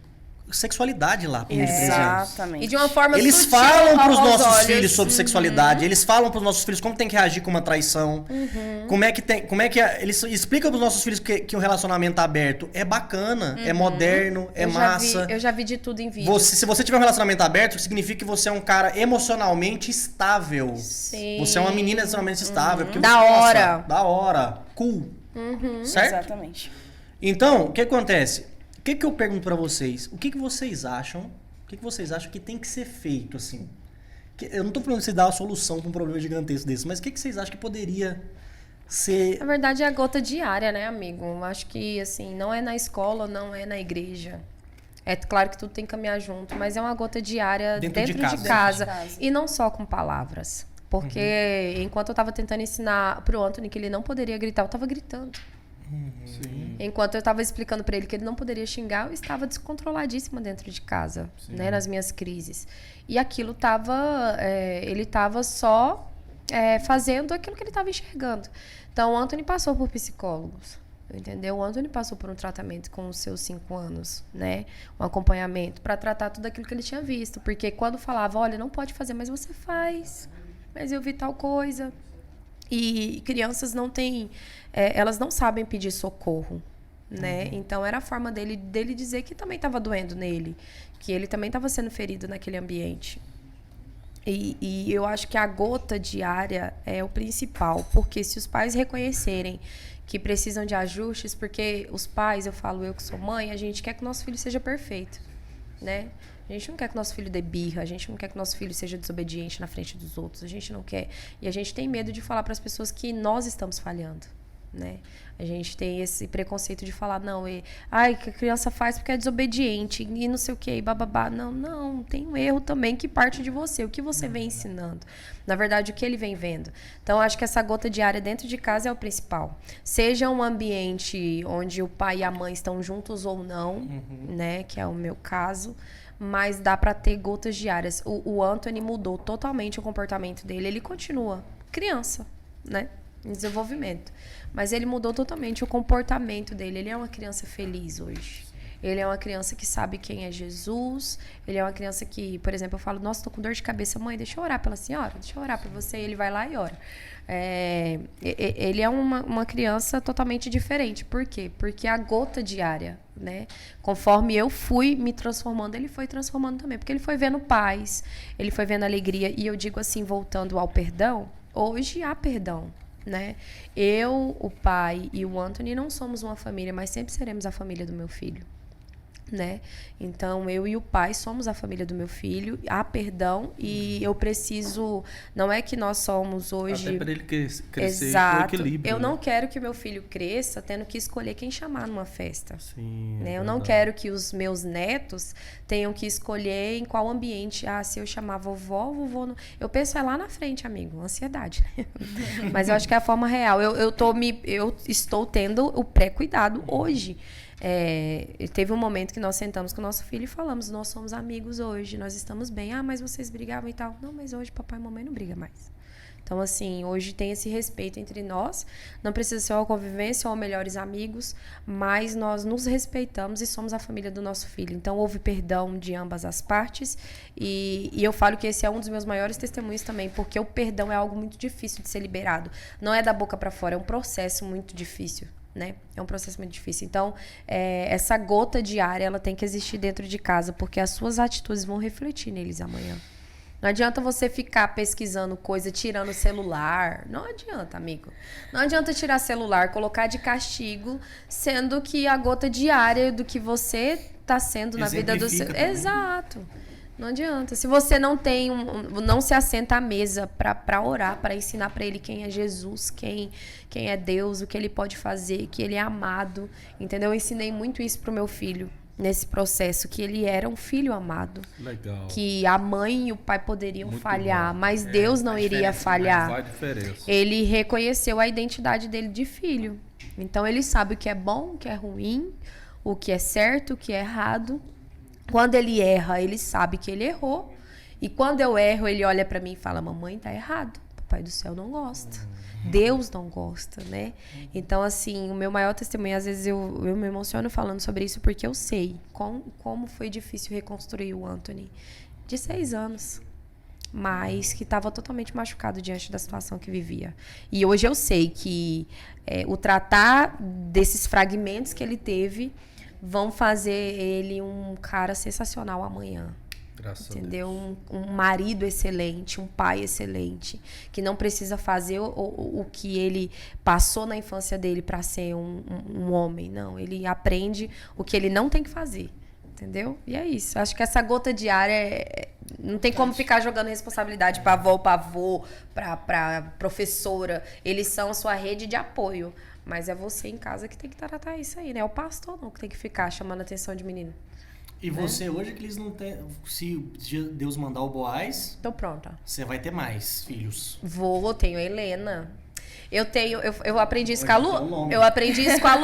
sexualidade lá, pro menino de 13 anos. Exatamente. E de uma forma Eles sutil falam pros aos nossos olhos. filhos sobre sexualidade, eles falam pros nossos filhos como tem que reagir com uma traição, eles explicam pros nossos filhos que o relacionamento aberto é bacana, é moderno, é massa. Eu já vi de tudo em vídeo. Se você tiver um relacionamento aberto, significa que você é um cara emocionalmente estável. Sim. Você é uma menina emocionalmente estável. Porque Da hora. Da hora. Cool. Certo? Exatamente. Então, o que acontece? O que eu pergunto pra vocês? O que vocês acham? O que vocês acham que tem que ser feito, assim? Eu não tô falando de você dar uma solução pra um problema gigantesco desse, mas o que vocês acham que poderia ser... Na verdade, é a gota diária, né, amigo? Eu acho que, assim, não é na escola, não é na igreja. É claro que tudo tem que caminhar junto, mas é uma gota diária Dentro de dentro de casa. casa. E não só com palavras. Porque enquanto eu tava tentando ensinar pro Anthony que ele não poderia gritar, eu tava gritando. Enquanto eu estava explicando para ele que ele não poderia xingar, eu estava descontroladíssima dentro de casa, né, nas minhas crises. E aquilo ele estava só fazendo aquilo que ele estava enxergando. Então, o Anthony passou por psicólogos. Entendeu? O Anthony passou por um tratamento com os seus 5 anos, né? Um acompanhamento para tratar tudo aquilo que ele tinha visto. Porque quando falava, olha, não pode fazer, mas você faz. Mas eu vi tal coisa. E crianças não têm... elas não sabem pedir socorro, né? Então, era a forma dele dizer que também estava doendo nele. Que ele também estava sendo ferido naquele ambiente. E eu acho que a gota diária é o principal. Porque se os pais reconhecerem que precisam de ajustes, porque os pais, eu falo, eu que sou mãe, a gente quer que o nosso filho seja perfeito, né? A gente não quer que nosso filho dê birra, a gente não quer que nosso filho seja desobediente na frente dos outros, a gente não quer. E a gente tem medo de falar para as pessoas que nós estamos falhando, né? A gente tem esse preconceito de falar, não, que a criança faz porque é desobediente e não sei o que, e bababá. Não, tem um erro também que parte de você, o que você vem ensinando. Na verdade, o que ele vem vendo. Então, acho que essa gota diária dentro de casa é o principal. Seja um ambiente onde o pai e a mãe estão juntos ou não, né, que é o meu caso, mas dá para ter gotas diárias. O Anthony mudou totalmente o comportamento dele, ele continua criança, né? Em desenvolvimento. Mas ele mudou totalmente o comportamento dele. Ele é uma criança feliz hoje. Ele é uma criança que sabe quem é Jesus. Ele é uma criança que, por exemplo, eu falo, nossa, tô com dor de cabeça, mãe, deixa eu orar pela senhora, deixa eu orar por você. E ele vai lá e ora. Ele é uma criança totalmente diferente. Por quê? Porque a gota diária, né? Conforme eu fui me transformando, ele foi transformando também. Porque ele foi vendo paz, ele foi vendo alegria. E eu digo assim, voltando ao perdão, hoje há perdão. Né? Eu, o pai e o Anthony não somos uma família, mas sempre seremos a família do meu filho, né? Então, eu e o pai somos a família do meu filho. Há perdão e eu preciso... Não é que nós somos hoje... Até para ele crescer Exato. com equilíbrio. Eu né? não quero que o meu filho cresça tendo que escolher quem chamar numa festa. Sim, Né? Eu não quero que os meus netos tenham que escolher em qual ambiente. Se eu chamar vovó não... Eu penso lá na frente, amigo. Ansiedade, né? Mas eu acho que é a forma real. Eu estou tendo o pré-cuidado hoje. Teve um momento que nós sentamos com o nosso filho e falamos, nós somos amigos hoje, nós estamos bem. Mas vocês brigavam e tal. Não, mas hoje papai e mamãe não brigam mais. Então, assim, hoje tem esse respeito entre nós. Não precisa ser uma convivência ou melhores amigos, mas nós nos respeitamos e somos a família do nosso filho. Então, houve perdão de ambas as partes. E eu falo que esse é um dos meus maiores testemunhos também, porque o perdão é algo muito difícil de ser liberado. Não é da boca para fora, é um processo muito difícil. Né? É um processo muito difícil. Então, essa gota diária, ela tem que existir dentro de casa, porque as suas atitudes vão refletir neles amanhã. Não adianta você ficar pesquisando coisa, tirando o celular. Não adianta, amigo. Não adianta tirar celular, colocar de castigo, sendo que a gota diária do que você está sendo na vida do seu... Também. Exato. Não adianta. Se você não tem não se assenta à mesa para orar, para ensinar para ele quem é Jesus, quem é Deus, o que ele pode fazer, que ele é amado, entendeu? Eu ensinei muito isso pro meu filho nesse processo, que ele era um filho amado. Legal. Que a mãe e o pai poderiam Muito falhar, bom. mas Deus não iria falhar. Faz diferença. Ele reconheceu a identidade dele de filho. Então ele sabe o que é bom, o que é ruim, o que é certo, o que é errado. Quando ele erra, ele sabe que ele errou. E quando eu erro, ele olha pra mim e fala, mamãe, tá errado. Papai do céu não gosta. Deus não gosta, né? Então, assim, o meu maior testemunho, às vezes eu me emociono falando sobre isso, porque eu sei como foi difícil reconstruir o Anthony, de 6 anos, mas que estava totalmente machucado diante da situação que vivia. E hoje eu sei que o tratar desses fragmentos que ele teve vão fazer ele um cara sensacional amanhã. Graças Entendeu? Um marido excelente, um pai excelente, que não precisa fazer o que ele passou na infância dele para ser um homem. Não, ele aprende o que ele não tem que fazer. Entendeu? E é isso. Acho que essa gota diária não tem como ficar jogando responsabilidade para avó, para avô, para professora. Eles são a sua rede de apoio. Mas é você em casa que tem que tratar isso aí, né? É o pastor não que tem que ficar chamando a atenção de menino. E você hoje que eles não têm... Se Deus mandar o Boaz, Tô pronta. você vai ter mais filhos. Tenho a Helena. Eu aprendi isso com a Hoje tem um nome. Eu aprendi isso com a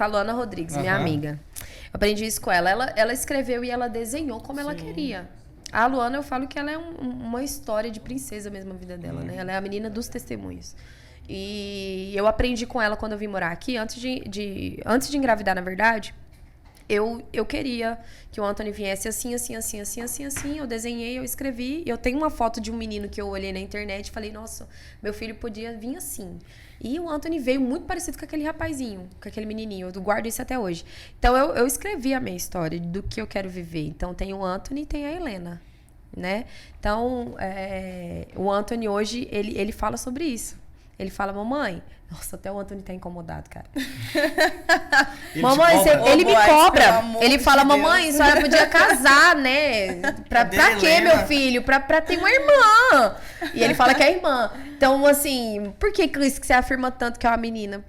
Luana Rodrigues, minha Aham. amiga. Eu aprendi isso com ela. Ela escreveu e ela desenhou como ela queria. A Luana, eu falo que ela é uma história de princesa mesmo, a vida dela, né? Ela é a menina dos testemunhos. E eu aprendi com ela quando eu vim morar aqui, antes de engravidar, na verdade. Eu queria que o Anthony viesse assim, assim, assim, assim, assim, assim. Eu desenhei, eu escrevi. Eu tenho uma foto de um menino que eu olhei na internet e falei, nossa, meu filho podia vir assim. E o Anthony veio muito parecido com aquele rapazinho, com aquele menininho. Eu guardo isso até hoje. Então, eu escrevi a minha história do que eu quero viver. Então, tem o Anthony e tem a Helena, né? Então, o Anthony hoje, ele fala sobre isso. Ele fala, mamãe... Nossa, até o Anthony tá incomodado, cara. Mamãe, ele me cobra. Ele fala, mamãe, a senhora podia casar, né? Pra quê, meu filho? Pra ter uma irmã. E ele fala que é irmã. Então, assim, por que isso que você afirma tanto que é uma menina?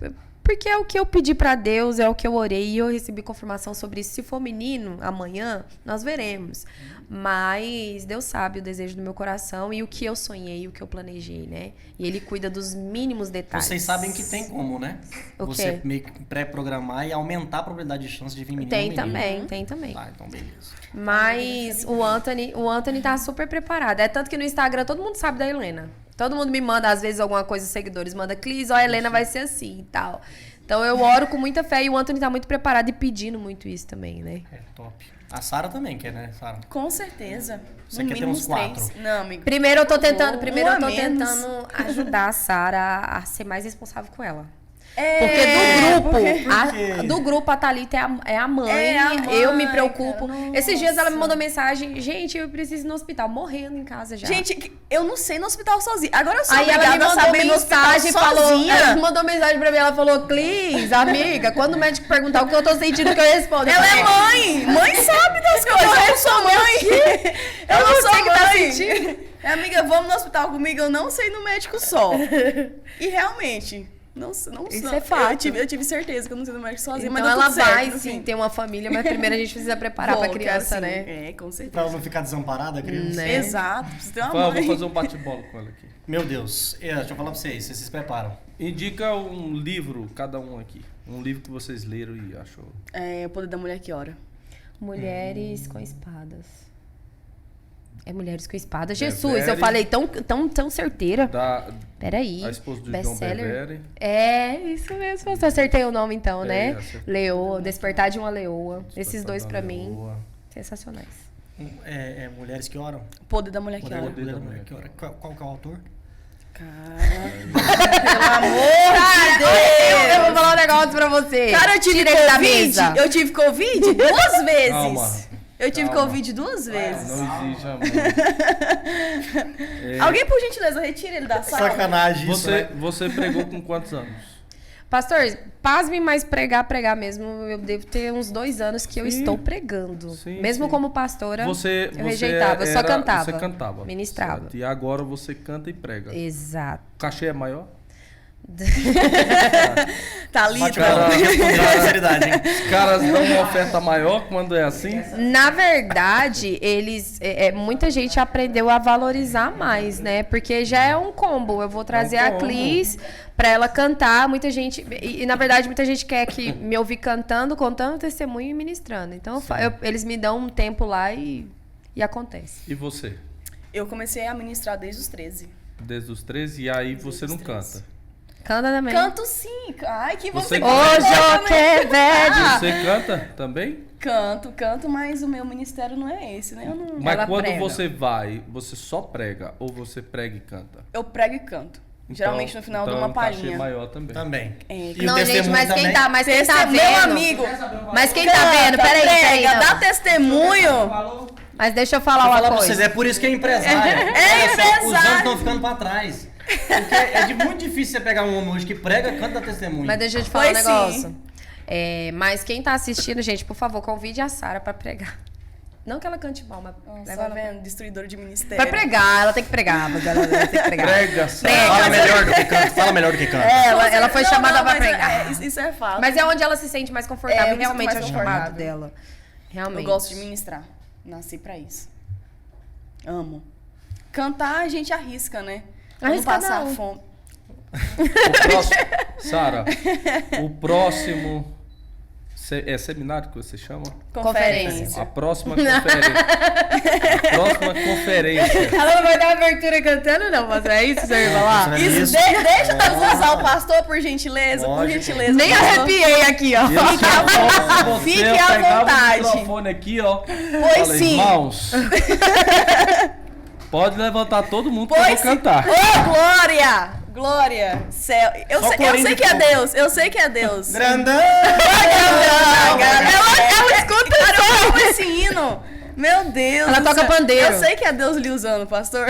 Porque é o que eu pedi pra Deus, é o que eu orei e eu recebi confirmação sobre isso. Se for menino, amanhã, nós veremos. Mas Deus sabe o desejo do meu coração e o que eu sonhei, o que eu planejei, né? E Ele cuida dos mínimos detalhes. Vocês sabem que tem como, né? O Você quê? meio que pré-programar e aumentar a probabilidade de chance de vir menino Tem ou menina. também, tem também. Tá, então beleza. Mas o Anthony tá super preparado. É tanto que no Instagram todo mundo sabe da Helena. Todo mundo me manda, às vezes, alguma coisa, os seguidores mandam, Clis, ó, a Helena vai ser assim e tal. Então eu oro com muita fé e o Anthony tá muito preparado e pedindo muito isso também, né? É, top. A Sara também quer, né, Sara? Com certeza. Você No quer ter mínimo uns 4? 3. Não, amigo. Primeiro eu tô tentando, Um a menos. ajudar a Sara a ser mais responsável com ela. É, Porque do grupo a Thalita é a mãe, É a mãe, eu me preocupo. cara, Esses dias ela me nossa. mandou mensagem, gente, eu preciso ir no hospital, morrendo em casa já. Gente, eu não sei no hospital sozinha. Agora eu sou Aí ela me obrigada a mandou saber no hospital mensagem, falou, sozinha. ela mandou mensagem pra mim, ela falou, Clis, amiga, quando o médico perguntar o que eu tô sentindo, que eu respondo. Ela é mãe! Mãe sabe das coisas. Eu não sou mãe. Eu não sou sei que tá mãe. sentindo. Amiga, vamos no hospital comigo? Eu não sei no médico só. E realmente, não Isso não. é fato. Eu tive certeza que eu não sei no médico sozinha, Então mas deu ela tudo certo, vai no sim fim. ter uma família, mas primeiro a gente precisa preparar pra Vou, criança, quero sim. né? É, com Pra certeza. ela não ficar desamparada, a criança. Né? Exato, precisa ter uma Rafael, mãe. vou fazer um bate-bola com ela aqui. Meu Deus. Deixa eu falar pra vocês se preparam. Indica um livro, cada um aqui. Um livro que vocês leram e achou. É, o poder da mulher que ora. Mulheres com espadas. É Mulheres com Espadas. Jesus, Bevere. eu falei tão certeira. Da Peraí. a esposa do João Best-seller. Bevere. É, isso mesmo. Eu acertei o nome então, né? acertou. Leoa, Despertar de uma Leoa. Esses dois da pra mim, Leoa. sensacionais. Mulheres que oram? O poder da mulher que ora. Mulher da mulher que ora. Qual que é o autor? Eu vou falar um negócio pra você. Cara, eu tive Tira ele da Covid. mesa. Eu tive Covid 2 vezes. Calma. Eu tive Calma. Covid 2 vezes. Não exige amor. Alguém, por gentileza, retira ele da sala. Sacanagem isso, né? Você pregou com quantos anos? Pastor, pasme, mas pregar mesmo. Eu devo ter uns 2 anos que eu Sim. estou pregando. Sim, mesmo sim. como pastora, Você eu rejeitava, eu só cantava. Você cantava. Ministrava. Certo. E agora você canta e prega. Exato. O cachê é maior? Thalita. Cara, respondeu com sinceridade, hein? Os caras dão uma oferta maior quando é assim? Na verdade, eles. Muita gente aprendeu a valorizar mais, né? Porque já é um combo. Eu vou trazer a combo. Clis pra ela cantar. Muita gente. E, na verdade, muita gente quer que me ouvir cantando, contando testemunho e ministrando. Então, eles me dão um tempo lá e acontece. E você? Eu comecei a ministrar desde os 13. Desde os 13 e aí você os não 13. canta. Canta também. Canto sim. Ai, que Você você canta? Hoje eu né? quero velho. Você canta também? Canto, mas o meu ministério não é esse, né? Eu, não... Mas Ela quando prega. você vai, você só prega ou você prega e canta? eu prego e canto. Geralmente no final de uma então, cachê palhinha. maior também. Também. É. E Não, o gente, testemunho mas quem também? tá, Meu vendo? amigo. Mas quem tá vendo? Peraí, Prega, não. dá testemunho. Falou. Mas deixa eu falar Vou uma falar pra coisa. vocês, é por isso que é empresário. É Olha só, empresário. Os anos estão ficando pra trás. Porque é muito difícil você pegar um homem hoje que prega, canta, dá testemunho. Mas deixa eu te falar um Foi sim. negócio. Mas quem tá assistindo, gente, por favor, convide a Sara pra pregar. Não que ela cante mal, mas Nossa, leva tá ela pra... vendo? Destruidora de ministério. Vai pregar, ela tem que pregar, mas ela tem que pregar. Prega, Fala melhor do que canta. Fala melhor do que canta. Ela foi Não, chamada pra mas pregar. Isso é fato. Mas é onde ela se sente mais confortável. É, eu me sinto Realmente mais é o chamado confortável. dela. Realmente. Eu gosto de ministrar. Nasci pra isso. Amo. Cantar a gente arrisca, né? Pra não Arrisca passar não. fome. O próximo, Sara, o próximo é seminário que você chama? Conferência. A próxima conferência. A próxima conferência referência. Ela não vai dar abertura cantando, não, mas é isso que você vai falar? Isso. Deixa eu transar o pastor, por gentileza. Por Lógico. gentileza. Nem pastor. arrepiei aqui, ó. Fique à vontade. O microfone aqui, ó. Pois Fala, sim. irmãos. Pode levantar todo mundo que eu vou Pois sim. cantar. Ô, Glória! Glória! Céu. Eu Só sei corinho que é de Deus. Eu sei que é Deus. Grandão! Ela escuta esse hino. Meu Deus. Ela do toca céu. pandeiro. Eu sei que é Deus lhe usando, pastor.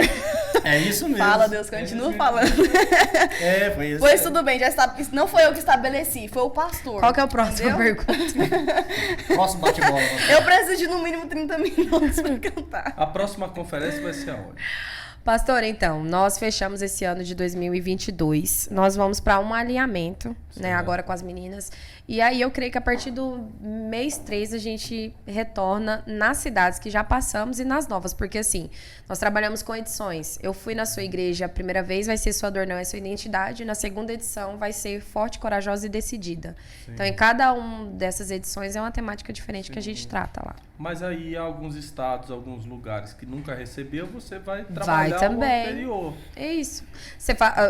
É isso mesmo. Fala, Deus, continua falando. É, foi isso. Pois tudo bem, já está. Não foi eu que estabeleci, foi o pastor. Qual que é o próximo Entendeu? pergunta? Próximo bate-bola. Eu preciso de no mínimo 30 minutos pra cantar. A próxima conferência vai ser aonde? Pastor, então, nós fechamos esse ano de 2022. Nós vamos para um alinhamento, né, agora com as meninas. E aí eu creio que a partir do mês 3 a gente retorna nas cidades que já passamos e nas novas. Porque assim, nós trabalhamos com edições. Eu fui na sua igreja a primeira vez, vai ser Sua Dor Não É Sua Identidade. Na segunda edição vai ser Forte, Corajosa e Decidida. Sim. Então, em cada uma dessas edições é uma temática diferente que a gente trata lá. Mas aí, alguns estados, alguns lugares que nunca recebeu, você vai trabalhar Vai também. o anterior. É isso.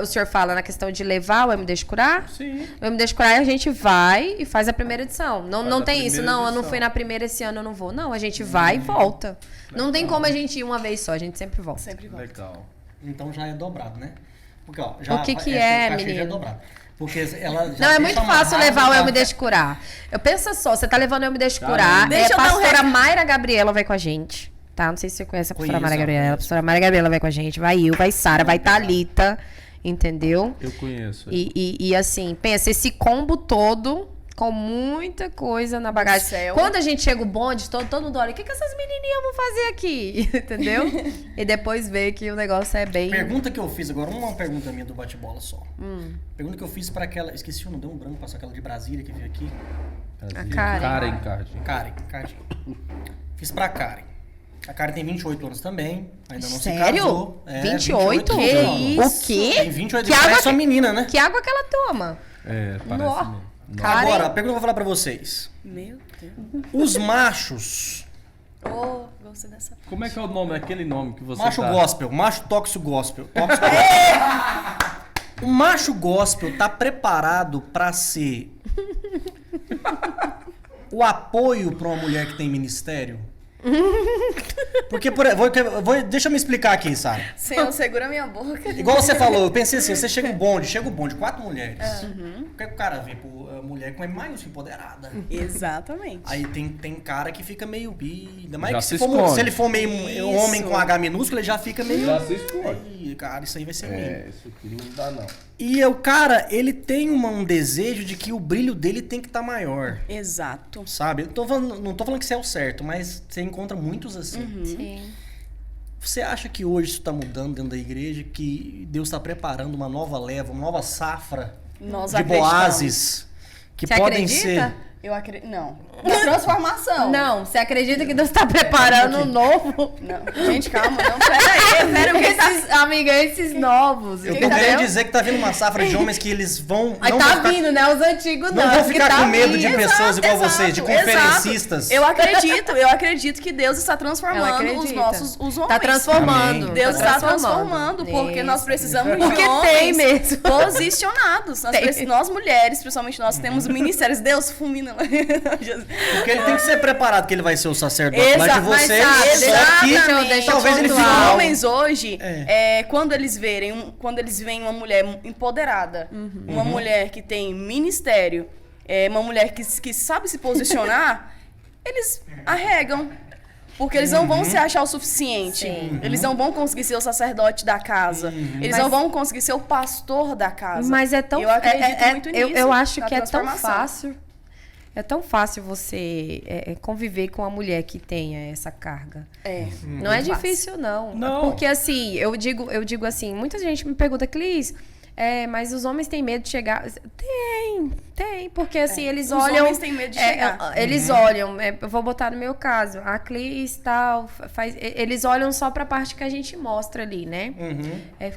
O senhor fala na questão de levar o MD de Curar? Sim. O MD de Curar a gente vai e faz a primeira edição. Não a tem isso, primeira não, eu não edição. fui na primeira esse ano, eu não vou. Não, a gente vai e volta. Não tem como a gente ir uma vez só, a gente sempre volta. Sempre volta. Legal. Então já é dobrado, né? Porque, ó, O que o é, cachê já menino? dobrado. Porque ela já Não, é deixa muito fácil amarrado, levar o já- MD de Curar. Eu penso só, você tá levando o MD de Curar, Deixa eu dar um pastora recado. Mayra Gabriela vai com a gente, tá? Não sei se você conhece a pastora Conheço, Mayra Gabriela. A conheço. pastora Mayra Gabriela vai com a gente, vai eu, vai Sara, vai Thalita, entendeu? Eu conheço. E assim, pensa, esse combo todo com muita coisa na bagagem. Céu. Quando a gente chega o bonde, todo mundo olha, o que essas menininhas vão fazer aqui? Entendeu? E depois vê que o negócio é bem... Pergunta que eu fiz agora, uma pergunta minha do bate-bola só. Pergunta que eu fiz pra aquela. Esqueci o nome, deu um branco, passou aquela de Brasília que veio aqui. A Karen. Karen Cardinho. Karen. Fiz pra Karen. A Karen tem 28 anos também, ainda não se Sério? casou. É, 28? anos, Que ó. isso? O quê? Tem 28 Que anos, água parece que- uma menina, né? Que água que ela toma? É, parece Nó. mesmo. Nó. Karen. Agora, a pergunta que eu vou falar pra vocês. Meu Deus. Os machos, Oh, gostei dessa. Como é que é o nome, aquele nome que você macho tá... gospel, macho tóxico gospel. O macho gospel tá preparado pra ser o apoio pra uma mulher que tem ministério? Porque, deixa eu me explicar aqui, Sara. Senhor, segura minha boca. Igual você falou, eu pensei assim, você chega o bonde, 4 mulheres. O que é que o cara vê? Pô, a mulher com a mais empoderada. Exatamente. Aí tem cara que fica meio... Ainda mais Já que se se esconde. ele for meio Isso. homem com H minúsculo, ele já fica meio... Já se esconde. Ih, cara, isso aí vai ser ruim. É, isso aqui não dá não. E o cara, ele tem um desejo de que o brilho dele tem que estar maior, Exato. sabe? Não tô falando que isso é o certo, mas você encontra muitos assim. Sim. Você acha que hoje isso tá mudando dentro da igreja, que Deus está preparando uma nova leva, uma nova safra Nós de acreditamos. boazes que Você podem acredita? ser... Eu acredito. Não. Da transformação. Não, você acredita que Deus tá preparando um novo? Não. Gente, calma. Não, pera aí. Amiga, esses novos. Eu tô entendeu? querendo dizer que tá vindo uma safra de homens que eles vão... Aí não tá vão ficar- vindo, né? Os antigos não. Não vão os que ficar tá com medo de vindo. pessoas igual Exato, vocês, de conferencistas. Exato. Eu acredito que Deus está transformando os nossos os homens. Tá transformando. Amém. Deus tá está transformando, porque nós Isso. precisamos de Porque homens tem mesmo. posicionados. Tem. Nós mulheres, principalmente nós, temos ministérios. Deus fulmina. Porque ele tem que ser preparado que ele vai ser o sacerdote lá de Exato, mas vocês, sabe, só que exatamente. talvez ele Os fique mal. homens hoje, É. quando eles veem uma mulher empoderada, uma mulher que tem ministério, uma mulher que sabe se posicionar, eles arregam. Porque eles não vão se achar o suficiente. Sim. Eles não vão conseguir ser o sacerdote da casa. Eles Mas- não vão conseguir ser o pastor da casa. Mas é tão... Eu acredito muito nisso. Eu acho na que é tão transformação. fácil. É tão fácil você conviver com uma mulher que tenha essa carga. É. Não é Muito fácil. difícil, não. Não. Porque assim, eu digo assim, muita gente me pergunta, Clis, mas os homens têm medo de chegar. Tem, porque assim, eles Os olham... homens têm medo de chegar. Eles olham, eu vou botar no meu caso, a Clis tal, eles olham só pra parte que a gente mostra ali, né?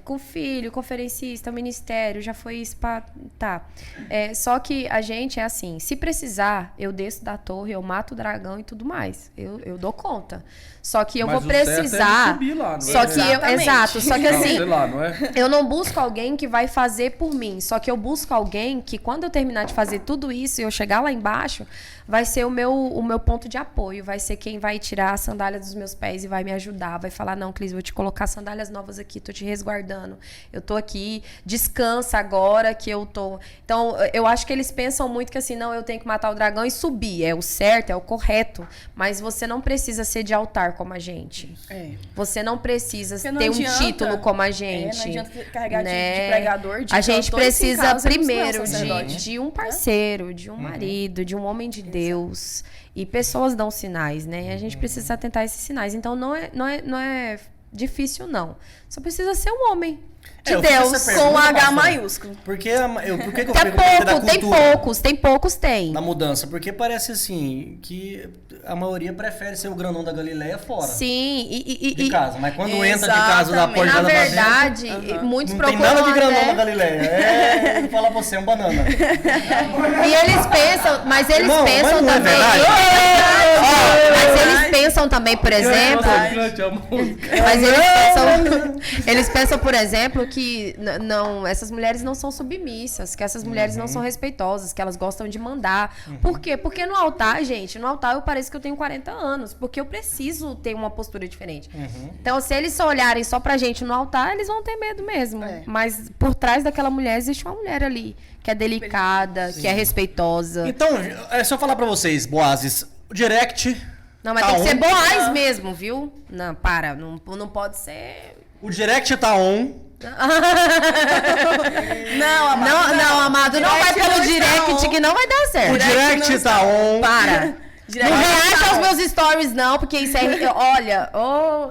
Com filho, conferencista, ministério, já foi isso pra... Tá. Só que a gente é assim, se precisar, eu desço da torre, eu mato o dragão e tudo mais. Eu dou conta. Só que eu Mas vou o certo é ele precisar... subir lá, não Só é? que Exatamente. exato, só que Não, assim... sei lá, não é? Eu não busco alguém que vai fazer por mim. Só que eu busco alguém que, quando eu terminar de fazer tudo isso e eu chegar lá embaixo, vai ser o meu ponto de apoio. Vai ser quem vai tirar a sandália dos meus pés e vai me ajudar. Vai falar, não, Clis, vou te colocar sandálias novas aqui, tô te resguardando. Eu tô aqui, descansa agora que eu tô... Então, eu acho que eles pensam muito que assim, não, eu tenho que matar o dragão e subir. É o certo, é o correto. Mas você não precisa ser de altar como a gente. Você não precisa Porque não ter um adianta. título como a gente. Não adianta carregar né? de pregador, de A gente cantor, se em precisa casa eles não primeiro são sacerdote. de um parceiro, de um marido, de um homem de Deus. E pessoas dão sinais, né? E a gente precisa atentar a esses sinais. Então não é difícil, não. Só precisa ser um homem de eu fiz Deus. essa Com pergunta, H pastor. maiúsculo. Por que eu Tem fico da pouco, tem cultura poucos, tem poucos, tem. na mudança? Porque parece assim que a maioria prefere ser o grandão da Galileia fora Sim, de casa. Mas quando entra de casa da Exatamente. porta na da verdade, muitos não tem procuram nada de grandão até- da Galileia. Ele fala pra você, é um banana. E eles pensam, mas eles Irmão, pensam mas não é também. verdade? Ó, mas eles pensam também, por exemplo. Mas eles pensam, por exemplo, que não, essas mulheres não são submissas, que essas mulheres não são respeitosas, que elas gostam de mandar. Por quê? Porque no altar, gente, no altar eu pareço que eu tenho 40 anos, porque eu preciso ter uma postura diferente. Então, se eles só olharem só pra gente no altar, eles vão ter medo mesmo. Mas por trás daquela mulher existe uma mulher ali, que é delicada, que é respeitosa. Então, é só falar pra vocês, Boazes, o direct... Não, mas tá tem que ser on. Boaz mesmo, viu? Não, para, não pode ser... O direct tá on. Não, amado. Não, amado, não vai Direct pelo não está direct on. que não vai dar O certo. direct tá on. Para. Direct Não reaja está aos on. meus stories, não, porque isso é. Olha,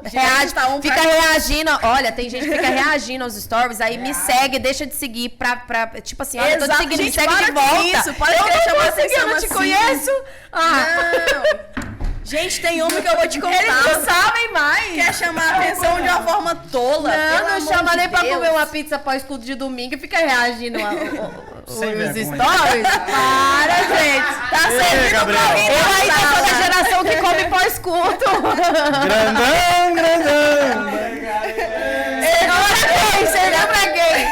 reage, está on fica pra- reagindo. Olha, tem gente que fica reagindo aos stories, aí me segue, deixa de seguir pra tipo assim, olha, eu tô te Exato. seguindo, me Gente, segue para de com volta. isso, para eu querer chamar não consegui, eu não te atenção conheço. Não. Gente, tem homem que eu vou te contar. Eles não sabem mais. Quer chamar a atenção de uma forma tola. Não, pelo não amor chama de nem pra Deus. comer uma pizza pós-culto de domingo e fica reagindo os Sem vergonha. stories. Para, gente. Tá servindo Gabriel. pra alguém Eu ainda sou da passar. geração que come pós-culto. Grandão. Você lembra pra quem?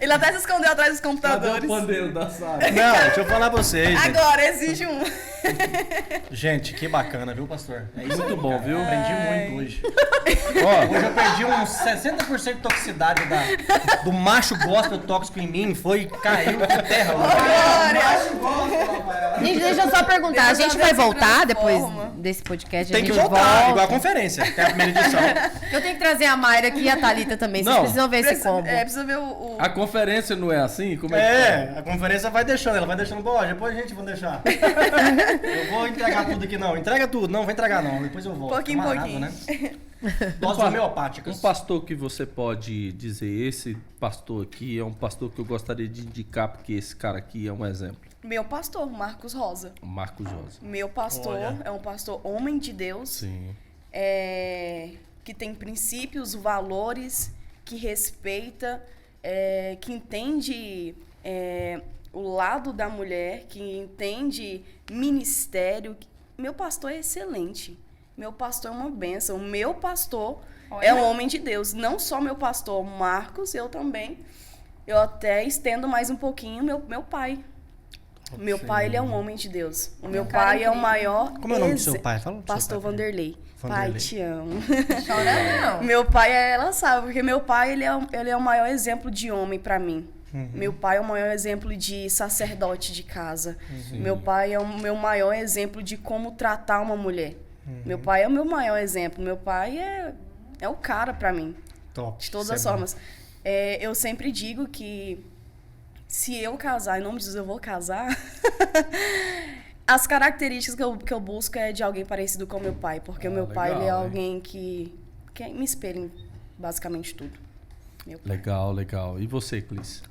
Ele até se escondeu atrás dos Cadê o computadores. pandeiro da sala? Não, deixa eu falar pra vocês. gente. Agora, exige um. Gente, que bacana, viu, pastor? É isso Muito aí, bom, cara. viu? Aprendi muito hoje. Ó, Hoje eu perdi uns 60% de toxicidade do macho gospel tóxico em mim. Caiu por terra. Gente, deixa eu só perguntar. A Deus gente vai abençoe voltar de depois forma. desse podcast? Tem a que gente voltar, volta. igual a conferência. Tem a primeira edição. Eu tenho que trazer a Mayra aqui e a Thalita também. Vocês Não. precisam ver esse combo. Precisa ver o... a conferência não é assim? Como é que É, a conferência vai deixando, ela vai deixando. Bom, depois a gente vai deixar. Eu vou entregar tudo aqui, não. Entrega tudo. Não, vai entregar não. Depois eu volto. Pouquinho em Camarada, pouquinho. né? Doses homeopáticas. Um pastor que você pode dizer, esse pastor aqui é um pastor que eu gostaria de indicar, porque esse cara aqui é um exemplo. Meu pastor, Marcos Rosa. O Marcos Josa. Meu pastor Olha. é um pastor homem de Deus. Sim. Que tem princípios, valores, que respeita, que entende o lado da mulher, que entende ministério. Meu pastor é excelente. Meu pastor é uma bênção. Meu pastor é um homem de Deus. Não só meu pastor Marcos, eu também. Eu até estendo mais um pouquinho meu pai. Meu pai, ele é um homem de Deus. O meu cara pai é o incrível. maior... Como é o nome do seu pai? Fala do seu Pastor pai. Vanderlei. Pai, te amo. Chora não. Meu pai, ela sabe, porque meu pai, ele é o maior exemplo de homem pra mim. Meu pai é o maior exemplo de sacerdote de casa. Meu pai é o meu maior exemplo de como tratar uma mulher. Meu pai é o meu maior exemplo. Meu pai é o cara pra mim, Top. de todas Isso as é bom. formas. Eu sempre digo que se eu casar, em nome de Jesus eu vou casar, as características que eu busco é de alguém parecido com meu pai. Porque o meu pai, legal, ele é hein? alguém que me espelha em basicamente tudo. Meu pai. Legal, legal. E você, Clis?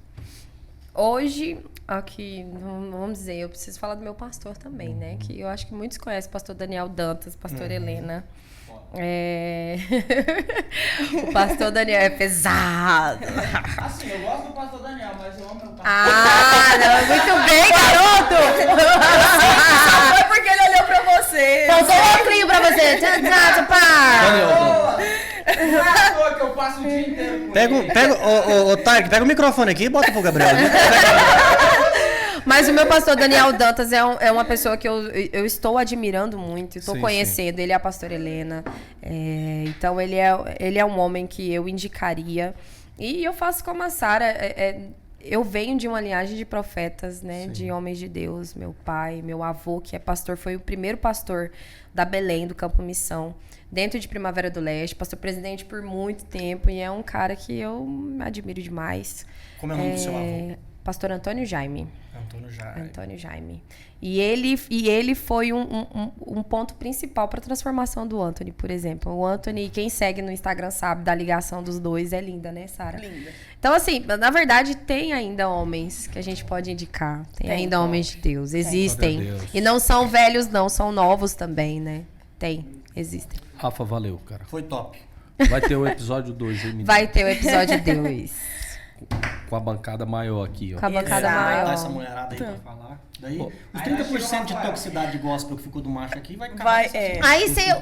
Hoje, Aqui, vamos dizer, eu preciso falar do meu pastor também, né? Que eu acho que muitos conhecem o pastor Daniel Dantas, pastor Helena. O pastor Daniel é pesado. Assim, eu gosto do pastor Daniel, mas eu amo meu pastor. Não, muito bem, garoto! Foi porque ele olhou pra você. Faltou um óculos pra você. Tchau, pá! Daniel, Não é à toa que eu passo o dia inteiro com ele. Ô, Tarek, pega o microfone aqui e bota pro Gabriel. Mas o meu pastor Daniel Dantas é uma pessoa que eu estou admirando muito, estou Sim, conhecendo. Ele é a pastora Helena. Então, ele é um homem que eu indicaria. E eu faço como a Sara. Eu venho de uma linhagem de profetas, né? Sim. De homens de Deus. Meu pai, meu avô, que é pastor, foi o primeiro pastor da Belém, do Campo Missão. Dentro de Primavera do Leste, pastor presidente por muito tempo. E é um cara que eu admiro demais. Como é o nome do seu avô? Pastor Antônio Jaime. Antônio Jaime. E ele foi um ponto principal para a transformação do Anthony, por exemplo. O Anthony, quem segue no Instagram sabe da ligação dos dois, é linda, né, Sara? Linda. Então, assim, na verdade, tem ainda homens que a gente pode indicar. Tem ainda homens de Deus. Existem. Glória a Deus. E não são velhos, não, são novos também, né? Existem. Rafa, valeu, cara. Foi top. Vai ter o episódio 2 aí, menino. Vai ter o episódio 2. Com a bancada maior aqui, ó. Com a bancada Exato. maior. Tá essa mulherada aí pra falar. Daí, os 30% de toxicidade gospel que ficou do macho aqui vai acabar.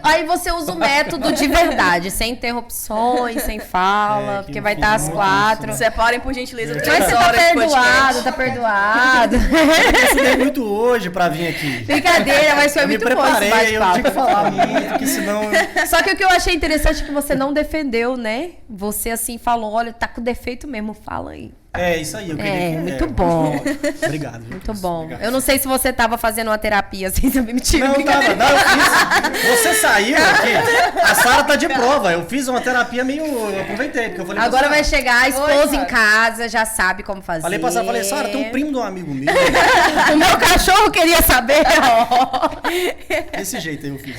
Aí você usa o método de verdade, sem interrupções, sem fala, que porque eu vai fiz estar às muito 4. isso, Separem, por gentileza, Mas 3 você tá horas de perdoado, podcast. tá perdoado. Eu estudei muito hoje pra vir aqui. Brincadeira, mas foi Eu me muito bom esse preparei, eu tinha que bate-papo. falar muito, porque senão... Só que o que eu achei interessante é que você não defendeu, né? Você, assim, falou, olha, tá com defeito mesmo, fala aí. É, isso aí. Eu queria que... Muito bom. Obrigado. viu, Muito Cris? bom. Obrigado. Eu não sei se você tava fazendo uma terapia assim, também me tira. Não, tava, não, eu fiz. Você saiu aqui. A Sara tá de prova. Eu fiz uma terapia meio. Eu aproveitei, porque eu falei. Agora pra vai Sara, chegar a esposa Oi, em casa, já sabe como fazer. Falei pra Sara, Sara, tem um primo de um amigo meu. O meu cachorro queria saber. ó. Desse jeito aí eu fiz.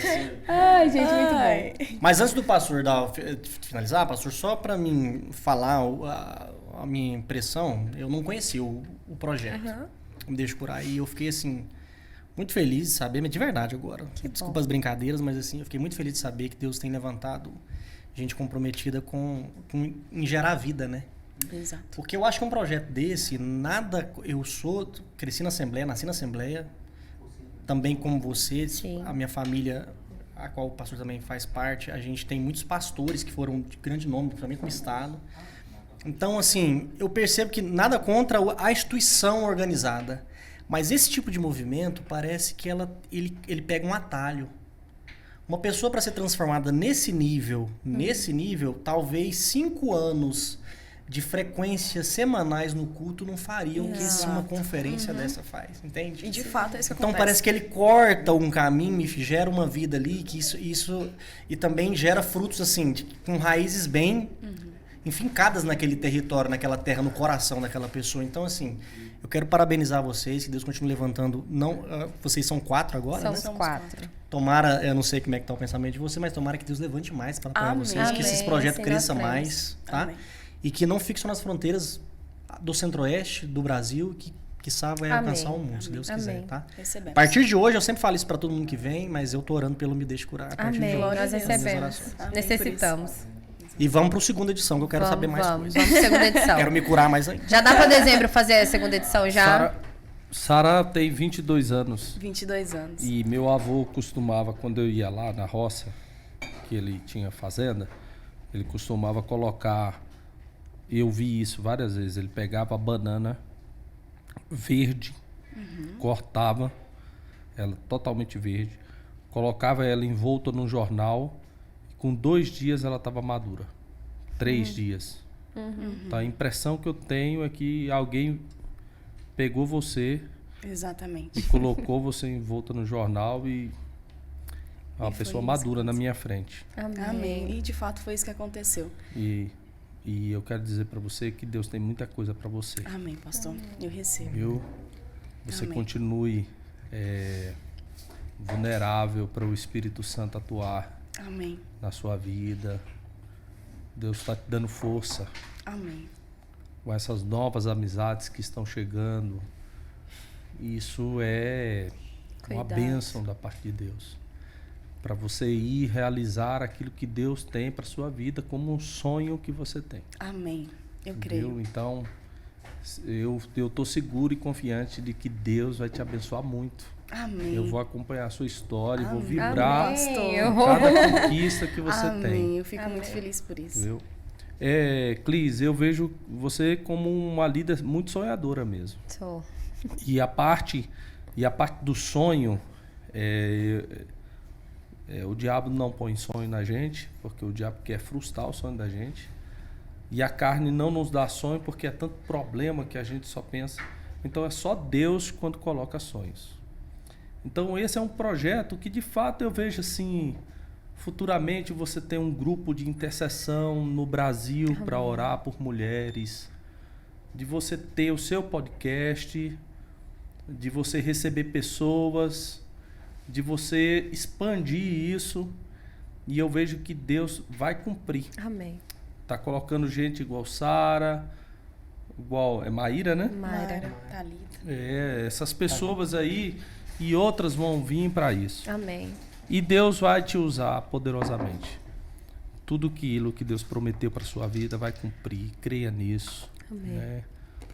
Ai, gente, muito Ai. bom. Mas antes do pastor finalizar, pastor, só pra mim falar a minha impressão, eu não conheci o projeto. Me deixo por aí. Eu fiquei assim. Muito feliz de saber, mas de verdade agora. Desculpa as brincadeiras, mas assim, eu fiquei muito feliz de saber que Deus tem levantado gente comprometida em gerar vida, né? Exato. Porque eu acho que um projeto desse, cresci na Assembleia, nasci na Assembleia, também como você, Sim. a minha família, a qual o pastor também faz parte, a gente tem muitos pastores que foram de grande nome, principalmente no Estado. Então, assim, eu percebo que nada contra a instituição organizada, mas esse tipo de movimento parece que ele pega um atalho. Uma pessoa para ser transformada nesse nível, talvez 5 anos de frequências semanais no culto não fariam que uma conferência dessa faz, entende? E de fato é isso que Então acontece. parece que ele corta um caminho e gera uma vida ali, que isso e também gera frutos assim, com raízes bem enfincadas naquele território, naquela terra, no coração daquela pessoa. Então assim, eu quero parabenizar vocês, que Deus continue levantando. Vocês são 4 agora, Somos né? 4. Tomara, eu não sei como é que tá o pensamento de você, mas tomara que Deus levante mais para apoiar Amém. vocês, que esses Amém. projetos Sim, cresçam nós cremos. mais, tá? Amém. E que não fique só nas fronteiras do centro-oeste do Brasil, que vai Amém. alcançar o mundo, se Deus quiser, Amém. tá? Recebemos. A partir de hoje, eu sempre falo isso para todo mundo que vem, mas eu tô orando pelo Me Deixe Curar. A partir Amém. de hoje, Nós Glória a Deus. recebemos. orações. Amém, Necessitamos. E vamos para a segunda edição, que eu quero saber mais Vamos coisas. segunda edição. Quero me curar mais ainda. Já dá pra dezembro fazer a segunda edição já? Sara tem 22 anos. 22 anos. E meu avô costumava, quando eu ia lá na roça, que ele tinha fazenda, ele costumava colocar, eu vi isso várias vezes, ele pegava a banana verde, cortava ela totalmente verde, colocava ela envolta num jornal, e com 2 dias ela estava madura. 3 dias. Então a impressão que eu tenho é que alguém pegou você e Exatamente. colocou você envolta no jornal e é uma E foi pessoa isso madura que na minha frente. Amém. E de fato foi isso que aconteceu. E eu quero dizer para você que Deus tem muita coisa para você, Amém, pastor. Eu recebo. viu? Você Amém. continue vulnerável para o Espírito Santo atuar Amém. na sua vida. Deus está te dando força Amém. com essas novas amizades que estão chegando, isso é uma Cuidado. bênção da parte de Deus. Para você ir realizar aquilo que Deus tem para sua vida como um sonho que você tem. Amém. Eu Viu? creio. Então, eu tô seguro e confiante de que Deus vai te abençoar muito. Amém. Eu vou acompanhar a sua história, e vou Amém. vibrar Amém. em cada conquista que você Amém. tem. Eu fico muito Amém. feliz por isso. Viu? Clis, eu vejo você como uma líder muito sonhadora mesmo. Sou. E a parte do sonho, o diabo não põe sonho na gente, porque o diabo quer frustrar o sonho da gente. E a carne não nos dá sonho, porque é tanto problema que a gente só pensa. Então é só Deus quando coloca sonhos. Então esse é um projeto que de fato eu vejo assim, futuramente você tem um grupo de intercessão no Brasil para orar por mulheres, de você ter o seu podcast, de você receber pessoas, de você expandir isso, e eu vejo que Deus vai cumprir. Amém. Tá colocando gente igual Sara, igual Maíra, né? Mayra. Thalita. Essas pessoas aí e outras vão vir para isso. Amém. E Deus vai te usar poderosamente. Tudo aquilo que Deus prometeu para sua vida vai cumprir. Creia nisso. Amém. Né?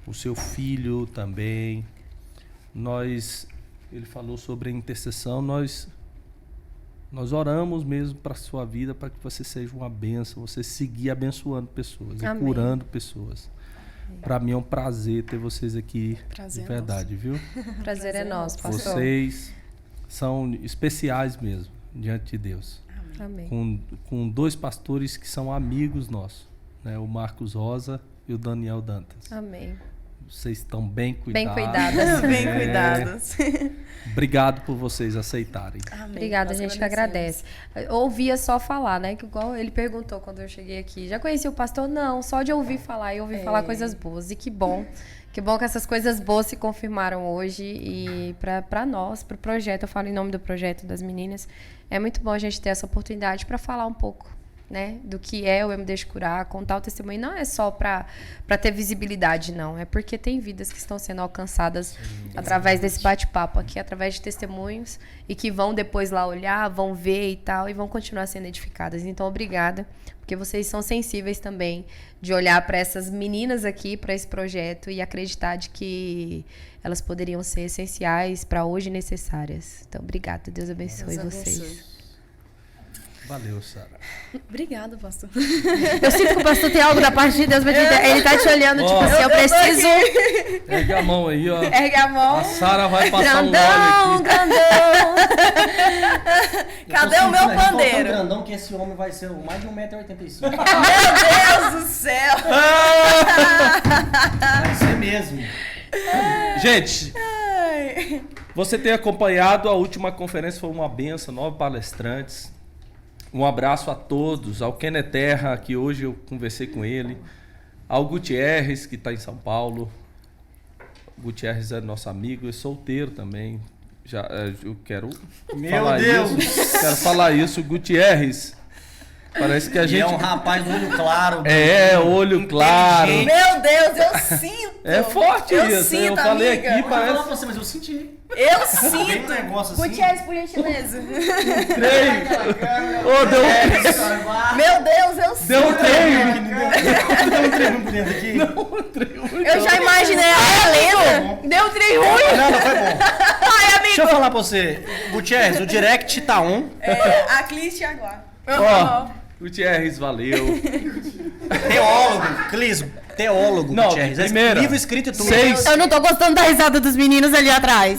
O seu filho também. Ele falou sobre a intercessão. Nós oramos mesmo para a sua vida, para que você seja uma bênção, você seguir abençoando pessoas Amém. e curando pessoas. Para mim é um prazer ter vocês aqui, Prazer de verdade, viu? Prazer é nosso, pastor. Vocês são especiais mesmo, diante de Deus. Amém. Com dois pastores que são amigos nossos, né? O Marcos Rosa e o Daniel Dantas. Amém. Vocês estão bem cuidados. Bem cuidadas. Bem cuidados. Obrigado por vocês aceitarem. Amém. Obrigada, a Nós gente que agradecemos. agradece. Eu ouvia só falar, né? Que igual ele perguntou quando eu cheguei aqui. Já conhecia o pastor? Não, só de ouvir falar. E ouvir falar coisas boas. E que bom. Que bom que essas coisas boas se confirmaram hoje. E para nós, para o projeto, eu falo em nome do projeto das meninas, é muito bom a gente ter essa oportunidade para falar um pouco, né, do que é o Eu Me Deixo Curar, contar o testemunho. Não é só para ter visibilidade, não. É porque tem vidas que estão sendo alcançadas através desse bate-papo aqui, através de testemunhos, e que vão depois lá olhar, vão ver e tal, e vão continuar sendo edificadas. Então, obrigada, porque vocês são sensíveis também de olhar para essas meninas aqui, para esse projeto, e acreditar de que elas poderiam ser essenciais para hoje e necessárias. Então, obrigada. Deus abençoe Deus vocês. abençoe. Valeu, Sara. Obrigada, pastor. Eu sinto que o pastor tem algo da parte de Deus pra te dizer. Ele tá te olhando, tipo assim, eu preciso. Ergue a mão aí, ó. Ergue a mão. A Sara vai passar Grandão, um óleo aqui. grandão. Cadê o meu Ele ficou tão pandeiro? grandão que esse homem vai ser mais de 1,85 m. Meu Deus do céu! Vai ser mesmo. Gente, Ai. você tem acompanhado a última conferência, foi uma benção, 9 palestrantes. Um abraço a todos, ao Kenneth Terra, que hoje eu conversei com ele, ao Gutierrez, que está em São Paulo. O Gutierrez é nosso amigo, é solteiro também. Eu quero falar isso. Quero falar isso, Gutierrez. Parece que a E gente... é um rapaz do olho claro. olho claro. Meu Deus, eu sinto! É forte eu isso, sinto, eu falei amiga. aqui, Eu vou falar pra parece... você, mas eu senti. Eu Tem um sinto! negócio assim. Gutierrez, por gentileza. Ô, deu Meu Deus, eu sinto! um treino. Deu um treino bonito aqui. Eu já imaginei a Helena. Deu trem ruim. Não, foi bom. Ai, amigo. Deixa eu falar pra você. Gutierrez, o direct tá on. A Clis te aguarda. Ó, Gutierrez, valeu. Teólogo. Clis, teólogo, Não, Gutierrez. primeira. Livro escrito e tudo. 6. Eu não tô gostando da risada dos meninos ali atrás.